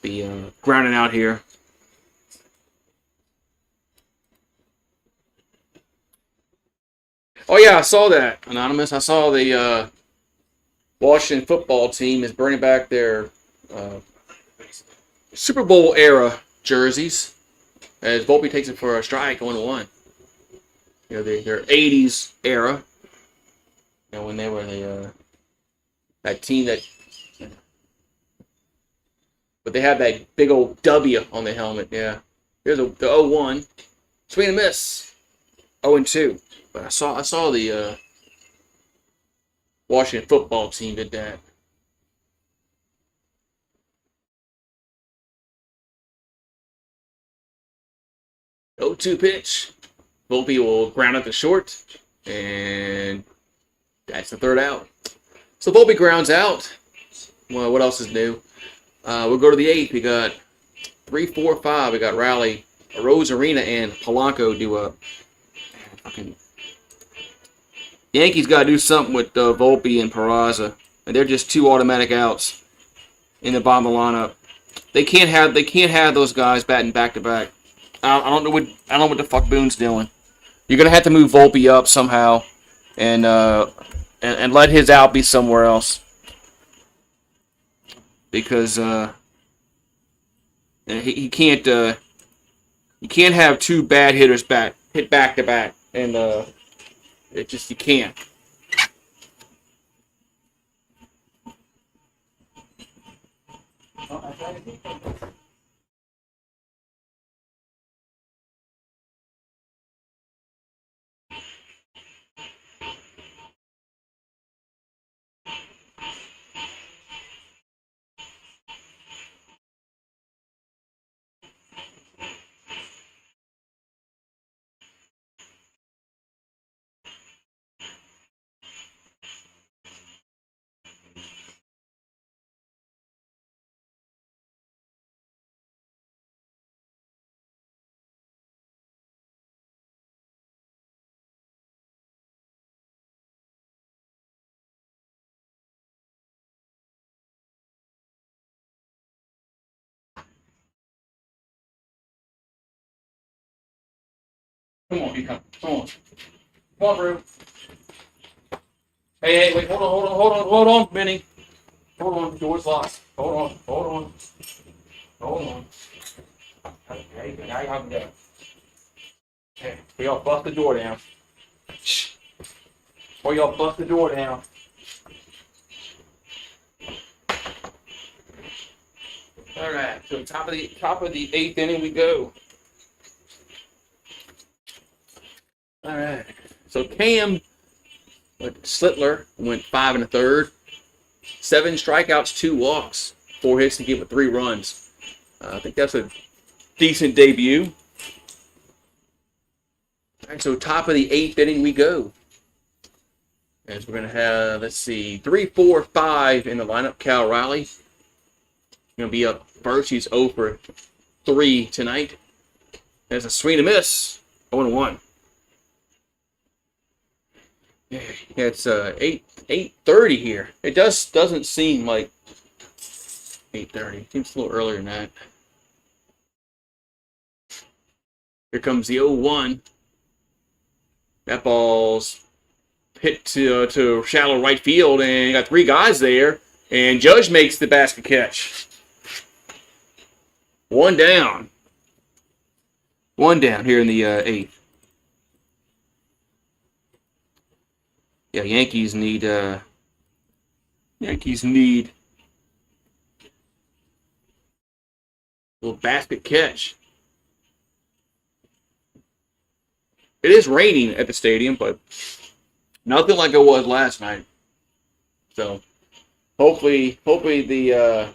be grounding out here. Oh yeah, I saw that, Anonymous. I saw the Washington football team is bringing back their Super Bowl era jerseys as Volpe takes it for a strike, 1-1. You know, their 80s era. You know, when they were that team that, but they have that big old W on the helmet. Yeah, here's the 0-1, swing and miss, 0-2. But I saw the Washington football team did that. 0-2 pitch. Volpe will ground out the short, and that's the 3rd out. So Volpe grounds out. Well, what else is new? We'll go to the 8th. We got 3, 4, 5. We got Raleigh, Rosarina, and Polanco do a fucking. Yankees got to do something with Volpe and Peraza, and they're just 2 automatic outs in the bottom of the lineup. They can't have those guys batting back to back. I don't know what the fuck Boone's doing. You're gonna have to move Volpe up somehow, and let his out be somewhere else, because he can't have 2 bad hitters hit back to back, and you can't. Come on, you come. Come on. Come on, Brew. Hey, wait, hold on, Benny. Hold on, door's locked. Hold on. Okay, now you have to go. Okay, y'all bust the door down. Shh. Or y'all bust the door down. All right, so top of the eighth inning we go. All right, so Cam Slittler went 5 1/3, 7 strikeouts, 2 walks, 4 hits to give it 3 runs. I think that's a decent debut. All right, so top of the eighth inning we go. As we're gonna have, let's see, 3, 4, 5 in the lineup. Cal Riley gonna be up first. He's 0 for 3 tonight. There's a swing and a miss. 0-1. Yeah, it's 8:30 here. It doesn't seem like 8:30. It seems a little earlier than that. Here comes the 0-1. That ball's hit to shallow right field, and you got 3 guys there, and Judge makes the basket catch. 1 down. 1 down here in the 8th. Yeah, Yankees need a little basket catch. It is raining at the stadium, but nothing like it was last night. So hopefully the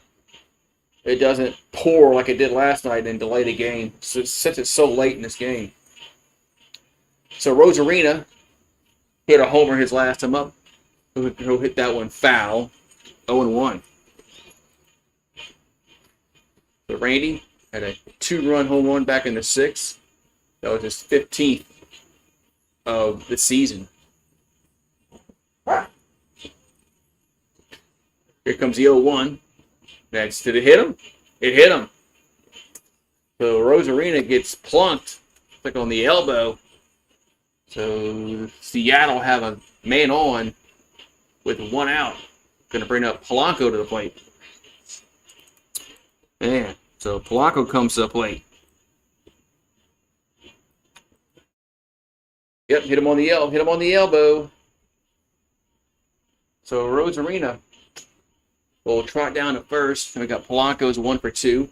it doesn't pour like it did last night and delay the game since it's so late in this game. So Rosarina hit a homer his last time up. He'll hit that one foul. 0-1. So Randy had a 2-run home run back in the 6th. That was his 15th of the season. Here comes the 0-1. Did it hit him? It hit him. So Rosarina gets plunked, like on the elbow. So Seattle have a man on with 1 out. Going to bring up Polanco to the plate. Man, so Polanco comes to the plate. Yep, hit him on the elbow. So Rosarina will trot down to first. And we got Polanco's 1 for 2.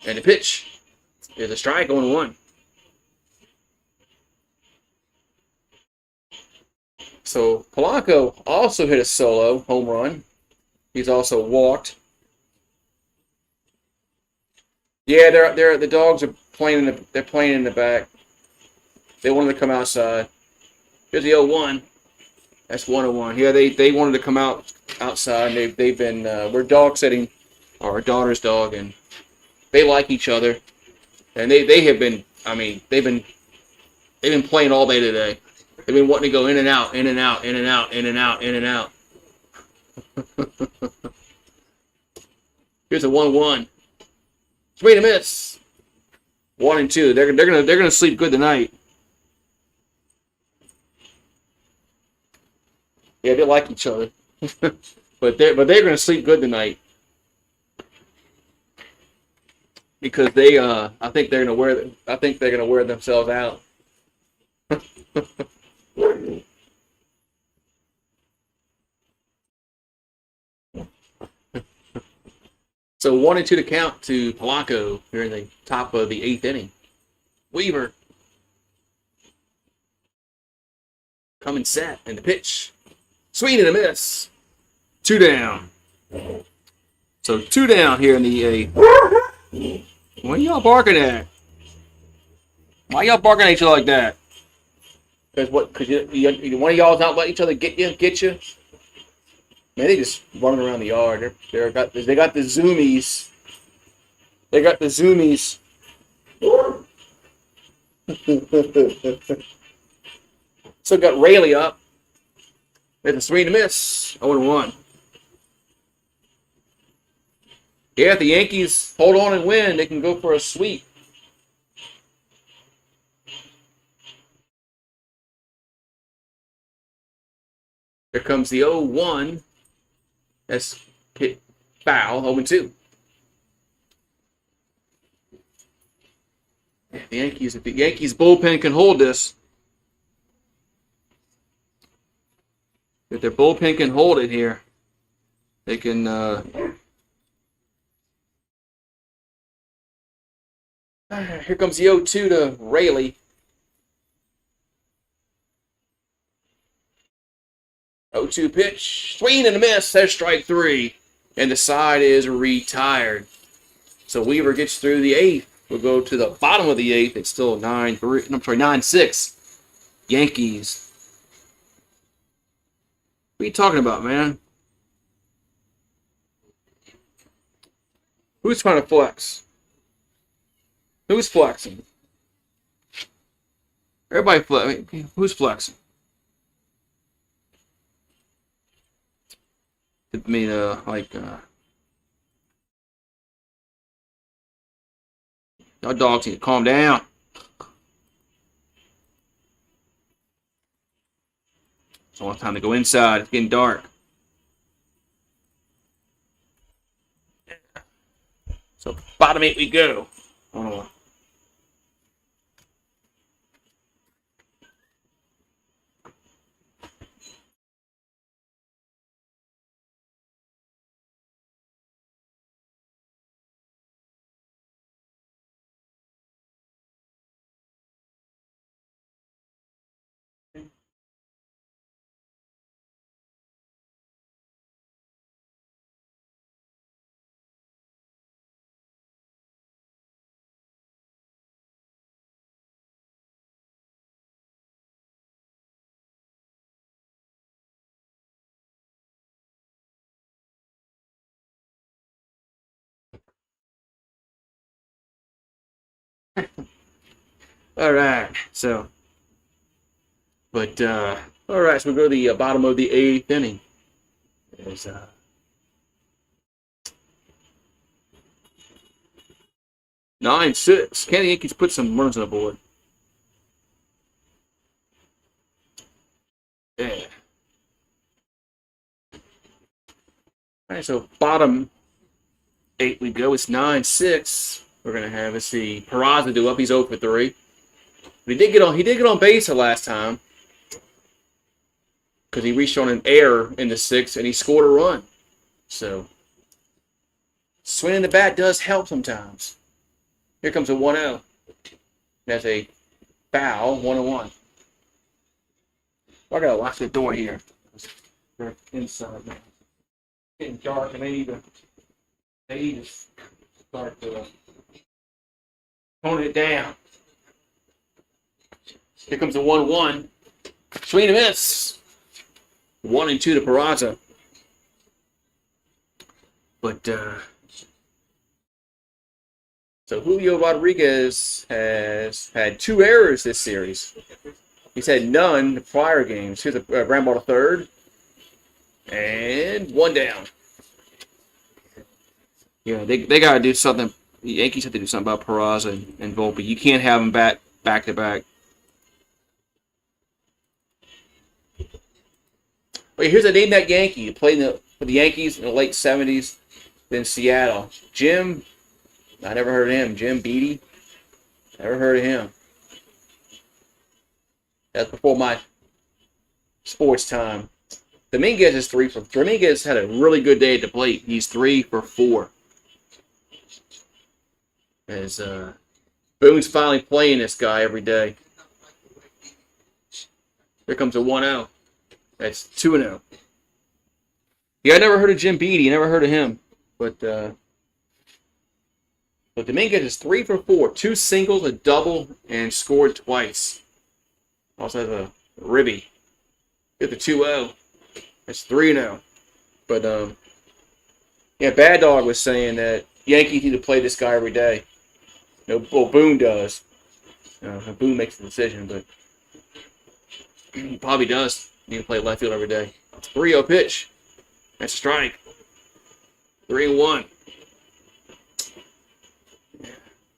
And the pitch is a strike, 0-1. So Polanco also hit a solo home run. He's also walked. Yeah, the dogs are playing in the back. They wanted to come outside. Here's the 0-1. That's 1-1. Yeah, they wanted to come outside. And they've been we're dog sitting our daughter's dog, and they like each other. And they have been, I mean, they've been playing all day today. They've been wanting to go in and out, in and out, in and out, in and out, in and out. Here's a 1-1. Swing and a miss. 1 and 2. They're gonna sleep good tonight. Yeah, they like each other, but they're gonna sleep good tonight because I think they're gonna wear themselves out. So 1 and 2 to count to Polanco here in the top of the 8th inning. Weaver coming set and the pitch. Swing and a miss. 2 down. So 2 down here in the 8th. What are y'all barking at? Why y'all barking at each other like that? Because one of y'all's not letting each other get you? Man, they just running around the yard. They got the zoomies. They got the zoomies. So got Rayleigh up. It's a swing and a miss. 0-1. Yeah, if the Yankees hold on and win, they can go for a sweep. Here comes the 0-1. That's hit foul, 0-2. If the Yankees bullpen can hold this, if their bullpen can hold it here, they can. Here comes the 0-2 to Rayleigh. 0-2 pitch, swing and a miss. There's strike 3, and the side is retired. So Weaver gets through the 8th. We'll go to the bottom of the 8th. It's still 9-3. I'm sorry, 9-6. Yankees. What are you talking about, man? Who's trying to flex? Who's flexing? Everybody flexing. Who's flexing? I mean, y'all dogs need to calm down. It's almost time to go inside. It's getting dark. So bottom 8 we go. Oh. All right. So, all right. So we go to the bottom of the 8th inning. There's 9-6. Can the Yankees put some runs on the board? Yeah. All right. So bottom 8 we go. It's 9-6. We're gonna have, let's see, Peraza do up. He's 0 for 3. But he did get on base the last time because he reached on an error in the 6th and he scored a run. So swinging the bat does help sometimes. Here comes a 1-0. That's a foul, 1-1. I gotta lock the door here. They're inside now. It's getting dark and they need to start toning it down. Here comes the 1-1. Swing and miss. 1-2 to Peraza. But so Julio Rodriguez has had 2 errors this series. He's had none the prior games. Here's a ground ball to third. And 1 down. Yeah, they got to do something. The Yankees have to do something about Peraza and Volpe. You can't have them back to back. Wait, here's a name that Yankee. He played for the Yankees in the late 70s, then Seattle. Jim, I never heard of him. Jim Beattie, never heard of him. That's before my sports time. Dominguez is 3 for 3. Dominguez had a really good day at the plate. He's 3 for 4. As Boone's finally playing this guy every day. Here comes a 1-0. That's 2-0. Yeah, I never heard of Jim Beattie. Never heard of him. But Dominguez is 3 for 4. 2 singles, a double, and scored twice. Also has a ribby. Get the 2-0. That's 3-0. But yeah, Bad Dog was saying that Yankees need to play this guy every day. No, well, Boone does. Boone makes the decision, but he probably does need to play left field every day. 3-0 pitch. That's a strike. 3-1.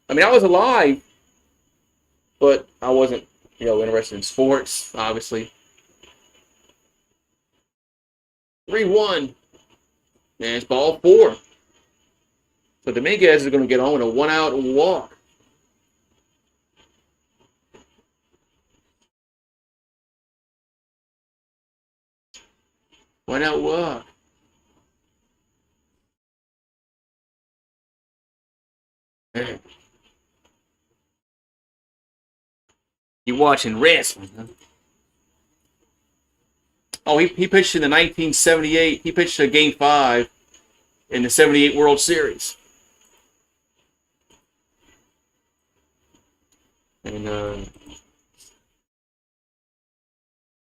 I mean, I was alive, but I wasn't, interested in sports, obviously. 3-1. And it's ball 4. So Dominguez is going to get on with a 1-out walk. One out walk. Man. You watching wrestling, huh? Oh, he pitched in the 1978. He pitched a Game 5 in the 78 World Series. And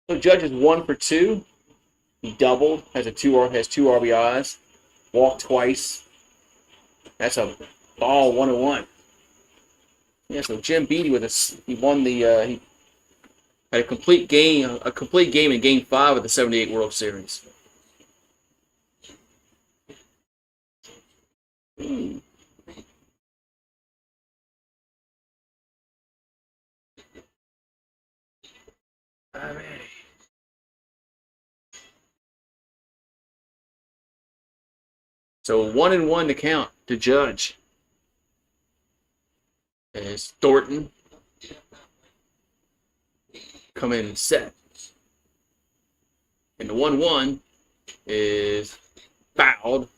so Judge is 1 for 2. He doubled, has two RBIs, walked twice. That's a ball 1-1. Yeah, so Jim Beattie he won the he had a complete game in Game 5 of the 78 World Series. So 1-1 to count to Judge. As Thornton come in set. And the 1-1 is fouled.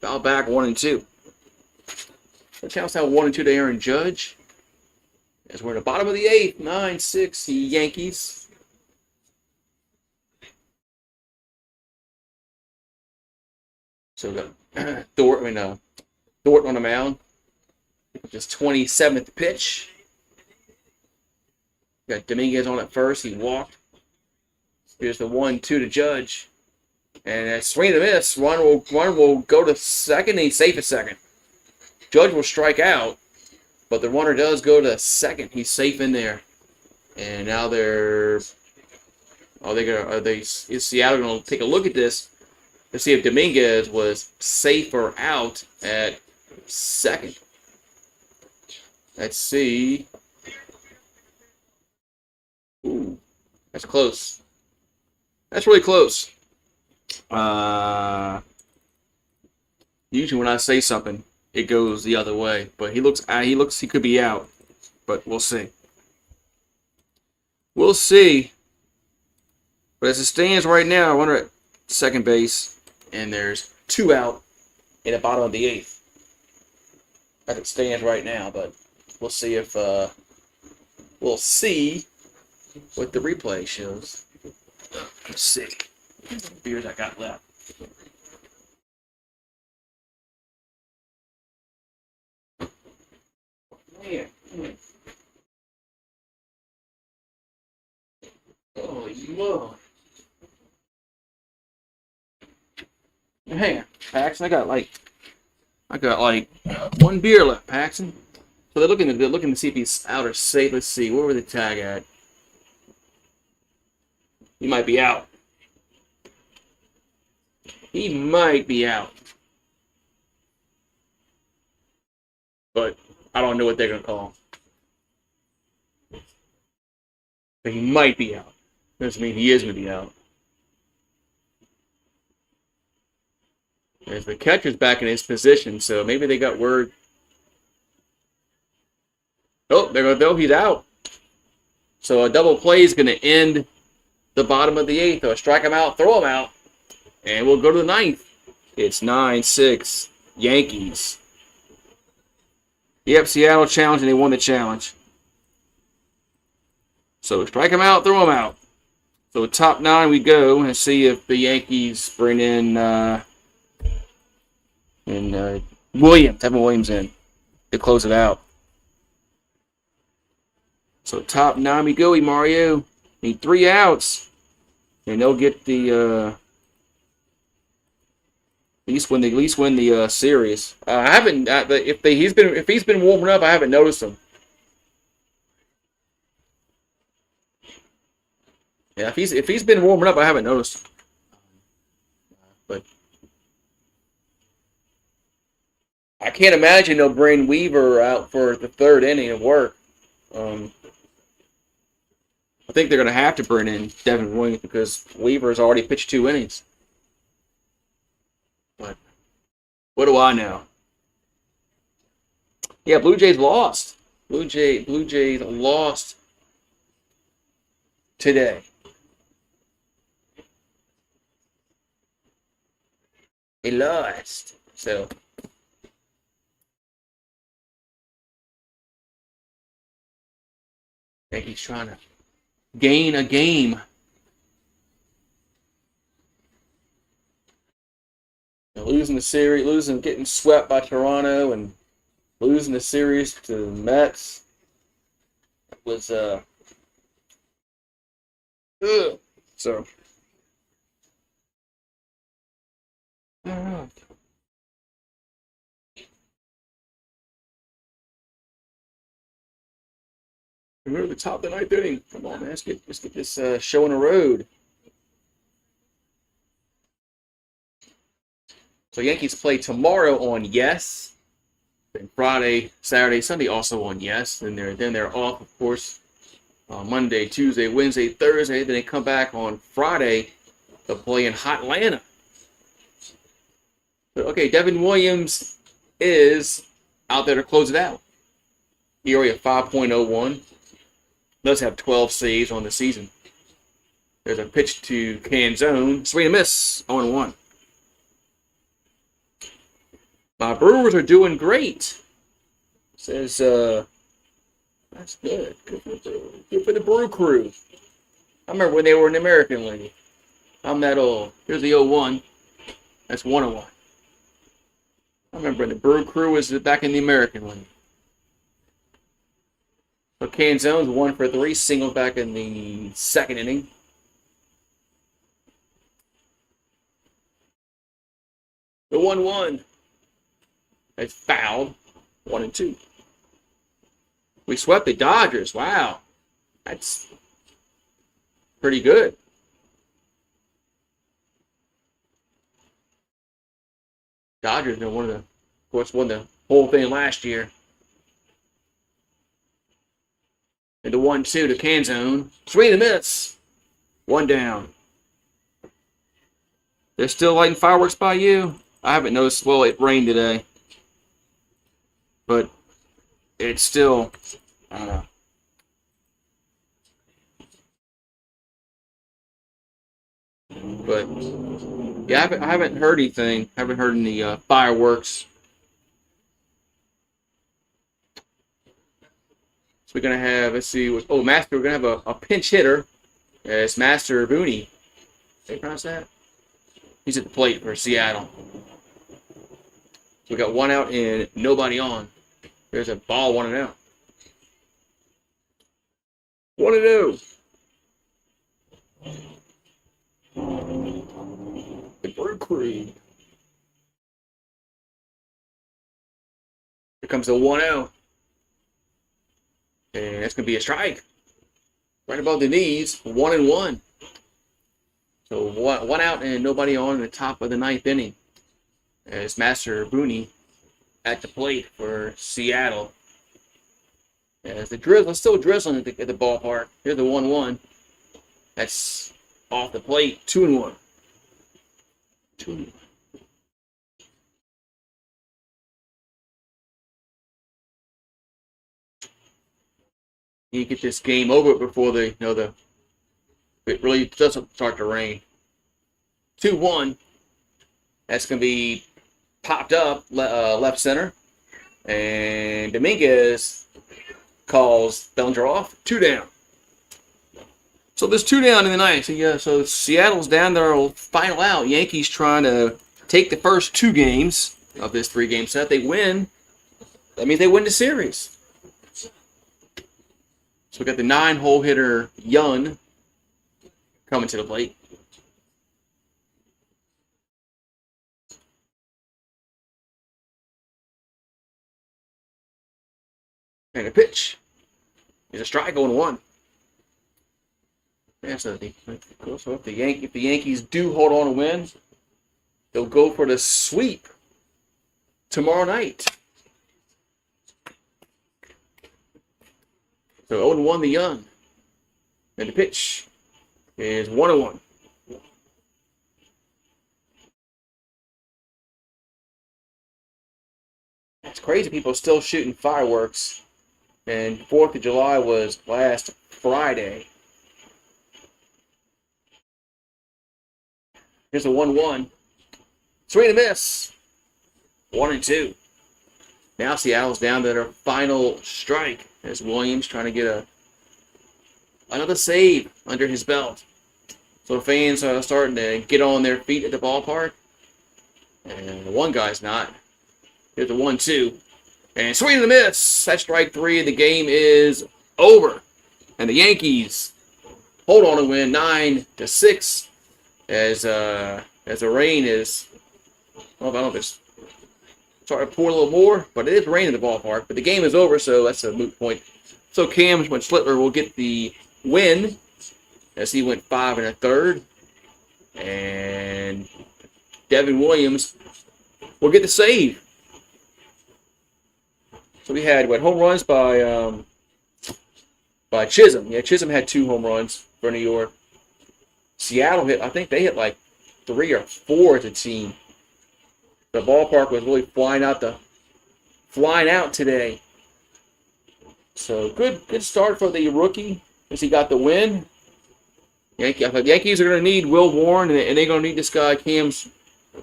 Foul back 1-2. The Channels have 1-2 to Aaron Judge. As we're in the bottom of the 8th, 9-6 Yankees. So we got Thornton on the mound. Just 27th pitch. Got Dominguez on at first. He walked. Here's the 1-2 to Judge. And a swing and a miss. Run will go to second, and he's safe at second. Judge will strike out, but the runner does go to second. He's safe in there. And now is Seattle going to take a look at this to see if Dominguez was safe or out at second? Let's see. Ooh, that's close. That's really close. Usually when I say something, it goes the other way. But he could be out. But we'll see. We'll see. But as it stands right now, runner at second base, and there's 2 out in the bottom of the 8th. As it stands right now, but we'll see if we'll see what the replay shows. Let's see. How many beers I got left? Man. Holy moly. Hang on, Paxton. I got like 1 beer left, Paxton. So they're looking to see if he's out or safe. Let's see, where were the tag at? He might be out. He might be out. But I don't know what they're gonna call him. But he might be out. Doesn't mean he is gonna be out. As the catcher's back in his position, so maybe they got word. Oh, there we go. He's out. So a double play is going to end the bottom of the 8th. Or strike him out, throw him out, and we'll go to the 9th. It's 9-6 Yankees. Yep, Seattle challenged, and they won the challenge. So strike him out, throw him out. So top 9 we go, and see if the Yankees bring in Williams, Devin Williams in to close it out. So top 9 we go, Mario. Need 3 outs, and they'll get the at least win the series. I haven't if he's been warming up, I haven't noticed him. Yeah, if he's been warming up, I haven't noticed him. But I can't imagine they'll bring Weaver out for the 3rd inning of work. I think they're going to have to bring in Devin Williams because Weaver has already pitched 2 innings. What do I know? Yeah, Blue Jays lost. Blue Jays lost today. They lost. So Yankees trying to gain a game. Losing the series, getting swept by Toronto, and losing the series to the Mets was ugh. So I don't know. Remember the top of the ninth inning. Come on, man. Let's get this show on the road. So Yankees play tomorrow on Yes. Then Friday, Saturday, Sunday also on Yes. They're off, of course, on Monday, Tuesday, Wednesday, Thursday. Then they come back on Friday to play in Hotlanta. But okay, Devin Williams is out there to close it out. ERA of 5.01. Does have 12 saves on the season. There's a pitch to Canzone. Swing and miss. 0-1. My Brewers are doing great. Says, that's good. Good for the Brew Crew. I remember when they were in the American League. I'm that old. Here's the 0-1. That's 1-1. I remember when the Brew Crew was back in the American League. So Canzone's 1 for 3, single back in the second inning. The 1-1. It's fouled. 1-2. We swept the Dodgers. Wow. That's pretty good. Dodgers won the whole thing last year. And the 1-2 to Canzone. Swing and miss. 1 down. They're still lighting fireworks by you? I haven't noticed. Well, it rained today. But it's still, I don't know. But yeah, I haven't heard anything. I haven't heard any fireworks. So we're gonna have. Let's see. Master. We're gonna have a pinch hitter. It's Master Booney. Can you pronounce that? He's at the plate for Seattle. So we got 1 out and nobody on. There's a ball 1-0. 1-0. The Brew Crew. Here comes the 1-0. And that's going to be a strike. Right above the knees. 1-1. So 1 out and nobody on in the top of the ninth inning. As Master Booney at the plate for Seattle. As the drizzle is still drizzling at the ballpark. Here's the 1-1. That's off the plate. 2-1. 2-1. You get this game over before it really doesn't start to rain. 2-1. That's going to be popped up left center. And Dominguez calls Bellinger off. 2 down. So there's 2 down in the ninth. So Seattle's down their final out. Yankees trying to take the first 2 games of this 3-game set. They win. That means they win the series. So we got the 9-hole hitter Yun coming to the plate. And a pitch. There's a strike on 1. Yeah, so if the Yankees do hold on to win, they'll go for the sweep tomorrow night. So 0-1 the Young. And the pitch is 1-1. It's crazy. People are still shooting fireworks. And 4th of July was last Friday. Here's a 1-1. Swing and miss. 1-2. Now Seattle's down to their final strike as Williams trying to get another save under his belt. So fans are starting to get on their feet at the ballpark. And one guy's not. Here's the 1-2. And swing and a miss. That's strike 3. The game is over. And the Yankees hold on to win 9-6 as the rain is, well, I don't know if it's starting to pour a little more, but it is raining in the ballpark. But the game is over, so that's a moot point. So Cam Schlittler will get the win as he went 5 1/3. And Devin Williams will get the save. So we had, home runs by Chisholm. Yeah, Chisholm had 2 home runs for New York. Seattle I think they hit like 3 or 4 as a team. The ballpark was really flying out today. So good start for the rookie as he got the win. I think the Yankees are going to need Will Warren, and they're going to need this guy Cam's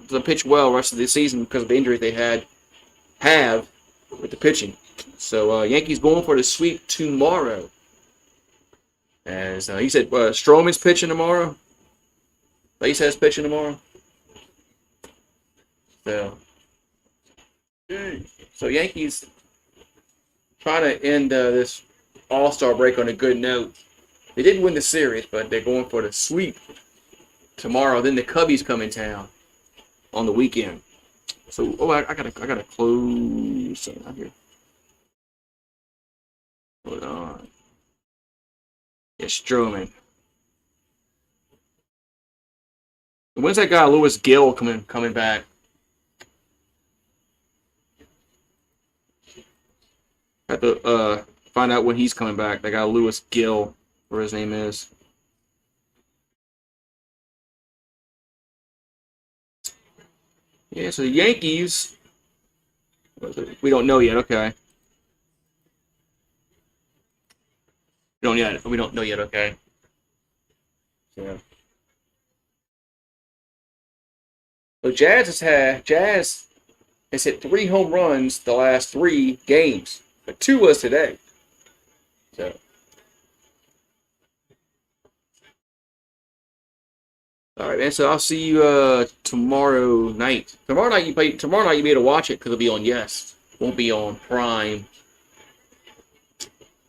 to pitch well the rest of the season because of the injuries they have with the pitching. So Yankees going for the sweep tomorrow. As he said, Stroman's pitching tomorrow. Lace has pitching tomorrow. So Yankees trying to end this All-Star break on a good note. They didn't win the series, but they're going for the sweep tomorrow. Then the Cubbies come in town on the weekend. So, I gotta close something out here. Hold on. It's Stroman. When's that guy Lewis Gill coming back? I have to find out when he's coming back. That guy Lewis Gill, where his name is. Yeah, so the Yankees. We don't know yet. Okay. We don't know yet. Okay. Yeah. So Jazz has hit 3 home runs the last 3 games, but 2 was today. So. All right, man. So I'll see you tomorrow night. Tomorrow night you'll be able to watch it because it'll be on Yes. Won't be on Prime.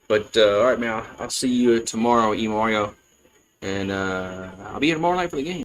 But all right, man. I'll see you tomorrow, Mario, and I'll be here tomorrow night for the game.